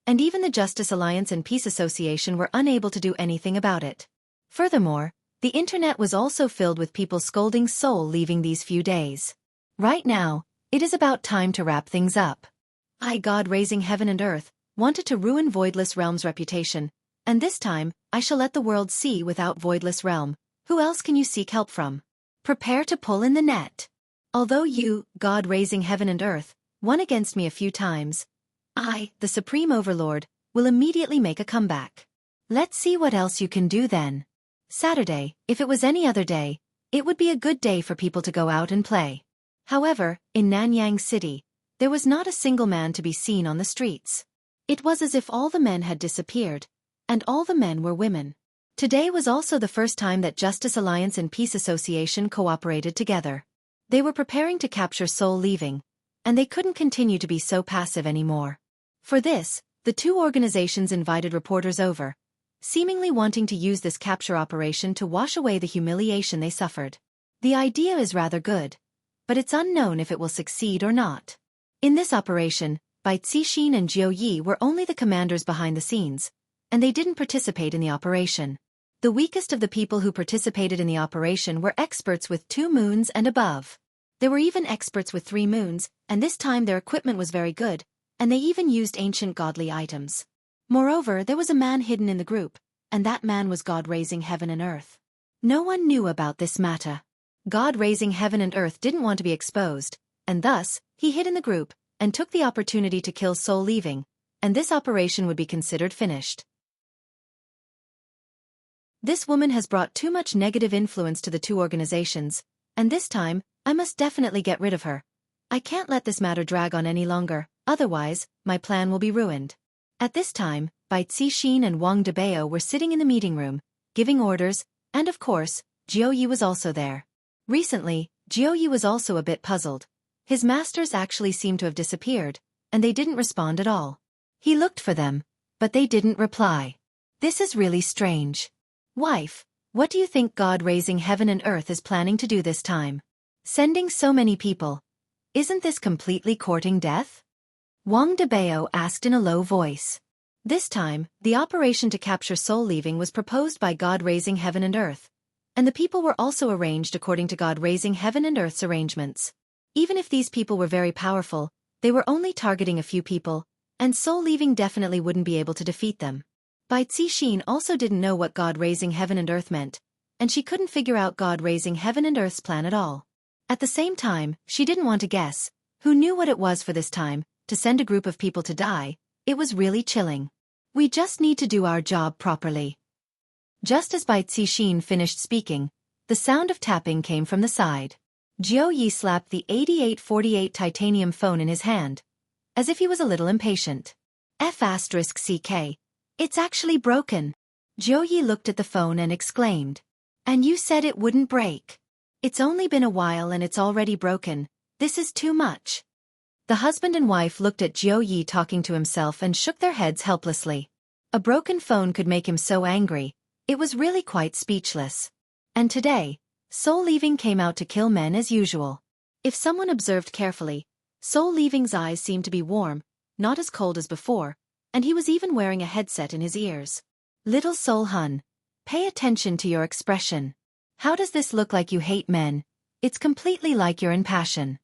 and even the Justice Alliance and Peace Association were unable to do anything about it. Furthermore, the internet was also filled with people scolding Seoul leaving these few days. Right now, it is about time to wrap things up. I, God raising heaven and earth, wanted to ruin Voidless Realm's reputation, and this time, I shall let the world see without Voidless Realm. Who else can you seek help from? Prepare to pull in the net. Although you, God raising heaven and earth, won against me a few times, I, the Supreme Overlord, will immediately make a comeback. Let's see what else you can do then. Saturday, if it was any other day, it would be a good day for people to go out and play. However, in Nanyang City, there was not a single man to be seen on the streets. It was as if all the men had disappeared, and all the men were women. Today was also the first time that Justice Alliance and Peace Association cooperated together. They were preparing to capture Soul Leaving, and they couldn't continue to be so passive anymore. For this, the two organizations invited reporters over, seemingly wanting to use this capture operation to wash away the humiliation they suffered. The idea is rather good, but it's unknown if it will succeed or not. In this operation, Bai Cixin and Jiu Yi were only the commanders behind the scenes, and they didn't participate in the operation. The weakest of the people who participated in the operation were experts with 2 moons and above. There were even experts with 3 moons, and this time their equipment was very good, and they even used ancient godly items. Moreover, there was a man hidden in the group, and that man was God raising heaven and earth. No one knew about this matter. God raising heaven and earth didn't want to be exposed, and thus, he hid in the group, and took the opportunity to kill Soul Leaving, and this operation would be considered finished. This woman has brought too much negative influence to the two organizations, and this time, I must definitely get rid of her. I can't let this matter drag on any longer, otherwise, my plan will be ruined. At this time, Bai Cixin and Wang Debao were sitting in the meeting room, giving orders, and of course, Jiu Yi was also there. Recently, Jiu Yi was also a bit puzzled. His masters actually seemed to have disappeared, and they didn't respond at all. He looked for them, but they didn't reply. This is really strange. Wife, what do you think God raising heaven and earth is planning to do this time? Sending so many people. Isn't this completely courting death? Wang Debao asked in a low voice. This time, the operation to capture Soul Leaving was proposed by God raising heaven and earth, and the people were also arranged according to God raising heaven and earth's arrangements. Even if these people were very powerful, they were only targeting a few people, and Soul Leaving definitely wouldn't be able to defeat them. Bai Cixin also didn't know what God raising heaven and earth meant, and she couldn't figure out God raising heaven and earth's plan at all. At the same time, she didn't want to guess. Who knew what it was for this time, to send a group of people to die? It was really chilling. We just need to do our job properly. Just as Bai Cixin finished speaking, the sound of tapping came from the side. Jiu Yi slapped the 8848 titanium phone in his hand, as if he was a little impatient. F***CK. It's actually broken. Jiu Yi looked at the phone and exclaimed. And you said it wouldn't break. It's only been a while and it's already broken. This is too much. The husband and wife looked at Jiu Yi talking to himself and shook their heads helplessly. A broken phone could make him so angry. It was really quite speechless. And today, Soul Leaving came out to kill men as usual. If someone observed carefully, Soul Leaving's eyes seemed to be warm, not as cold as before, and he was even wearing a headset in his ears. Little Soul Hun, pay attention to your expression. How does this look like you hate men? It's completely like you're in passion.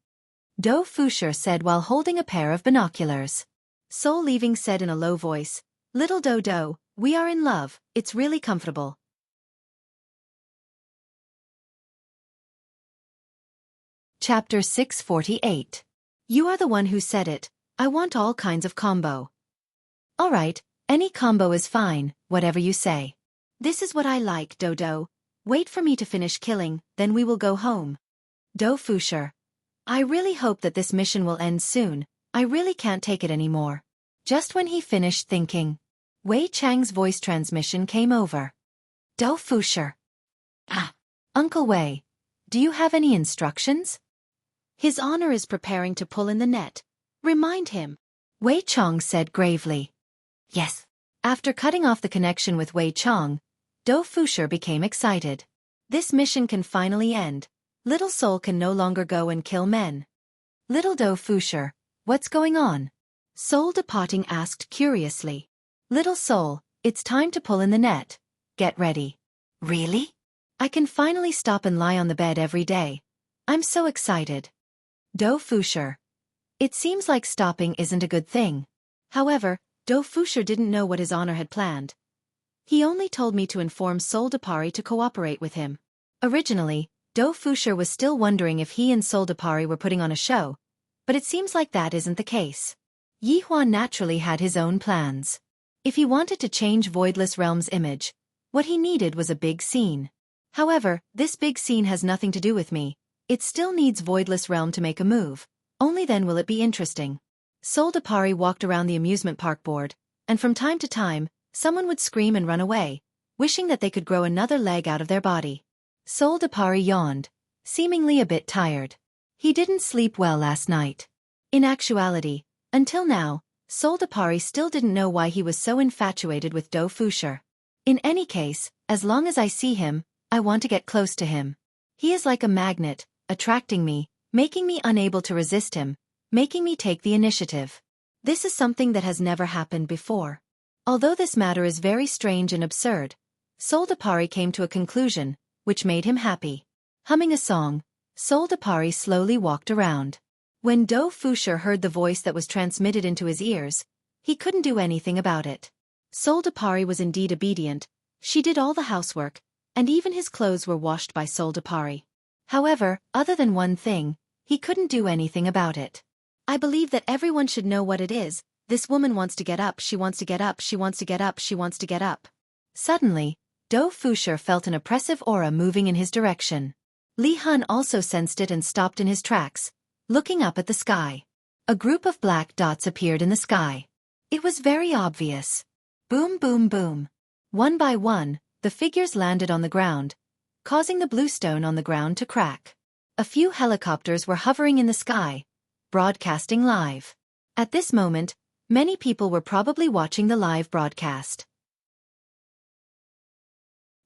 Do Fusher said while holding a pair of binoculars. Soul Leaving said in a low voice, Little Do, we are in love, it's really comfortable. Chapter 648. You are the one who said it. I want all kinds of combo. Alright, any combo is fine, whatever you say. This is what I like, Do. Wait for me to finish killing, then we will go home. Do Fusher. I really hope that this mission will end soon. I really can't take it anymore. Just when he finished thinking, Wei Chang's voice transmission came over. Do Fusher. Uncle Wei, do you have any instructions? His honor is preparing to pull in the net. Remind him. Wei Chong said gravely. Yes. After cutting off the connection with Wei Chong, Do Fusher became excited. This mission can finally end. Little Soul can no longer go and kill men. Little Do Fusher, what's going on? Soul Departing asked curiously. Little Soul, it's time to pull in the net. Get ready. Really? I can finally stop and lie on the bed every day. I'm so excited. Do Fusher. It seems like stopping isn't a good thing. However, Do Fusher didn't know what his honor had planned. He only told me to inform Soldapari to cooperate with him. Originally, Do Fusher was still wondering if he and Soldapari were putting on a show, but it seems like that isn't the case. Yi Huan naturally had his own plans. If he wanted to change Voidless Realm's image, what he needed was a big scene. However, this big scene has nothing to do with me. It still needs Voidless Realm to make a move. Only then will it be interesting. Soldapari walked around the amusement park board, and from time to time, someone would scream and run away, wishing that they could grow another leg out of their body. Soldapari yawned, seemingly a bit tired. He didn't sleep well last night. In actuality, until now, Soldapari still didn't know why he was so infatuated with Do Fusher. In any case, as long as I see him, I want to get close to him. He is like a magnet, attracting me, making me unable to resist him, making me take the initiative. This is something that has never happened before. Although this matter is very strange and absurd, Soldapari came to a conclusion, which made him happy. Humming a song, Soldapari slowly walked around. When Do Fusher heard the voice that was transmitted into his ears, he couldn't do anything about it. Soldapari was indeed obedient. She did all the housework, and even his clothes were washed by Soldapari. However, other than one thing, he couldn't do anything about it. I believe that everyone should know what it is. This woman wants to get up, she wants to get up, she wants to get up, she wants to get up. Suddenly, Do Fusher felt an oppressive aura moving in his direction. Li Han also sensed it and stopped in his tracks, looking up at the sky. A group of black dots appeared in the sky. It was very obvious. Boom, boom, boom. One by one, the figures landed on the ground, causing the bluestone on the ground to crack. A few helicopters were hovering in the sky, broadcasting live. At this moment, many people were probably watching the live broadcast.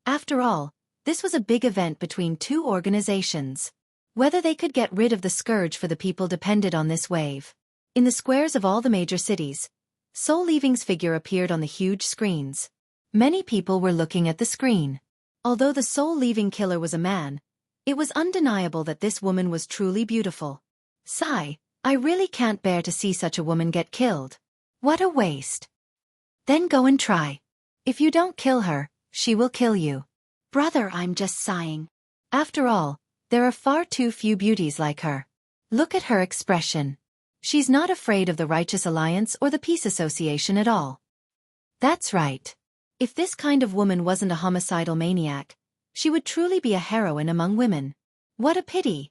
After all, this was a big event between two organizations. Whether they could get rid of the scourge for the people depended on this wave. In the squares of all the major cities, Soul Leaving's figure appeared on the huge screens. Many people were looking at the screen. Although the Soul Leaving killer was a man, it was undeniable that this woman was truly beautiful. Sigh, I really can't bear to see such a woman get killed. What a waste. Then go and try. If you don't kill her, she will kill you. Brother, I'm just sighing. After all, there are far too few beauties like her. Look at her expression. She's not afraid of the Righteous Alliance or the Peace Association at all. That's right. If this kind of woman wasn't a homicidal maniac, she would truly be a heroine among women. What a pity.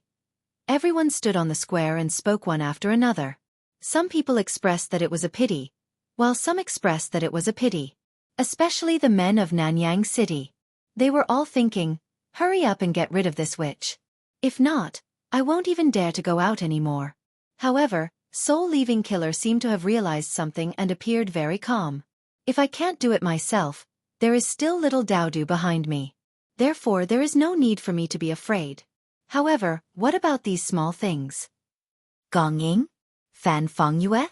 Everyone stood on the square and spoke one after another. Some people expressed that it was a pity, while some expressed that it was a pity. Especially the men of Nanyang City. They were all thinking, hurry up and get rid of this witch. If not, I won't even dare to go out anymore. However, Soul Leaving Killer seemed to have realized something and appeared very calm. If I can't do it myself, there is still little Daodu behind me. Therefore there is no need for me to be afraid. However, what about these small things? Gonging? Fan Feng Yue?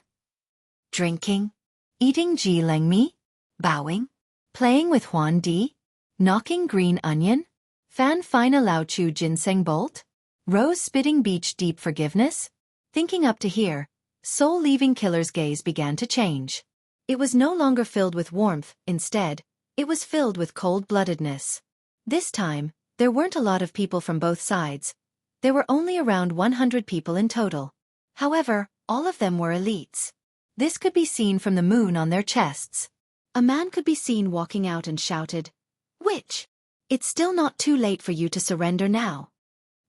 Drinking? Eating ji leng mi? Bowing? Playing with Huan Di? Knocking green onion? Fan Fina Lao Chu Ginseng Bolt? Rose spitting beach deep forgiveness? Thinking up to here, Soul Leaving Killer's gaze began to change. It was no longer filled with warmth, instead, it was filled with cold-bloodedness. This time, there weren't a lot of people from both sides. There were only around 100 people in total. However, all of them were elites. This could be seen from the moon on their chests. A man could be seen walking out and shouted, "Witch! It's still not too late for you to surrender now."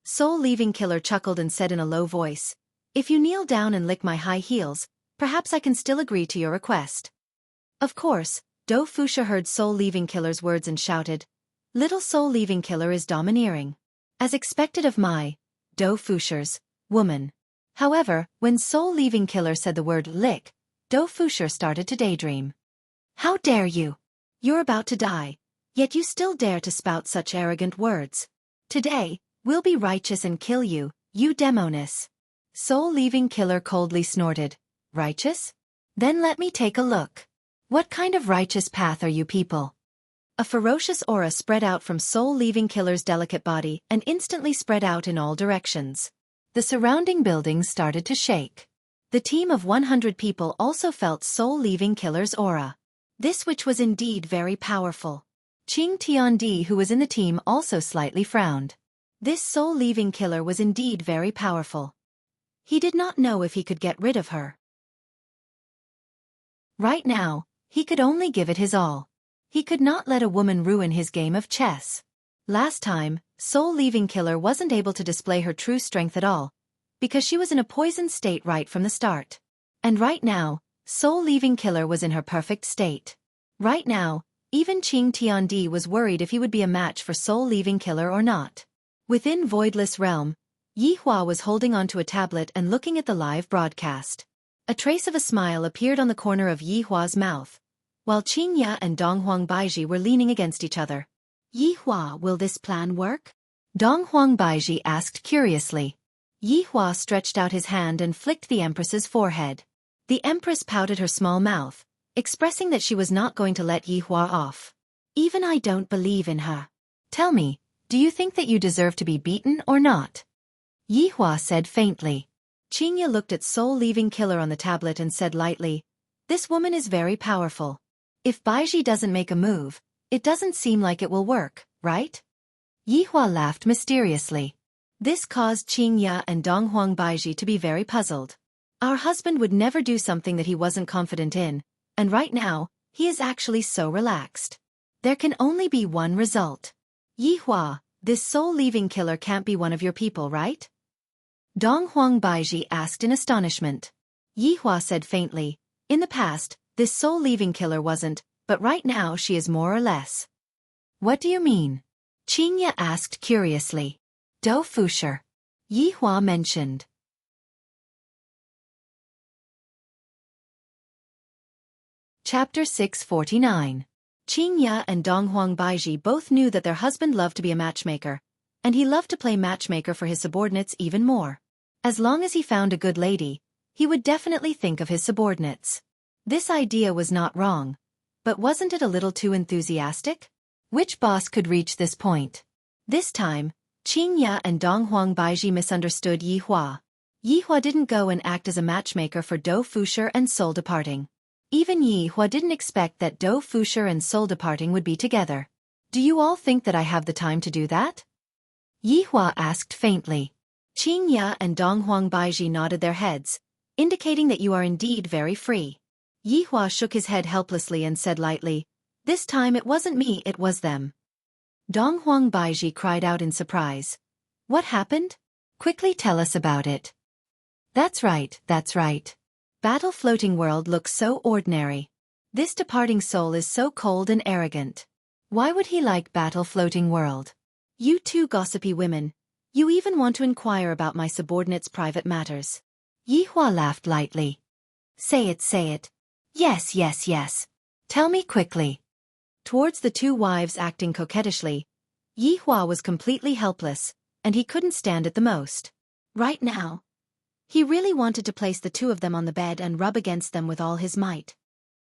Soul Leaving Killer chuckled and said in a low voice, "If you kneel down and lick my high heels, perhaps I can still agree to your request." Of course, Do Fusha heard Soul Leaving Killer's words and shouted, "Little Soul Leaving Killer is domineering. As expected of my, Do Fusher's, woman." However, when Soul Leaving Killer said the word lick, Do Fusher started to daydream. How dare you? You're about to die, yet you still dare to spout such arrogant words. Today, we'll be righteous and kill you, you demoness. Soul Leaving Killer coldly snorted. Righteous? Then let me take a look. What kind of righteous path are you people? A ferocious aura spread out from Soul Leaving Killer's delicate body and instantly spread out in all directions. The surrounding buildings started to shake. The team of 100 people also felt soul-leaving killer's aura. This which was indeed very powerful. Qing Tiandi, who was in the team, also slightly frowned. This soul-leaving killer was indeed very powerful. He did not know if he could get rid of her. Right now, he could only give it his all. He could not let a woman ruin his game of chess. Last time, soul-leaving killer wasn't able to display her true strength at all, because she was in a poisoned state right from the start. And right now, soul-leaving killer was in her perfect state. Right now, even Qing Tiandi was worried if he would be a match for soul-leaving killer or not. Within Voidless Realm, Yi Hua was holding onto a tablet and looking at the live broadcast. A trace of a smile appeared on the corner of Yi Hua's mouth, while Qing Ya and Donghuang Baiji were leaning against each other. Yi Hua, will this plan work? Donghuang Baiji asked curiously. Yi Hua stretched out his hand and flicked the Empress's forehead. The Empress pouted her small mouth, expressing that she was not going to let Yi Hua off. Even I don't believe in her. Tell me, do you think that you deserve to be beaten or not? Yi Hua said faintly. Qing Ya looked at soul-leaving killer on the tablet and said lightly, this woman is very powerful. If Baiji doesn't make a move, it doesn't seem like it will work, right? Yi Hua laughed mysteriously. This caused Qing Ya and Donghuang Baiji to be very puzzled. Our husband would never do something that he wasn't confident in, and right now, he is actually so relaxed. There can only be one result. Yi Hua, this soul-leaving killer can't be one of your people, right? Donghuang Baiji asked in astonishment. Yi Hua said faintly, in the past, this soul-leaving killer wasn't, but right now she is more or less. What do you mean? Qing Ya asked curiously. Dou Fusher. Yi Hua mentioned. Chapter 649. Qing Ya and Donghuang Baiji both knew that their husband loved to be a matchmaker, and he loved to play matchmaker for his subordinates even more. As long as he found a good lady, he would definitely think of his subordinates. This idea was not wrong, but wasn't it a little too enthusiastic? Which boss could reach this point? This time, Qing Ya and Donghuang Baiji misunderstood Yi Hua. Yi Hua didn't go and act as a matchmaker for Dou Fusher and Soul Departing. Even Yi Hua didn't expect that Dou Fusher and Soul Departing would be together. Do you all think that I have the time to do that? Yi Hua asked faintly. Qing Ya and Donghuang Baiji nodded their heads, indicating that you are indeed very free. Yi Hua shook his head helplessly and said lightly, this time it wasn't me, it was them. Donghuang Baiji cried out in surprise. What happened? Quickly tell us about it. That's right, that's right. Battle Floating World looks so ordinary. This departing soul is so cold and arrogant. Why would he like Battle Floating World? You two gossipy women. You even want to inquire about my subordinates' private matters. Yi Hua laughed lightly. Say it, say it. Yes, yes, yes. Tell me quickly. Towards the two wives acting coquettishly, Yi Hua was completely helpless, and he couldn't stand it the most. Right now, he really wanted to place the two of them on the bed and rub against them with all his might.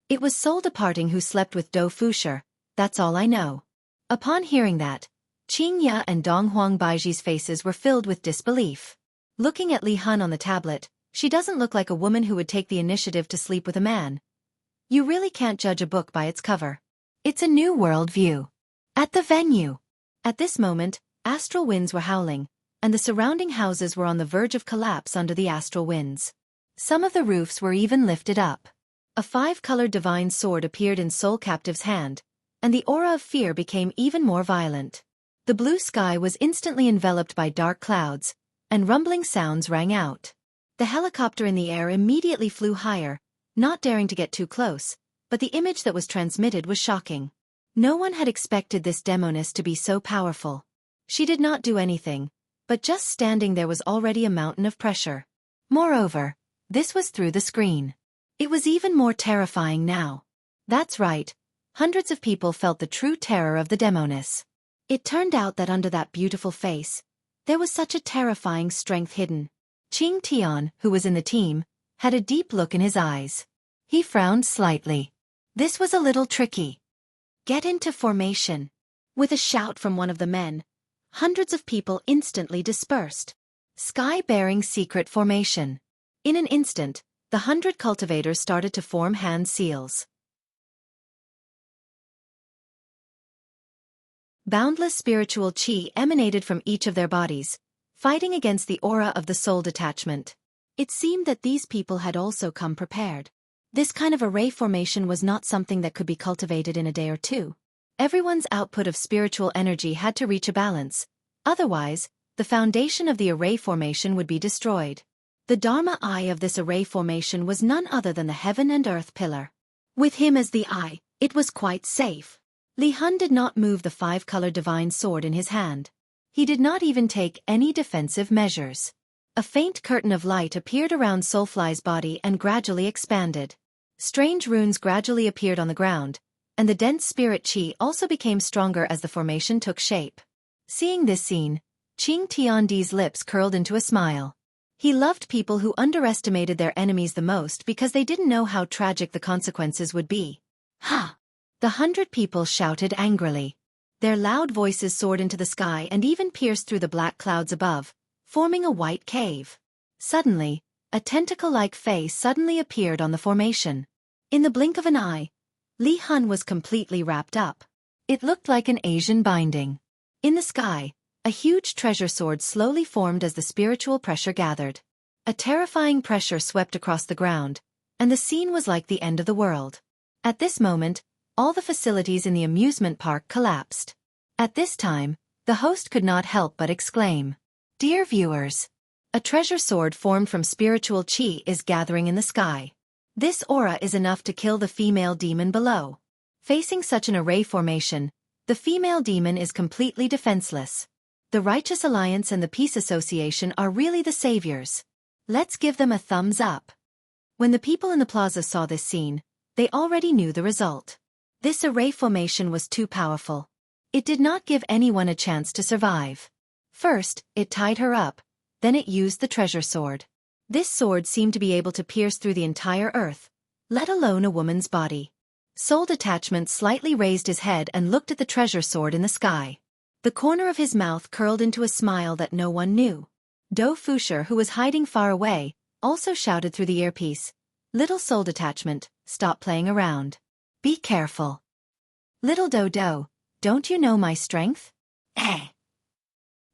It was Soul Departing who slept with Dou Fusher, that's all I know. Upon hearing that, Qing Ya and Donghuang Baiji's faces were filled with disbelief. Looking at Li Hun on the tablet, she doesn't look like a woman who would take the initiative to sleep with a man. You really can't judge a book by its cover. It's a new world view. At the venue. At this moment, astral winds were howling, and the surrounding houses were on the verge of collapse under the astral winds. Some of the roofs were even lifted up. A 5-colored divine sword appeared in Soul Captive's hand, and the aura of fear became even more violent. The blue sky was instantly enveloped by dark clouds, and rumbling sounds rang out. The helicopter in the air immediately flew higher, not daring to get too close, but the image that was transmitted was shocking. No one had expected this demoness to be so powerful. She did not do anything, but just standing there was already a mountain of pressure. Moreover, this was through the screen. It was even more terrifying now. That's right, hundreds of people felt the true terror of the demoness. It turned out that under that beautiful face, there was such a terrifying strength hidden. Qing Tian, who was in the team, had a deep look in his eyes. He frowned slightly. This was a little tricky. Get into formation. With a shout from one of the men, hundreds of people instantly dispersed. Sky-bearing secret formation. In an instant, the 100 cultivators started to form hand seals. Boundless spiritual qi emanated from each of their bodies, fighting against the aura of the soul detachment. It seemed that these people had also come prepared. This kind of array formation was not something that could be cultivated in a day or two. Everyone's output of spiritual energy had to reach a balance. Otherwise, the foundation of the array formation would be destroyed. The Dharma eye of this array formation was none other than the heaven and earth pillar. With him as the eye, it was quite safe. Li Hun did not move the 5-colored divine sword in his hand. He did not even take any defensive measures. A faint curtain of light appeared around Soulfly's body and gradually expanded. Strange runes gradually appeared on the ground, and the dense spirit qi also became stronger as the formation took shape. Seeing this scene, Qing Tiandi's lips curled into a smile. He loved people who underestimated their enemies the most because they didn't know how tragic the consequences would be. Ha! The 100 people shouted angrily. Their loud voices soared into the sky and even pierced through the black clouds above, forming a white cave. Suddenly, a tentacle-like face suddenly appeared on the formation. In the blink of an eye, Li Hun was completely wrapped up. It looked like an Asian binding. In the sky, a huge treasure sword slowly formed as the spiritual pressure gathered. A terrifying pressure swept across the ground, and the scene was like the end of the world. At this moment, all the facilities in the amusement park collapsed. At this time, the host could not help but exclaim, "Dear viewers, a treasure sword formed from spiritual qi is gathering in the sky. This aura is enough to kill the female demon below." Facing such an array formation, the female demon is completely defenseless. The Righteous Alliance and the Peace Association are really the saviors. Let's give them a thumbs up. When the people in the plaza saw this scene, they already knew the result. This array formation was too powerful. It did not give anyone a chance to survive. First, it tied her up, then it used the treasure sword. This sword seemed to be able to pierce through the entire earth, let alone a woman's body. Soul Detachment slightly raised his head and looked at the treasure sword in the sky. The corner of his mouth curled into a smile that no one knew. Do Fusher, who was hiding far away, also shouted through the earpiece, "Little Soul Detachment, stop playing around. Be careful. Little Do, don't you know my strength?"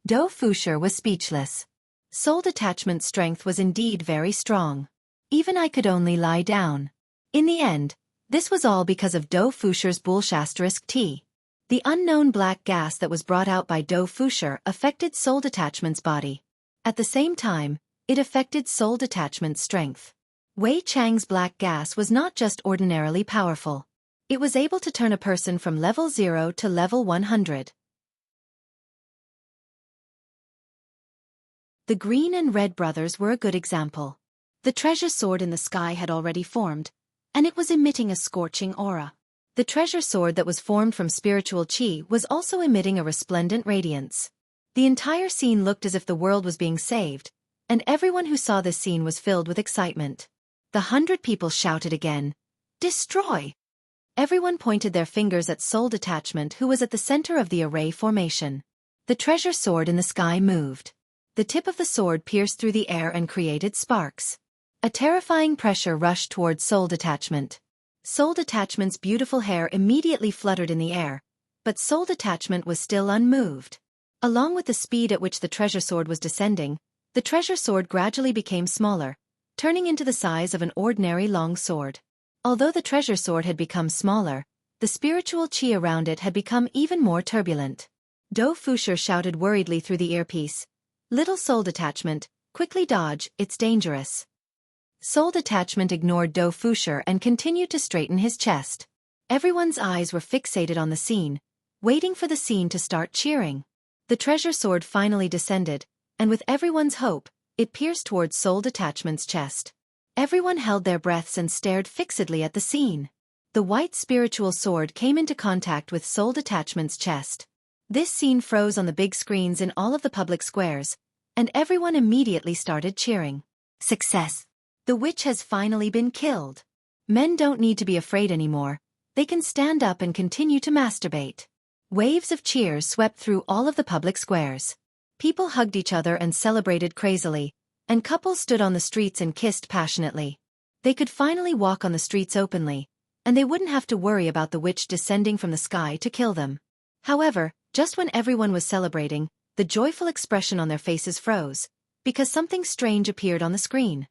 Do Fusher was speechless. Soul Detachment's strength was indeed very strong. Even I could only lie down. In the end, this was all because of Do Fusher's *T. The unknown black gas that was brought out by Do Fusher affected Soul Detachment's body. At the same time, it affected Soul Detachment's strength. Wei Chang's black gas was not just ordinarily powerful. It was able to turn a person from level 0 to level 100. The Green and Red brothers were a good example. The treasure sword in the sky had already formed, and it was emitting a scorching aura. The treasure sword that was formed from spiritual qi was also emitting a resplendent radiance. The entire scene looked as if the world was being saved, and everyone who saw this scene was filled with excitement. The 100 people shouted again, "Destroy!" Everyone pointed their fingers at Soul Detachment, who was at the center of the array formation. The treasure sword in the sky moved. The tip of the sword pierced through the air and created sparks. A terrifying pressure rushed towards Soul Detachment. Soul Detachment's beautiful hair immediately fluttered in the air, but Soul Detachment was still unmoved. Along with the speed at which the treasure sword was descending, the treasure sword gradually became smaller, turning into the size of an ordinary long sword. Although the treasure sword had become smaller, the spiritual qi around it had become even more turbulent. Do Fusher shouted worriedly through the earpiece, "Little Soul Detachment, quickly dodge, it's dangerous." Soul Detachment ignored Do Fusher and continued to straighten his chest. Everyone's eyes were fixated on the scene, waiting for the scene to start cheering. The treasure sword finally descended, and with everyone's hope, it pierced towards Soul Detachment's chest. Everyone held their breaths and stared fixedly at the scene. The white spiritual sword came into contact with Soul Detachment's chest. This scene froze on the big screens in all of the public squares, and everyone immediately started cheering. Success! The witch has finally been killed. Men don't need to be afraid anymore. They can stand up and continue to masturbate. Waves of cheers swept through all of the public squares. People hugged each other and celebrated crazily, and couples stood on the streets and kissed passionately. They could finally walk on the streets openly, and they wouldn't have to worry about the witch descending from the sky to kill them. However, just when everyone was celebrating, the joyful expression on their faces froze, because something strange appeared on the screen.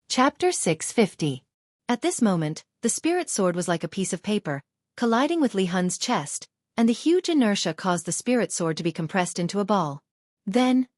Chapter 650. At this moment, the spirit sword was like a piece of paper, colliding with Li Hun's chest, and the huge inertia caused the spirit sword to be compressed into a ball. Then,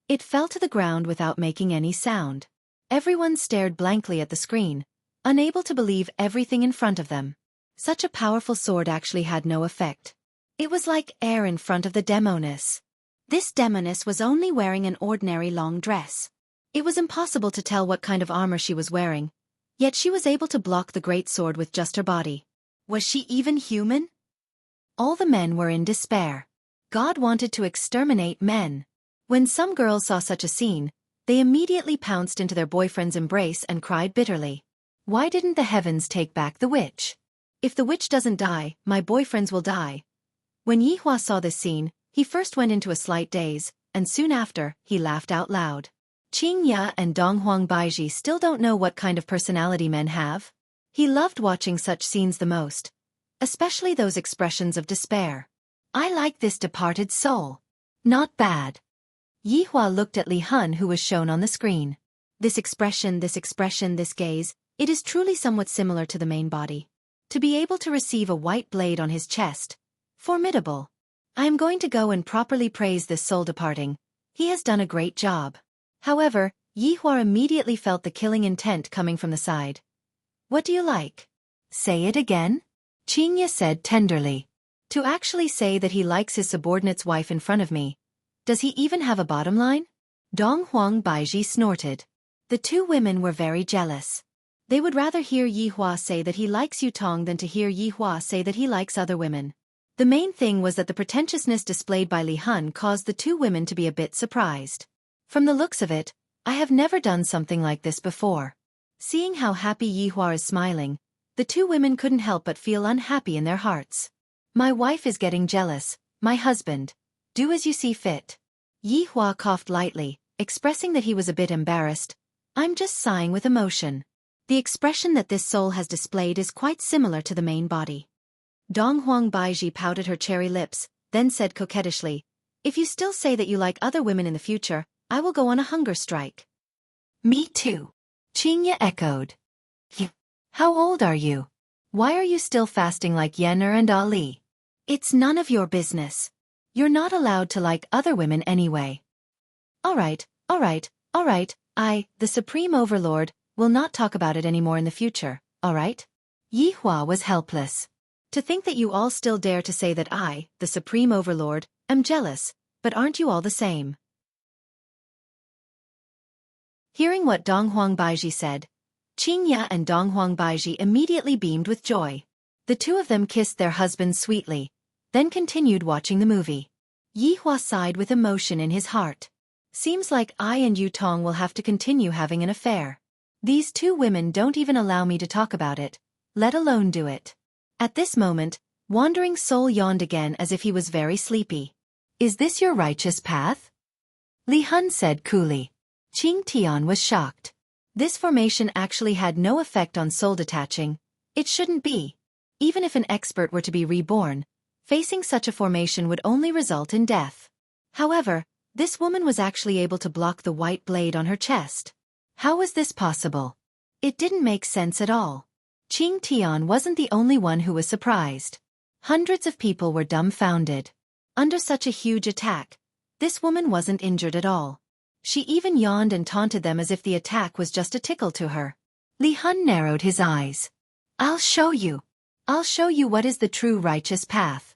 it fell to the ground without making any sound. Everyone stared blankly at the screen, unable to believe everything in front of them. Such a powerful sword actually had no effect. It was like air in front of the demoness. This demoness was only wearing an ordinary long dress. It was impossible to tell what kind of armor she was wearing, yet she was able to block the great sword with just her body. Was she even human? All the men were in despair. God wanted to exterminate men. When some girls saw such a scene, they immediately pounced into their boyfriend's embrace and cried bitterly. Why didn't the heavens take back the witch? If the witch doesn't die, my boyfriends will die. When Yihua saw this scene, he first went into a slight daze, and soon after, he laughed out loud. Qing Ya and Donghuang Baiji still don't know what kind of personality men have. He loved watching such scenes the most, especially those expressions of despair. I like this departed soul. Not bad. Yihua looked at Li Hun, who was shown on the screen. This expression, this gaze, it is truly somewhat similar to the main body. To be able to receive a white blade on his chest. Formidable. I am going to go and properly praise this soul departing. He has done a great job. However, Yihua immediately felt the killing intent coming from the side. What do you like? Say it again? Qingya said tenderly. To actually say that he likes his subordinate's wife in front of me. Does he even have a bottom line? Donghuang Baiji snorted. The two women were very jealous. They would rather hear Yihua say that he likes Yutong than to hear Yihua say that he likes other women. The main thing was that the pretentiousness displayed by Li Hun caused the two women to be a bit surprised. From the looks of it, I have never done something like this before. Seeing how happy Yihua is smiling, the two women couldn't help but feel unhappy in their hearts. My wife is getting jealous, my husband. Do as you see fit. Yihua coughed lightly, expressing that he was a bit embarrassed. I'm just sighing with emotion. The expression that this soul has displayed is quite similar to the main body. Donghuang Baiji pouted her cherry lips, then said coquettishly, if you still say that you like other women in the future, I will go on a hunger strike. Me too. Qingya echoed. How old are you? Why are you still fasting like Yener and Ali? It's none of your business. You're not allowed to like other women anyway. Alright, I, the Supreme Overlord, will not talk about it anymore in the future, alright? Yihua was helpless. To think that you all still dare to say that I, the Supreme Overlord, am jealous, but aren't you all the same? Hearing what Donghuang Baiji said, Qingya and Donghuang Baiji immediately beamed with joy. The two of them kissed their husbands sweetly, then continued watching the movie. Yihua sighed with emotion in his heart. Seems like I and Yutong will have to continue having an affair. These two women don't even allow me to talk about it, let alone do it. At this moment, Wandering Soul yawned again as if he was very sleepy. Is this your righteous path? Li Hun said coolly. Qing Tian was shocked. This formation actually had no effect on soul detaching. It shouldn't be. Even if an expert were to be reborn, facing such a formation would only result in death. However, this woman was actually able to block the white blade on her chest. How was this possible? It didn't make sense at all. Qing Tian wasn't the only one who was surprised. Hundreds of people were dumbfounded. Under such a huge attack, this woman wasn't injured at all. She even yawned and taunted them as if the attack was just a tickle to her. Li Hun narrowed his eyes. I'll show you. I'll show you what is the true righteous path.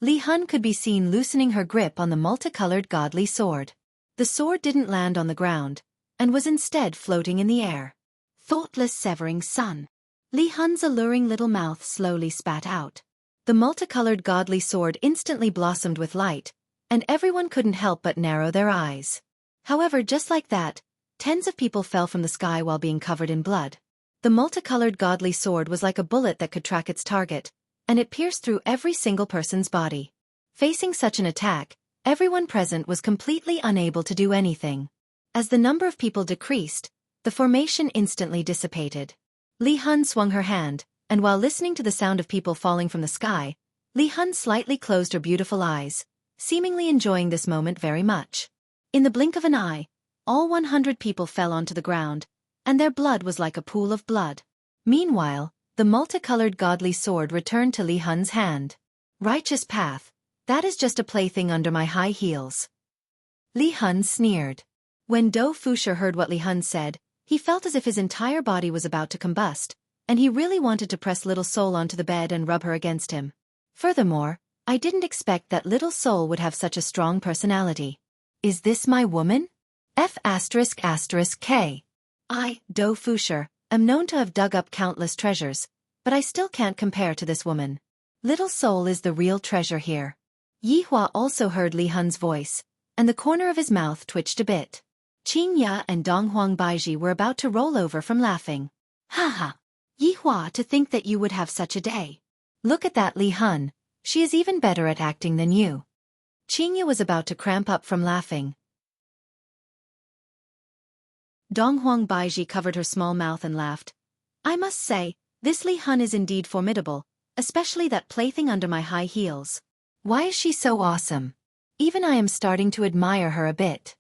Li Hun could be seen loosening her grip on the multicolored godly sword. The sword didn't land on the ground, and was instead floating in the air. Thoughtless severing sun. Li Hun's alluring little mouth slowly spat out. The multicolored godly sword instantly blossomed with light, and everyone couldn't help but narrow their eyes. However, just like that, tens of people fell from the sky while being covered in blood. The multicolored godly sword was like a bullet that could track its target, and it pierced through every single person's body. Facing such an attack, Everyone present was completely unable to do anything. As the number of people decreased, the formation instantly dissipated. Li Hun swung her hand, and while listening to the sound of people falling from the sky, Li Hun slightly closed her beautiful eyes, seemingly enjoying this moment very much. In the blink of an eye, all 100 people fell onto the ground, and their blood was like a pool of blood. Meanwhile, the multicolored godly sword returned to Li Hun's hand. Righteous path, that is just a plaything under my high heels. Li Hun sneered. When Dou Fusher heard what Li Hun said, he felt as if his entire body was about to combust, and he really wanted to press Little Soul onto the bed and rub her against him. Furthermore, I didn't expect that Little Soul would have such a strong personality. Is this my woman? F***K. I, Dou Fusher, am known to have dug up countless treasures, but I still can't compare to this woman. Little Soul is the real treasure here. Yi Hua also heard Li Hun's voice, and the corner of his mouth twitched a bit. Qing Ya and Donghuang Baiji were about to roll over from laughing. Haha! Yi Hua, to think that you would have such a day. Look at that Li Hun, she is even better at acting than you. Qing Ya was about to cramp up from laughing. Donghuang Baiji covered her small mouth and laughed. I must say, this Li Hun is indeed formidable, especially that plaything under my high heels. Why is she so awesome? Even I am starting to admire her a bit.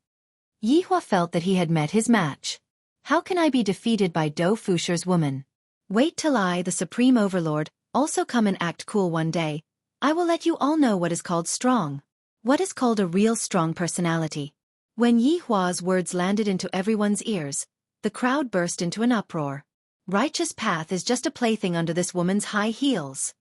Yi Hua felt that he had met his match. How can I be defeated by Dou Fusher's woman? Wait till I, the Supreme Overlord, also come and act cool one day. I will let you all know what is called strong. What is called a real strong personality. When Yi Hua's words landed into everyone's ears, the crowd burst into an uproar. Righteous path is just a plaything under this woman's high heels.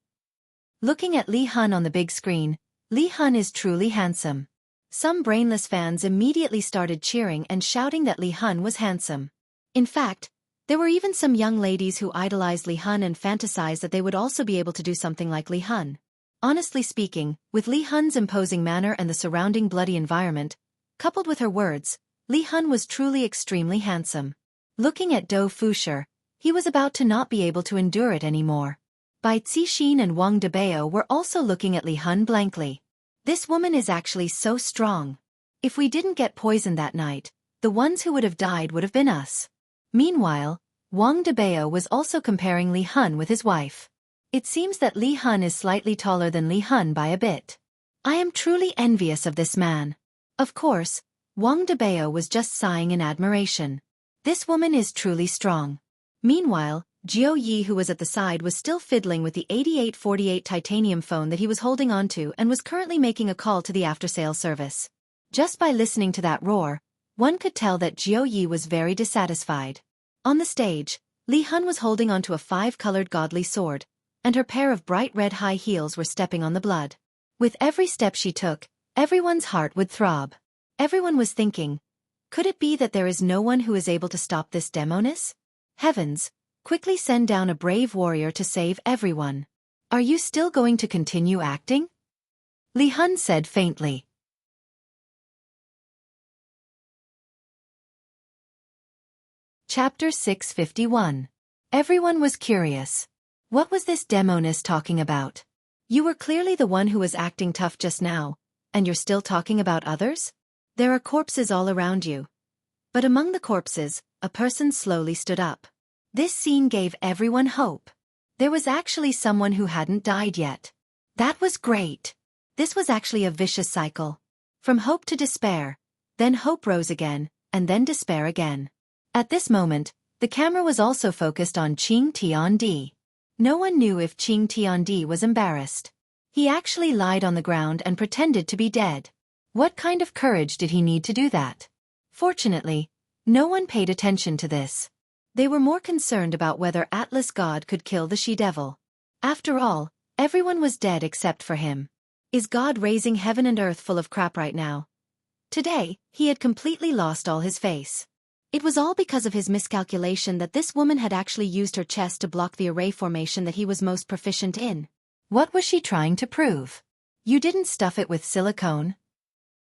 Looking at Li Hun on the big screen, Li Hun is truly handsome. Some brainless fans immediately started cheering and shouting that Li Hun was handsome. In fact, there were even some young ladies who idolized Li Hun and fantasized that they would also be able to do something like Li Hun. Honestly speaking, with Li Hun's imposing manner and the surrounding bloody environment, coupled with her words, Li Hun was truly extremely handsome. Looking at Dou Fusher, he was about to not be able to endure it anymore. Bai Zixin and Wang Debao were also looking at Li Hun blankly. This woman is actually so strong. If we didn't get poisoned that night, the ones who would have died would have been us. Meanwhile, Wang Debao was also comparing Li Hun with his wife. It seems that Li Hun is slightly taller than Li Hun by a bit. I am truly envious of this man. Of course, Wang Debao was just sighing in admiration. This woman is truly strong. Meanwhile, Jiao Yi, who was at the side, was still fiddling with the 8848 titanium phone that he was holding onto and was currently making a call to the after-sales service. Just by listening to that roar, one could tell that Jiao Yi was very dissatisfied. On the stage, Li Hun was holding onto a 5-colored godly sword, and her pair of bright red high heels were stepping on the blood. With every step she took, everyone's heart would throb. Everyone was thinking, could it be that there is no one who is able to stop this demoness? Heavens, quickly send down a brave warrior to save everyone. Are you still going to continue acting? Li Hun said faintly. Chapter 651. Everyone was curious. What was this demoness talking about? You were clearly the one who was acting tough just now, and you're still talking about others? There are corpses all around you. But among the corpses, a person slowly stood up. This scene gave everyone hope. There was actually someone who hadn't died yet. That was great. This was actually a vicious cycle. From hope to despair, then hope rose again, and then despair again. At this moment, the camera was also focused on Qing Tiandi. No one knew if Qing Tiandi was embarrassed. He actually lied on the ground and pretended to be dead. What kind of courage did he need to do that? Fortunately, no one paid attention to this. They were more concerned about whether Atlas God could kill the she-devil. After all, everyone was dead except for him. Is God raising heaven and earth full of crap right now? Today, he had completely lost all his face. It was all because of his miscalculation that this woman had actually used her chest to block the array formation that he was most proficient in. What was she trying to prove? You didn't stuff it with silicone?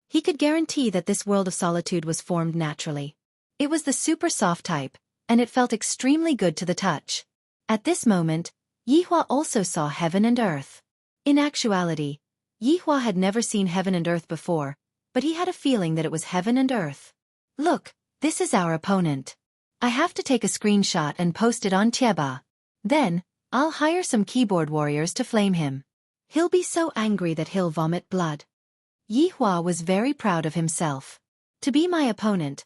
He could guarantee that this world of solitude was formed naturally. It was the super soft type, and it felt extremely good to the touch. At this moment, Yi Hua also saw heaven and earth. In actuality, Yi Hua had never seen heaven and earth before, but he had a feeling that it was heaven and earth. Look, this is our opponent. I have to take a screenshot and post it on Tieba. Then, I'll hire some keyboard warriors to flame him. He'll be so angry that he'll vomit blood. Yi Hua was very proud of himself. To be my opponent,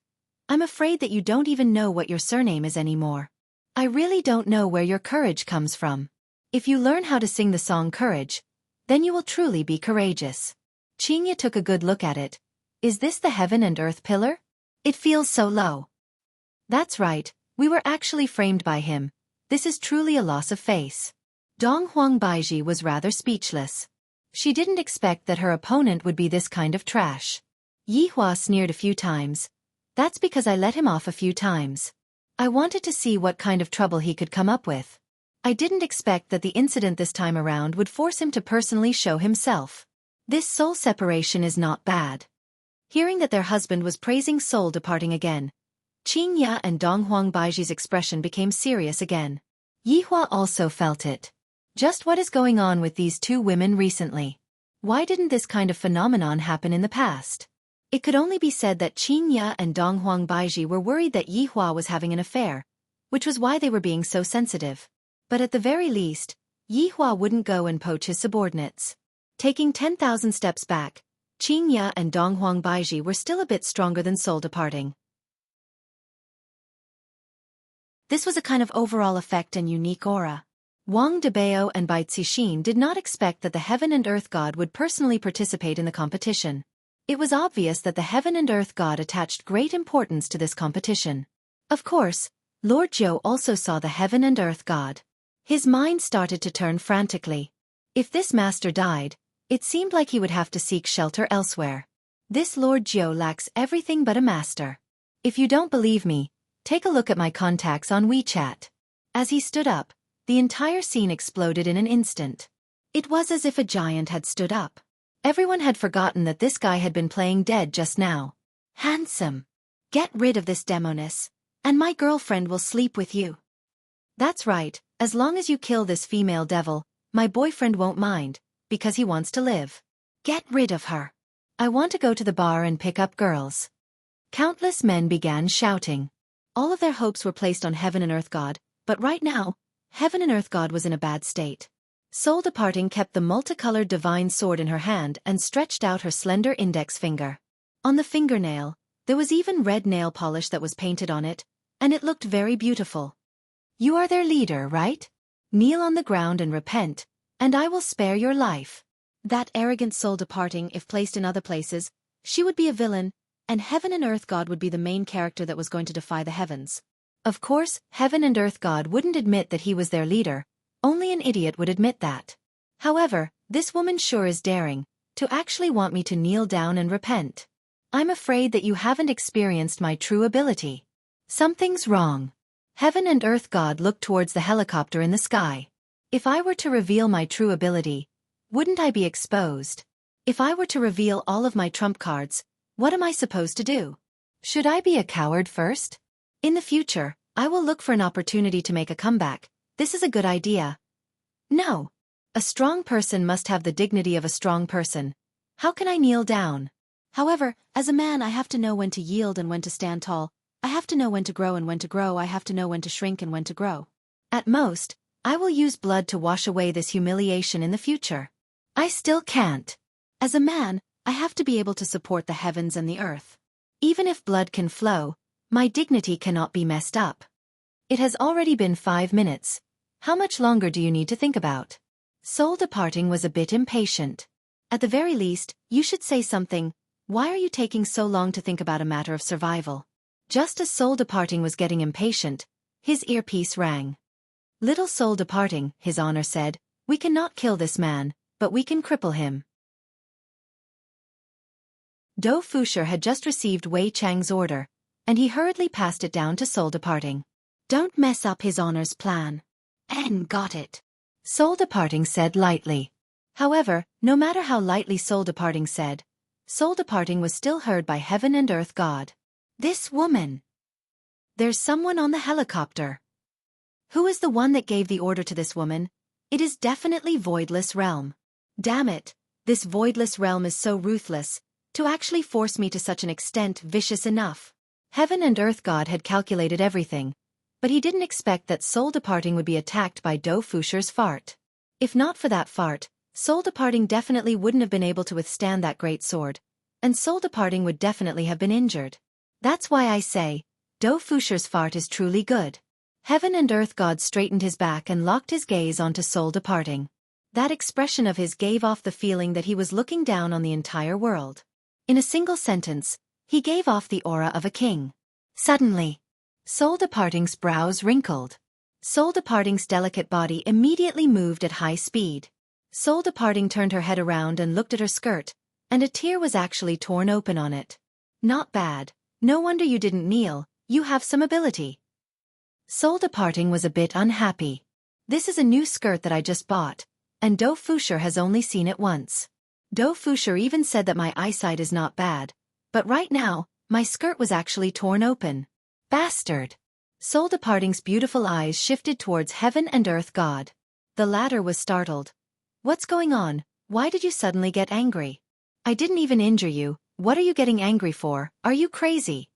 I'm afraid that you don't even know what your surname is anymore. I really don't know where your courage comes from. If you learn how to sing the song Courage, then you will truly be courageous. Qingya took a good look at it. Is this the heaven and earth pillar? It feels so low. That's right, we were actually framed by him. This is truly a loss of face. Dong Huang Baiji was rather speechless. She didn't expect that her opponent would be this kind of trash. Yi Hua sneered a few times. That's because I let him off a few times. I wanted to see what kind of trouble he could come up with. I didn't expect that the incident this time around would force him to personally show himself. This soul separation is not bad. Hearing that their husband was praising soul departing again, Qingya and Dong Huang Baiji's expression became serious again. Yi Hua also felt it. Just what is going on with these two women recently? Why didn't this kind of phenomenon happen in the past? It could only be said that Qingya and Dong Huang Baiji were worried that Yi Hua was having an affair, which was why they were being so sensitive. But at the very least, Yi Hua wouldn't go and poach his subordinates. Taking 10,000 steps back, Qingya and Dong Huang Baiji were still a bit stronger than soul departing. This was a kind of overall effect and unique aura. Wang Debao and Bai Cixin did not expect that the heaven and earth god would personally participate in the competition. It was obvious that the heaven and earth god attached great importance to this competition. Of course, Lord Zhou also saw the heaven and earth god. His mind started to turn frantically. If this master died, it seemed like he would have to seek shelter elsewhere. This Lord Zhou lacks everything but a master. If you don't believe me, take a look at my contacts on WeChat. As he stood up, the entire scene exploded in an instant. It was as if a giant had stood up. Everyone had forgotten that this guy had been playing dead just now. Handsome. Get rid of this demoness, and my girlfriend will sleep with you. That's right, as long as you kill this female devil, my boyfriend won't mind, because he wants to live. Get rid of her. I want to go to the bar and pick up girls. Countless men began shouting. All of their hopes were placed on heaven and earth god, but right now, heaven and earth god was in a bad state. Soul departing kept the multicolored divine sword in her hand and stretched out her slender index finger. On the fingernail, there was even red nail polish that was painted on it, and it looked very beautiful. You are their leader, right? Kneel on the ground and repent, and I will spare your life. That arrogant soul departing, if placed in other places, she would be a villain, and heaven and earth god would be the main character that was going to defy the heavens. Of course, heaven and earth god wouldn't admit that he was their leader. Only an idiot would admit that. However, this woman sure is daring, to actually want me to kneel down and repent. I'm afraid that you haven't experienced my true ability. Something's wrong. Heaven and earth god looked towards the helicopter in the sky. If I were to reveal my true ability, wouldn't I be exposed? If I were to reveal all of my trump cards, what am I supposed to do? Should I be a coward first? In the future, I will look for an opportunity to make a comeback. This is a good idea. No. A strong person must have the dignity of a strong person. How can I kneel down? However, as a man I have to know when to yield and when to stand tall. I have to know when to grow and when to grow. I have to know when to shrink and when to grow. At most, I will use blood to wash away this humiliation in the future. I still can't. As a man, I have to be able to support the heavens and the earth. Even if blood can flow, my dignity cannot be messed up. It has already been 5 minutes. How much longer do you need to think about? Soul departing was a bit impatient. At the very least, you should say something. Why are you taking so long to think about a matter of survival? Just as soul departing was getting impatient, his earpiece rang. Little soul departing, his honor said, we cannot kill this man, but we can cripple him. Dou Fusher had just received Wei Chang's order, and he hurriedly passed it down to soul departing. Don't mess up his honor's plan. Got it. Soul departing said lightly. However, no matter how lightly soul departing said, soul departing was still heard by heaven and earth god. This woman. There's someone on the helicopter. Who is the one that gave the order to this woman? It is definitely Voidless Realm. Damn it, this Voidless Realm is so ruthless. To actually force me to such an extent vicious enough. Heaven and Earth God had calculated everything, but he didn't expect that soul departing would be attacked by Do Fusher's fart. If not for that fart, soul departing definitely wouldn't have been able to withstand that great sword, and soul departing would definitely have been injured. That's why I say, Do Fusher's fart is truly good. Heaven and Earth God straightened his back and locked his gaze onto soul departing. That expression of his gave off the feeling that he was looking down on the entire world. In a single sentence, he gave off the aura of a king. Suddenly, soul departing's brows wrinkled. Soul departing's delicate body immediately moved at high speed. Soul departing turned her head around and looked at her skirt, and a tear was actually torn open on it. Not bad. No wonder you didn't kneel, you have some ability. Soul departing was a bit unhappy. This is a new skirt that I just bought, and Do Fusher has only seen it once. Do Fusher even said that my eyesight is not bad, but right now, my skirt was actually torn open. Bastard! Soul departing's beautiful eyes shifted towards Heaven and Earth God. The latter was startled. What's going on? Why did you suddenly get angry? I didn't even injure you, what are you getting angry for? Are you crazy?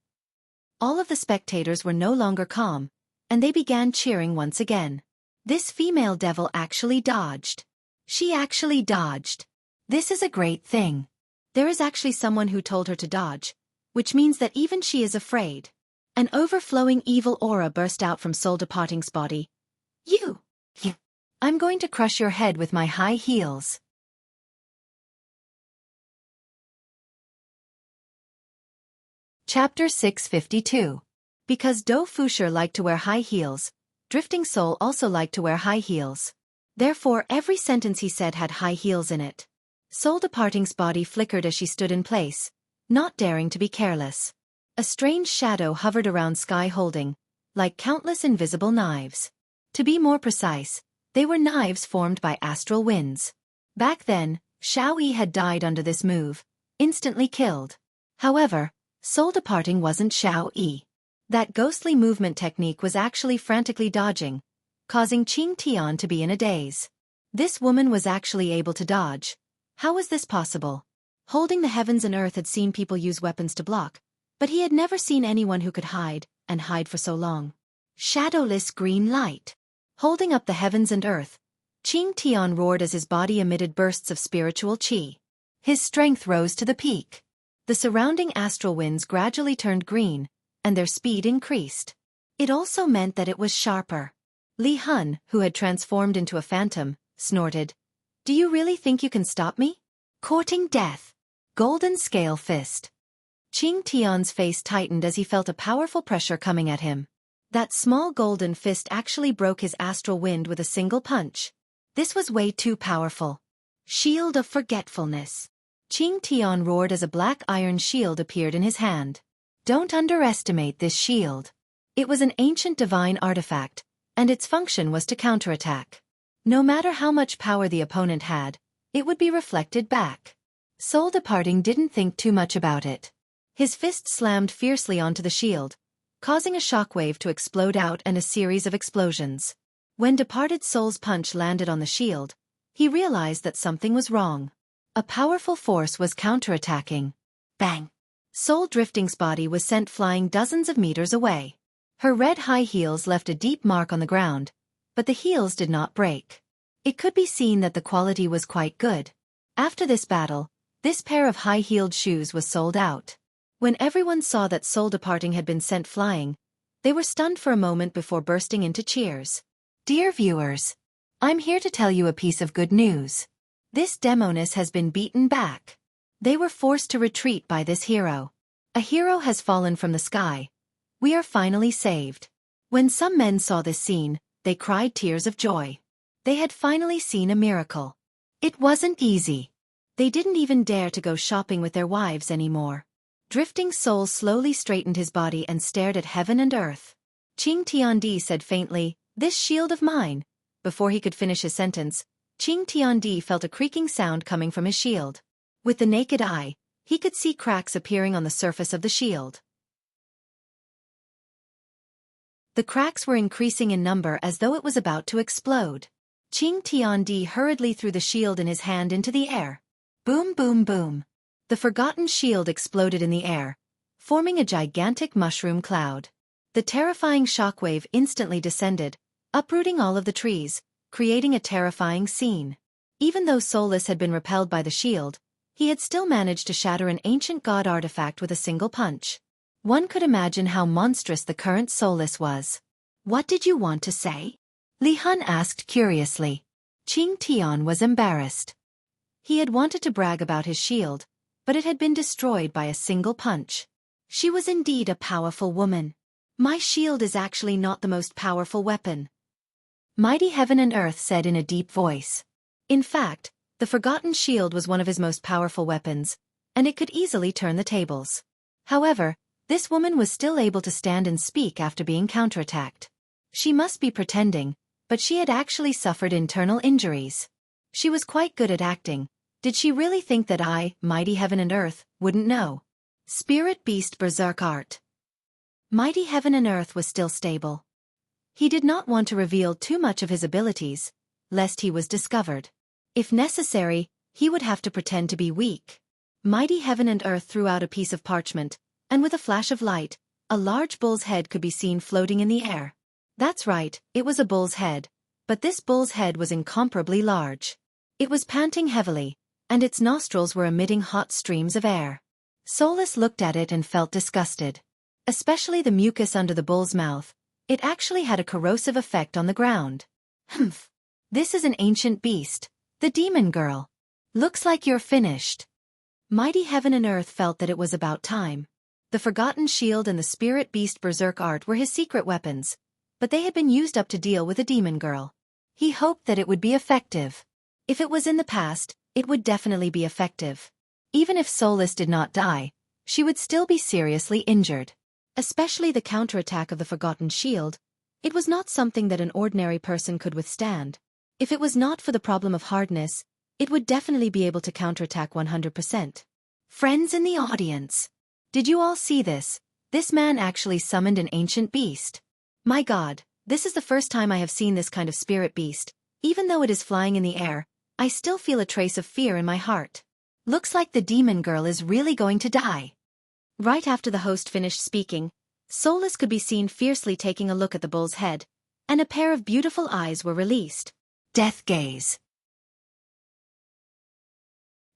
All of the spectators were no longer calm, and they began cheering once again. This female devil actually dodged. She actually dodged. This is a great thing. There is actually someone who told her to dodge, which means that even she is afraid. An overflowing evil aura burst out from soul departing's body. You! I'm going to crush your head with my high heels. Chapter 652. Because Do Fusher liked to wear high heels, Drifting Soul also liked to wear high heels. Therefore every sentence he said had high heels in it. Soul departing's body flickered as she stood in place, not daring to be careless. A strange shadow hovered around Sky holding, like countless invisible knives. To be more precise, they were knives formed by astral winds. Back then, Xiao Yi had died under this move, instantly killed. However, soul departing wasn't Xiao Yi. That ghostly movement technique was actually frantically dodging, causing Qing Tian to be in a daze. This woman was actually able to dodge. How was this possible? Holding the heavens and earth had seen people use weapons to block, but he had never seen anyone who could hide, and hide for so long. Shadowless green light. Holding up the heavens and earth, Qing Tian roared as his body emitted bursts of spiritual qi. His strength rose to the peak. The surrounding astral winds gradually turned green, and their speed increased. It also meant that it was sharper. Li Hun, who had transformed into a phantom, snorted. Do you really think you can stop me? Courting death. Golden scale fist. Qing Tian's face tightened as he felt a powerful pressure coming at him. That small golden fist actually broke his astral wind with a single punch. This was way too powerful. Shield of Forgetfulness. Qing Tian roared as a black iron shield appeared in his hand. Don't underestimate this shield. It was an ancient divine artifact, and its function was to counterattack. No matter how much power the opponent had, it would be reflected back. Soul departing didn't think too much about it. His fist slammed fiercely onto the shield, causing a shockwave to explode out and a series of explosions. When departed soul's punch landed on the shield, he realized that something was wrong. A powerful force was counterattacking. Bang! Soul Drifting's body was sent flying dozens of meters away. Her red high heels left a deep mark on the ground, but the heels did not break. It could be seen that the quality was quite good. After this battle, this pair of high-heeled shoes was sold out. When everyone saw that soul departing had been sent flying, they were stunned for a moment before bursting into cheers. Dear viewers, I'm here to tell you a piece of good news. This demoness has been beaten back. They were forced to retreat by this hero. A hero has fallen from the sky. We are finally saved. When some men saw this scene, they cried tears of joy. They had finally seen a miracle. It wasn't easy. They didn't even dare to go shopping with their wives anymore. Drifting Soul slowly straightened his body and stared at heaven and earth. Qing Tiandi said faintly, "This shield of mine." Before he could finish his sentence, Qing Tiandi felt a creaking sound coming from his shield. With the naked eye, he could see cracks appearing on the surface of the shield. The cracks were increasing in number as though it was about to explode. Qing Tiandi hurriedly threw the shield in his hand into the air. Boom boom boom. The forgotten shield exploded in the air, forming a gigantic mushroom cloud. The terrifying shockwave instantly descended, uprooting all of the trees, creating a terrifying scene. Even though Solus had been repelled by the shield, he had still managed to shatter an ancient god artifact with a single punch. One could imagine how monstrous the current Solus was. "What did you want to say?" Li Hun asked curiously. Qing Tian was embarrassed. He had wanted to brag about his shield, but it had been destroyed by a single punch. She was indeed a powerful woman. "My shield is actually not the most powerful weapon," Mighty Heaven and Earth said in a deep voice. In fact, the forgotten shield was one of his most powerful weapons, and it could easily turn the tables. However, this woman was still able to stand and speak after being counterattacked. She must be pretending, but she had actually suffered internal injuries. She was quite good at acting. Did she really think that I, Mighty Heaven and Earth, wouldn't know? Spirit Beast Berserk Art. Mighty Heaven and Earth was still stable. He did not want to reveal too much of his abilities, lest he was discovered. If necessary, he would have to pretend to be weak. Mighty Heaven and Earth threw out a piece of parchment, and with a flash of light, a large bull's head could be seen floating in the air. That's right, it was a bull's head, but this bull's head was incomparably large. It was panting heavily, and its nostrils were emitting hot streams of air. Solus looked at it and felt disgusted. Especially the mucus under the bull's mouth. It actually had a corrosive effect on the ground. "Humph. This is an ancient beast, the demon girl. Looks like you're finished." Mighty Heaven and Earth felt that it was about time. The forgotten shield and the spirit beast berserk art were his secret weapons, but they had been used up to deal with a demon girl. He hoped that it would be effective. If it was in the past, it would definitely be effective. Even if Solus did not die, she would still be seriously injured. Especially the counterattack of the forgotten shield. It was not something that an ordinary person could withstand. If it was not for the problem of hardness, it would definitely be able to counterattack 100%. Friends in the audience, did you all see this? This man actually summoned an ancient beast. My God, this is the first time I have seen this kind of spirit beast. Even though it is flying in the air, I still feel a trace of fear in my heart. Looks like the demon girl is really going to die. Right after the host finished speaking, Solus could be seen fiercely taking a look at the bull's head, and a pair of beautiful eyes were released. Death gaze.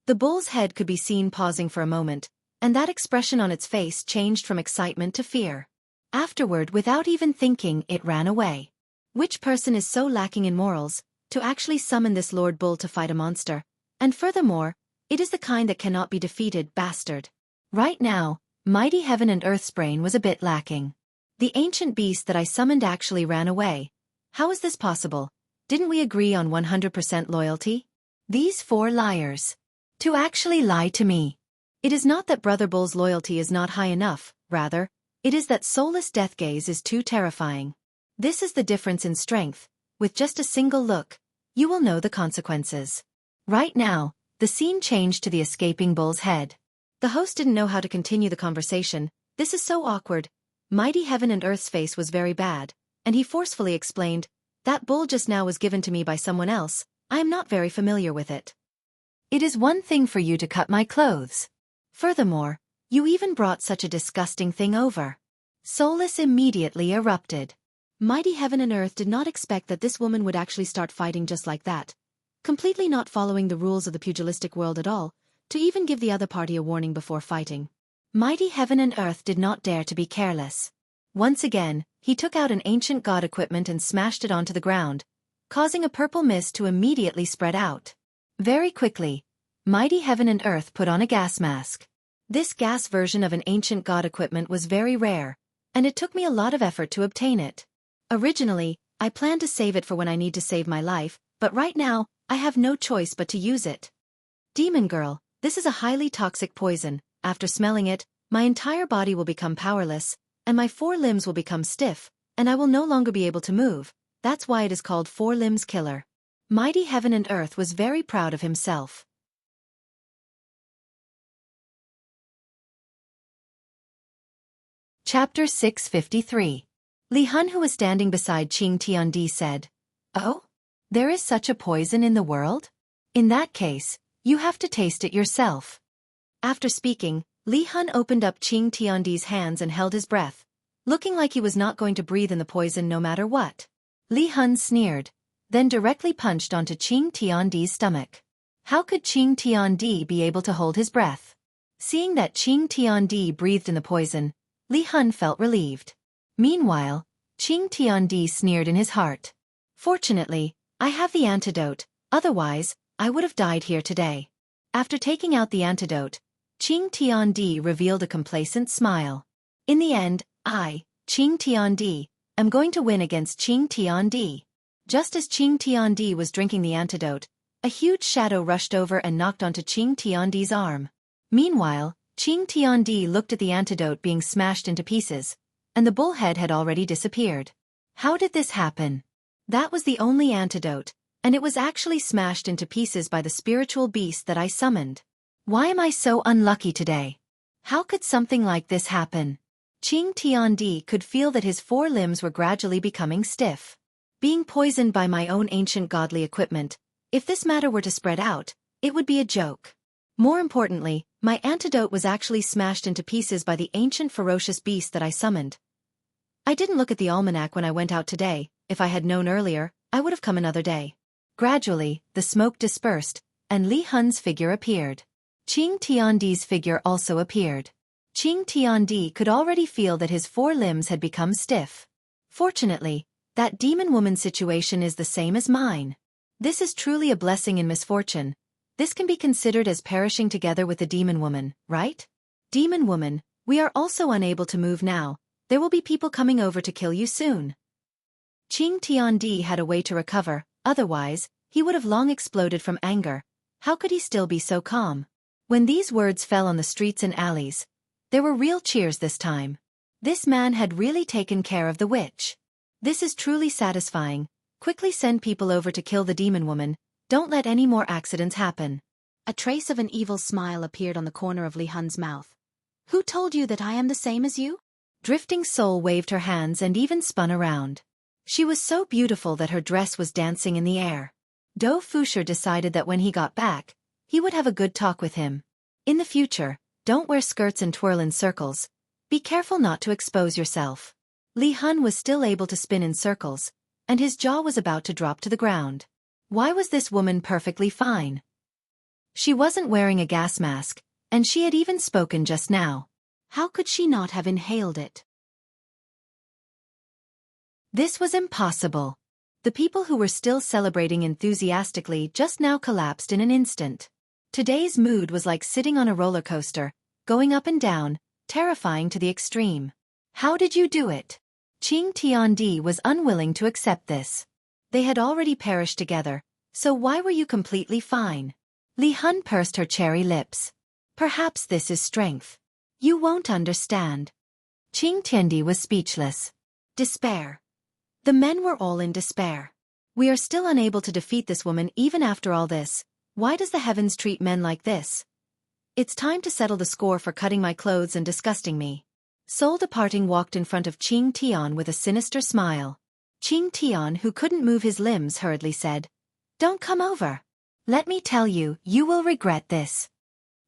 The bull's head could be seen pausing for a moment, and that expression on its face changed from excitement to fear. Afterward, without even thinking, it ran away. Which person is so lacking in morals, to actually summon this Lord Bull to fight a monster? And furthermore, it is the kind that cannot be defeated, bastard. Right now, Mighty Heaven and Earth's brain was a bit lacking. The ancient beast that I summoned actually ran away. How is this possible? Didn't we agree on 100% loyalty? These four liars. To actually lie to me. It is not that Brother Bull's loyalty is not high enough, rather, it is that Solus' death gaze is too terrifying. This is the difference in strength. With just a single look, you will know the consequences. Right now, the scene changed to the escaping bull's head. The host didn't know how to continue the conversation. This is so awkward. Mighty Heaven and Earth's face was very bad, and he forcefully explained, "That bull just now was given to me by someone else. I am not very familiar with it. It is one thing for you to cut my clothes. Furthermore, you even brought such a disgusting thing over." Solus immediately erupted. Mighty Heaven and Earth did not expect that this woman would actually start fighting just like that, completely not following the rules of the pugilistic world at all, to even give the other party a warning before fighting. Mighty Heaven and Earth did not dare to be careless. Once again, he took out an ancient god equipment and smashed it onto the ground, causing a purple mist to immediately spread out. Very quickly, Mighty Heaven and Earth put on a gas mask. This gas version of an ancient god equipment was very rare, and it took me a lot of effort to obtain it. Originally, I planned to save it for when I need to save my life, but right now, I have no choice but to use it. Demon girl, this is a highly toxic poison. After smelling it, my entire body will become powerless, and my 4 limbs will become stiff, and I will no longer be able to move. That's why it is called 4 Limbs Killer. Mighty Heaven and Earth was very proud of himself. Chapter 653. Li Hun, who was standing beside Qing Tiandi, said, "Oh? There is such a poison in the world? In that case, you have to taste it yourself." After speaking, Li Hun opened up Qing Tiandi's hands and held his breath, looking like he was not going to breathe in the poison no matter what. Li Hun sneered, then directly punched onto Qing Tiandi's stomach. How could Qing Tiandi be able to hold his breath? Seeing that Qing Tiandi breathed in the poison, Li Hun felt relieved. Meanwhile, Qing Tiandi sneered in his heart. Fortunately, I have the antidote, otherwise, I would have died here today. After taking out the antidote, Qing Tiandi revealed a complacent smile. In the end, I, Qing Tiandi, am going to win against Qing Tiandi. Just as Qing Tiandi was drinking the antidote, a huge shadow rushed over and knocked onto Qing Tiandi's arm. Meanwhile, Qing Tiandi looked at the antidote being smashed into pieces, and the bullhead had already disappeared. How did this happen? That was the only antidote, and it was actually smashed into pieces by the spiritual beast that I summoned. Why am I so unlucky today? How could something like this happen? Qing Tiandi could feel that his 4 limbs were gradually becoming stiff. Being poisoned by my own ancient godly equipment, if this matter were to spread out, it would be a joke. More importantly, my antidote was actually smashed into pieces by the ancient ferocious beast that I summoned. I didn't look at the almanac when I went out today. If I had known earlier, I would have come another day. Gradually, the smoke dispersed, and Li Hun's figure appeared. Qing Tiandi's figure also appeared. Qing Tiandi could already feel that his 4 limbs had become stiff. Fortunately, that demon woman situation is the same as mine. This is truly a blessing in misfortune. This can be considered as perishing together with the demon woman, right? Demon woman, we are also unable to move now. There will be people coming over to kill you soon. Qing Tiandi had a way to recover, otherwise, he would have long exploded from anger. How could he still be so calm? When these words fell on the streets and alleys, there were real cheers this time. This man had really taken care of the witch. This is truly satisfying. Quickly send people over to kill the demon woman. Don't let any more accidents happen. A trace of an evil smile appeared on the corner of Li Hun's mouth. Who told you that I am the same as you? Drifting Soul waved her hands and even spun around. She was so beautiful that her dress was dancing in the air. Dou Fushi decided that when he got back, he would have a good talk with him. In the future, don't wear skirts and twirl in circles. Be careful not to expose yourself. Li Hun was still able to spin in circles, and his jaw was about to drop to the ground. Why was this woman perfectly fine? She wasn't wearing a gas mask, and she had even spoken just now. How could she not have inhaled it? This was impossible. The people who were still celebrating enthusiastically just now collapsed in an instant. Today's mood was like sitting on a roller coaster, going up and down, terrifying to the extreme. How did you do it? Qing Tiandi was unwilling to accept this. They had already perished together, so why were you completely fine? Li Hun pursed her cherry lips. Perhaps this is strength. You won't understand. Qing Tiandi was speechless. Despair. The men were all in despair. We are still unable to defeat this woman even after all this. Why does the heavens treat men like this? It's time to settle the score for cutting my clothes and disgusting me. Soul Departing walked in front of Qing Tian with a sinister smile. Qing Tian, who couldn't move his limbs, hurriedly said, "Don't come over. Let me tell you, you will regret this."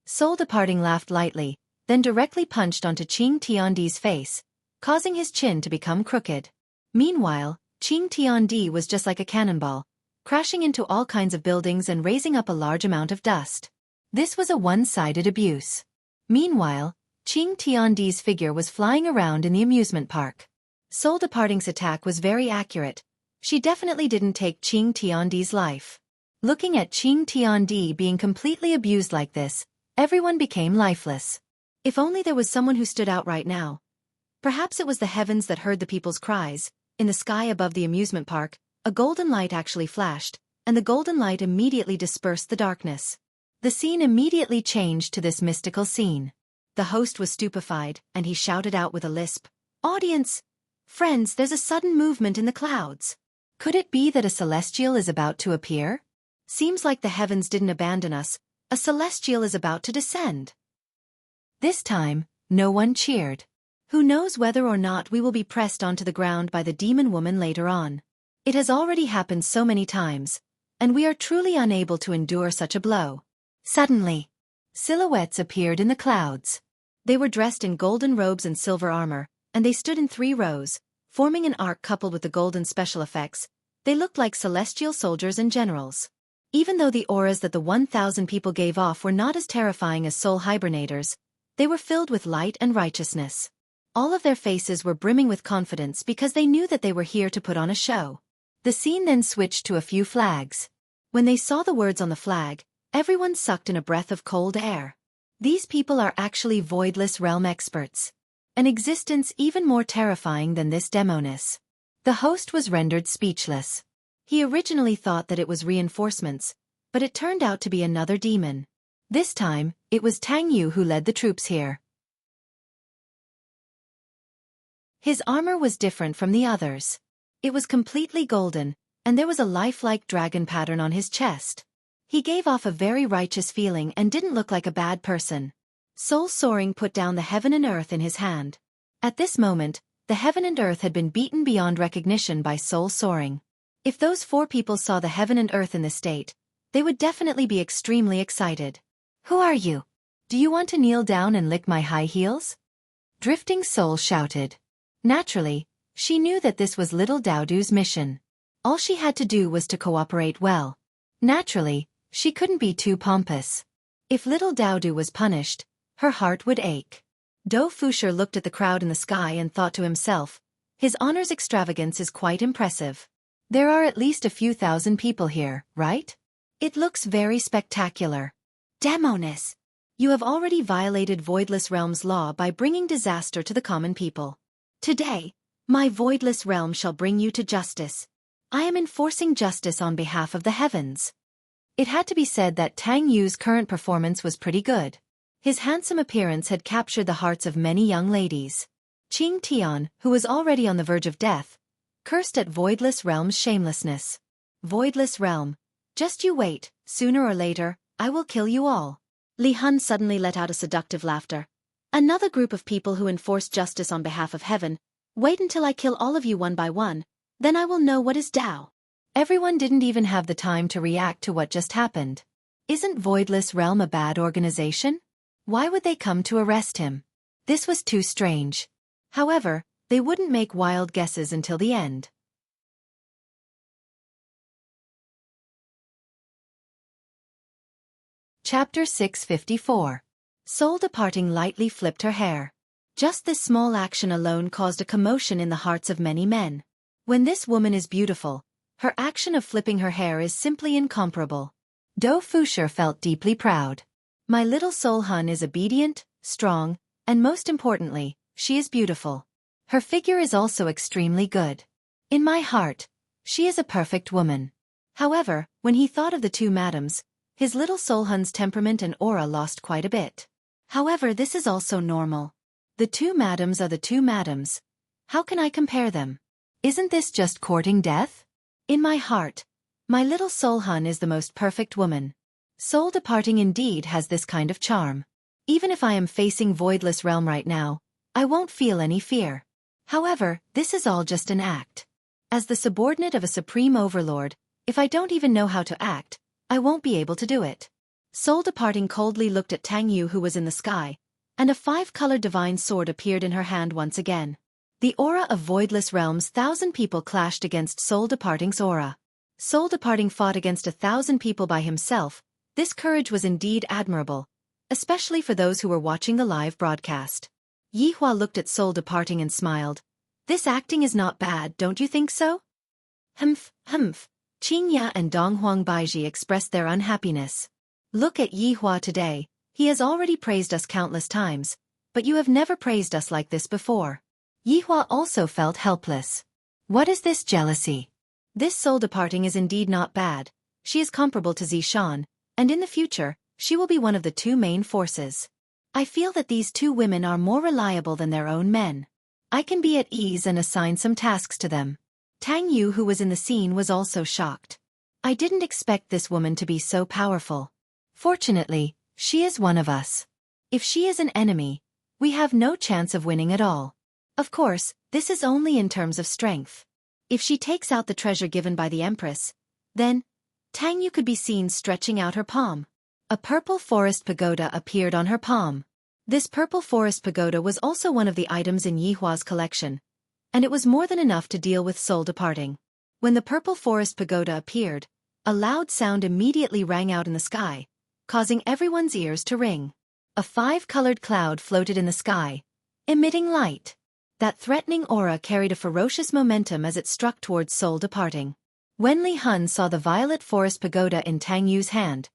Soul Departing laughed lightly, then directly punched onto Qing Tiandi's face, causing his chin to become crooked. Meanwhile, Qing Tiandi was just like a cannonball, crashing into all kinds of buildings and raising up a large amount of dust. This was a one-sided abuse. Meanwhile, Qing Tiandi's figure was flying around in the amusement park. Soul Departing's attack was very accurate. She definitely didn't take Qing Tiandi's life. Looking at Qing Tiandi being completely abused like this, everyone became lifeless. If only there was someone who stood out right now. Perhaps it was the heavens that heard the people's cries. In the sky above the amusement park, a golden light actually flashed, and the golden light immediately dispersed the darkness. The scene immediately changed to this mystical scene. The host was stupefied, and he shouted out with a lisp, "Audience! Friends, there's a sudden movement in the clouds. Could it be that a celestial is about to appear? Seems like the heavens didn't abandon us. A celestial is about to descend." This time, no one cheered. Who knows whether or not we will be pressed onto the ground by the demon woman later on. It has already happened so many times, and we are truly unable to endure such a blow. Suddenly, Silhouettes appeared in the clouds. They were dressed in golden robes and silver armor, and they stood in 3 rows, forming an arc coupled with the golden special effects. They looked like celestial soldiers and generals. Even though the auras that the 1,000 people gave off were not as terrifying as soul hibernators, they were filled with light and righteousness. All of their faces were brimming with confidence because they knew that they were here to put on a show. The scene then switched to a few flags. When they saw the words on the flag, everyone sucked in a breath of cold air. These people are actually voidless realm experts. An existence even more terrifying than this demoness. The host was rendered speechless. He originally thought that it was reinforcements, but it turned out to be another demon. This time, it was Tang Yu who led the troops here. His armor was different from the others. It was completely golden, and there was a lifelike dragon pattern on his chest. He gave off a very righteous feeling and didn't look like a bad person. Soul Soaring put down the heaven and earth in his hand. At this moment, the heaven and earth had been beaten beyond recognition by Soul Soaring. If those 4 people saw the heaven and earth in this state, they would definitely be extremely excited. Who are you? Do you want to kneel down and lick my high heels? Drifting Soul shouted. Naturally, she knew that this was little Daodu's mission. All she had to do was to cooperate well. Naturally, she couldn't be too pompous. If little Daodu was punished, her heart would ache. Do Fusher looked at the crowd in the sky and thought to himself, his honor's extravagance is quite impressive. There are at least a few thousand people here, right? It looks very spectacular. Demoness! You have already violated Voidless Realm's law by bringing disaster to the common people. Today, my Voidless Realm shall bring you to justice. I am enforcing justice on behalf of the heavens. It had to be said that Tang Yu's current performance was pretty good. His handsome appearance had captured the hearts of many young ladies. Qing Tian, who was already on the verge of death, cursed at Voidless Realm's shamelessness. Voidless Realm, just you wait, sooner or later, I will kill you all. Li Hun suddenly let out a seductive laughter. Another group of people who enforce justice on behalf of heaven. Wait until I kill all of you one by one, then I will know what is Dao. Everyone didn't even have the time to react to what just happened. Isn't Voidless Realm a bad organization? Why would they come to arrest him? This was too strange. However, they wouldn't make wild guesses until the end. Chapter 654. Soul Departing lightly flipped her hair. Just this small action alone caused a commotion in the hearts of many men. When this woman is beautiful, her action of flipping her hair is simply incomparable. Do Fusher felt deeply proud. My little Soul Hun is obedient, strong, and most importantly, she is beautiful. Her figure is also extremely good. In my heart, she is a perfect woman. However, when he thought of the 2 madams, his little Soul Hun's temperament and aura lost quite a bit. However, this is also normal. The 2 madams are the 2 madams. How can I compare them? Isn't this just courting death? In my heart, my little Soul Hun is the most perfect woman. Soul Departing indeed has this kind of charm. Even if I am facing Voidless Realm right now, I won't feel any fear. However, this is all just an act. As the subordinate of a supreme overlord, if I don't even know how to act, I won't be able to do it. Soul Departing coldly looked at Tang Yu, who was in the sky, and a 5-colored divine sword appeared in her hand once again. The aura of Voidless Realm's 1,000 people clashed against Soul Departing's aura. Soul Departing fought against 1,000 people by himself. This courage was indeed admirable, especially for those who were watching the live broadcast. Yi Hua looked at Soul Departing and smiled. This acting is not bad, don't you think so? Humph. Qing Ya and Dong Huang Baiji expressed their unhappiness. Look at Yi Hua today. He has already praised us countless times, but you have never praised us like this before. Yi Hua also felt helpless. What is this jealousy? This Soul Departing is indeed not bad. She is comparable to Zishan, and in the future, she will be one of the 2 main forces. I feel that these 2 women are more reliable than their own men. I can be at ease and assign some tasks to them. Tang Yu, who was in the scene, was also shocked. I didn't expect this woman to be so powerful. Fortunately, she is one of us. If she is an enemy, we have no chance of winning at all. Of course, this is only in terms of strength. If she takes out the treasure given by the Empress, then Tang Yu could be seen stretching out her palm. A purple forest pagoda appeared on her palm. This purple forest pagoda was also one of the items in Yihua's collection, and it was more than enough to deal with soul departing. When the purple forest pagoda appeared, a loud sound immediately rang out in the sky, causing everyone's ears to ring. A 5-colored cloud floated in the sky, emitting light. That threatening aura carried a ferocious momentum as it struck towards soul departing. When Li Hun saw the violet forest pagoda in Tang Yu's hand,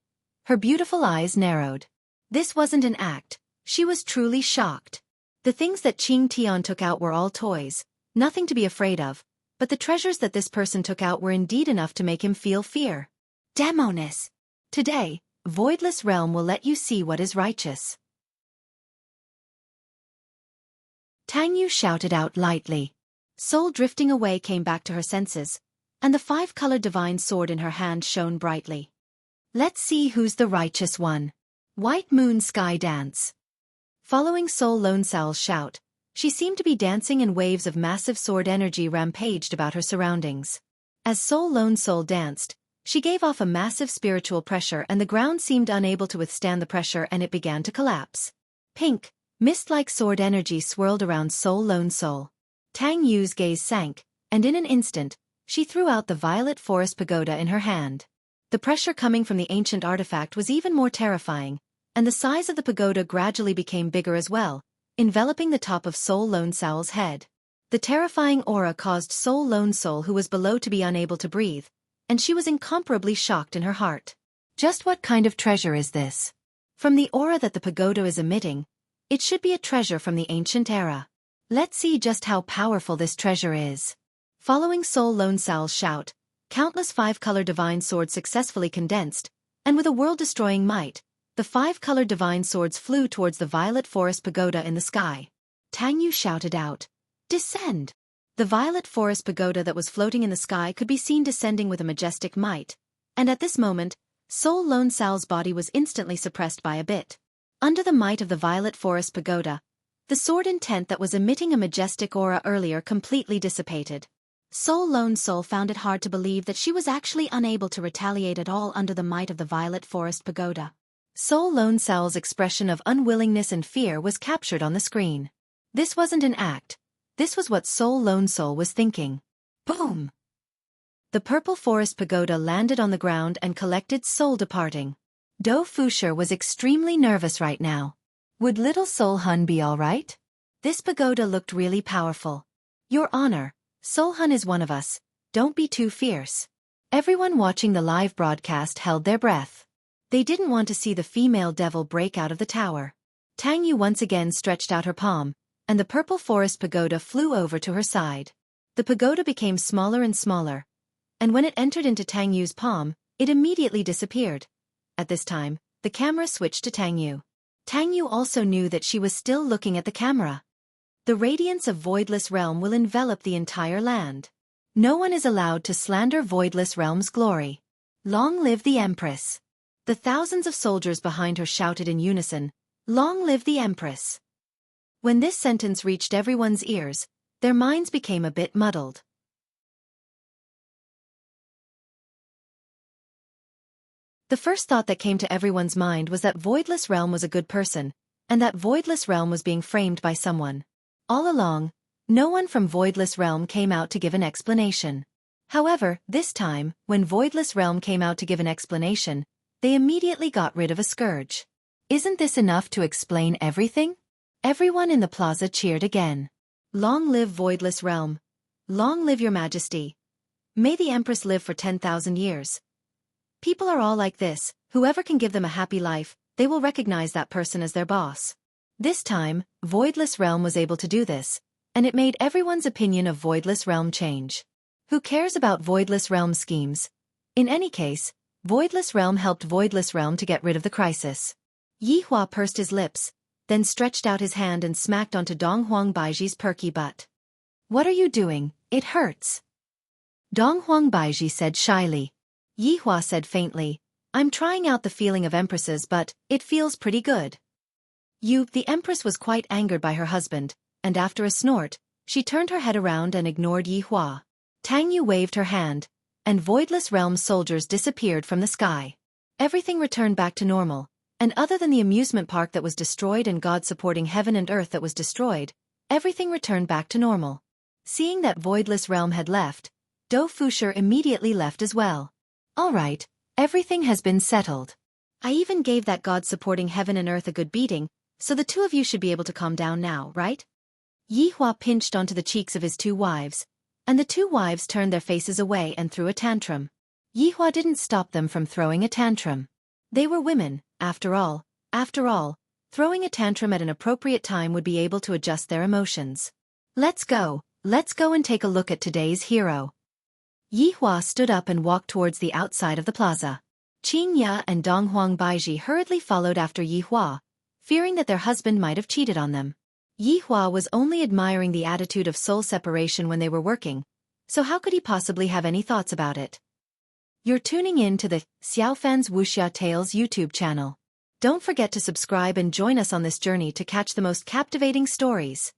her beautiful eyes narrowed. This wasn't an act, she was truly shocked. The things that Qing Tian took out were all toys, nothing to be afraid of, but the treasures that this person took out were indeed enough to make him feel fear. Demonis! Today, Voidless Realm will let you see what is righteous. Tang Yu shouted out lightly. Soul drifting away came back to her senses, and the 5-colored divine sword in her hand shone brightly. Let's see who's the righteous one. White Moon Sky Dance. Following Soul Lone Soul's shout, she seemed to be dancing in waves of massive sword energy rampaged about her surroundings. As Soul Lone Soul danced, she gave off a massive spiritual pressure and the ground seemed unable to withstand the pressure and it began to collapse. Pink, mist-like sword energy swirled around Soul Lone Soul. Tang Yu's gaze sank, and in an instant, she threw out the violet forest pagoda in her hand. The pressure coming from the ancient artifact was even more terrifying, and the size of the pagoda gradually became bigger as well, enveloping the top of Soul Lone Soul's head. The terrifying aura caused Soul Lone Soul, who was below, to be unable to breathe, and she was incomparably shocked in her heart. Just what kind of treasure is this? From the aura that the pagoda is emitting, it should be a treasure from the ancient era. Let's see just how powerful this treasure is. Following Soul Lone Soul's shout, countless 5-color divine swords successfully condensed, and with a world-destroying might, the 5-colored divine swords flew towards the violet forest pagoda in the sky. Tang Yu shouted out, "Descend!" The violet forest pagoda that was floating in the sky could be seen descending with a majestic might, and at this moment, Soul Lone Soul's body was instantly suppressed by a bit. Under the might of the violet forest pagoda, the sword intent that was emitting a majestic aura earlier completely dissipated. Soul Lone Soul found it hard to believe that she was actually unable to retaliate at all under the might of the violet forest pagoda. Soul Lone Soul's expression of unwillingness and fear was captured on the screen. This wasn't an act. This was what Soul Lone Soul was thinking. Boom! The purple forest pagoda landed on the ground and collected soul departing. Do Fushir was extremely nervous right now. Would little Soul Hun be all right? This pagoda looked really powerful. Your Honor, Soul Hun is one of us. Don't be too fierce. Everyone watching the live broadcast held their breath. They didn't want to see the female devil break out of the tower. Tang Yu once again stretched out her palm, and the purple forest pagoda flew over to her side. The pagoda became smaller and smaller, and when it entered into Tang Yu's palm, it immediately disappeared. At this time, the camera switched to Tang Yu. Tang Yu also knew that she was still looking at the camera. The radiance of Voidless Realm will envelop the entire land. No one is allowed to slander Voidless Realm's glory. Long live the Empress! The thousands of soldiers behind her shouted in unison, "Long live the Empress!" When this sentence reached everyone's ears, their minds became a bit muddled. The first thought that came to everyone's mind was that Voidless Realm was a good person, and that Voidless Realm was being framed by someone. All along, no one from Voidless Realm came out to give an explanation. However, this time, when Voidless Realm came out to give an explanation, they immediately got rid of a scourge. Isn't this enough to explain everything? Everyone in the plaza cheered again. Long live Voidless Realm. Long live your majesty. May the Empress live for 10,000 years. People are all like this, whoever can give them a happy life, they will recognize that person as their boss. This time, Voidless Realm was able to do this, and it made everyone's opinion of Voidless Realm change. Who cares about Voidless Realm schemes? In any case, Voidless Realm helped Voidless Realm to get rid of the crisis. Yihua pursed his lips, then stretched out his hand and smacked onto Dong Huang Baiji's perky butt. "What are you doing? It hurts." Dong Huang Baiji said shyly. Yihua said faintly, "I'm trying out the feeling of empresses, but it feels pretty good." The Empress was quite angered by her husband, and after a snort, she turned her head around and ignored Yihua. Tang Yu waved her hand, and Voidless Realm soldiers disappeared from the sky. Everything returned back to normal, and other than the amusement park that was destroyed and God supporting heaven and earth that was destroyed, everything returned back to normal. Seeing that voidless realm had left, Dou Fusher immediately left as well. All right, everything has been settled. I even gave that God supporting heaven and earth a good beating, so the two of you should be able to calm down now, right? Yi Hua pinched onto the cheeks of his two wives, and the two wives turned their faces away and threw a tantrum. Yi Hua didn't stop them from throwing a tantrum. They were women, after all, throwing a tantrum at an appropriate time would be able to adjust their emotions. Let's go and take a look at today's hero. Yi Hua stood up and walked towards the outside of the plaza. Qing Ya and Donghuang Baiji hurriedly followed after Yi Hua, fearing that their husband might have cheated on them. Yi Hua was only admiring the attitude of soul separation when they were working, so how could he possibly have any thoughts about it? You're tuning in to the Xiaofan's Wuxia Tales YouTube channel. Don't forget to subscribe and join us on this journey to catch the most captivating stories.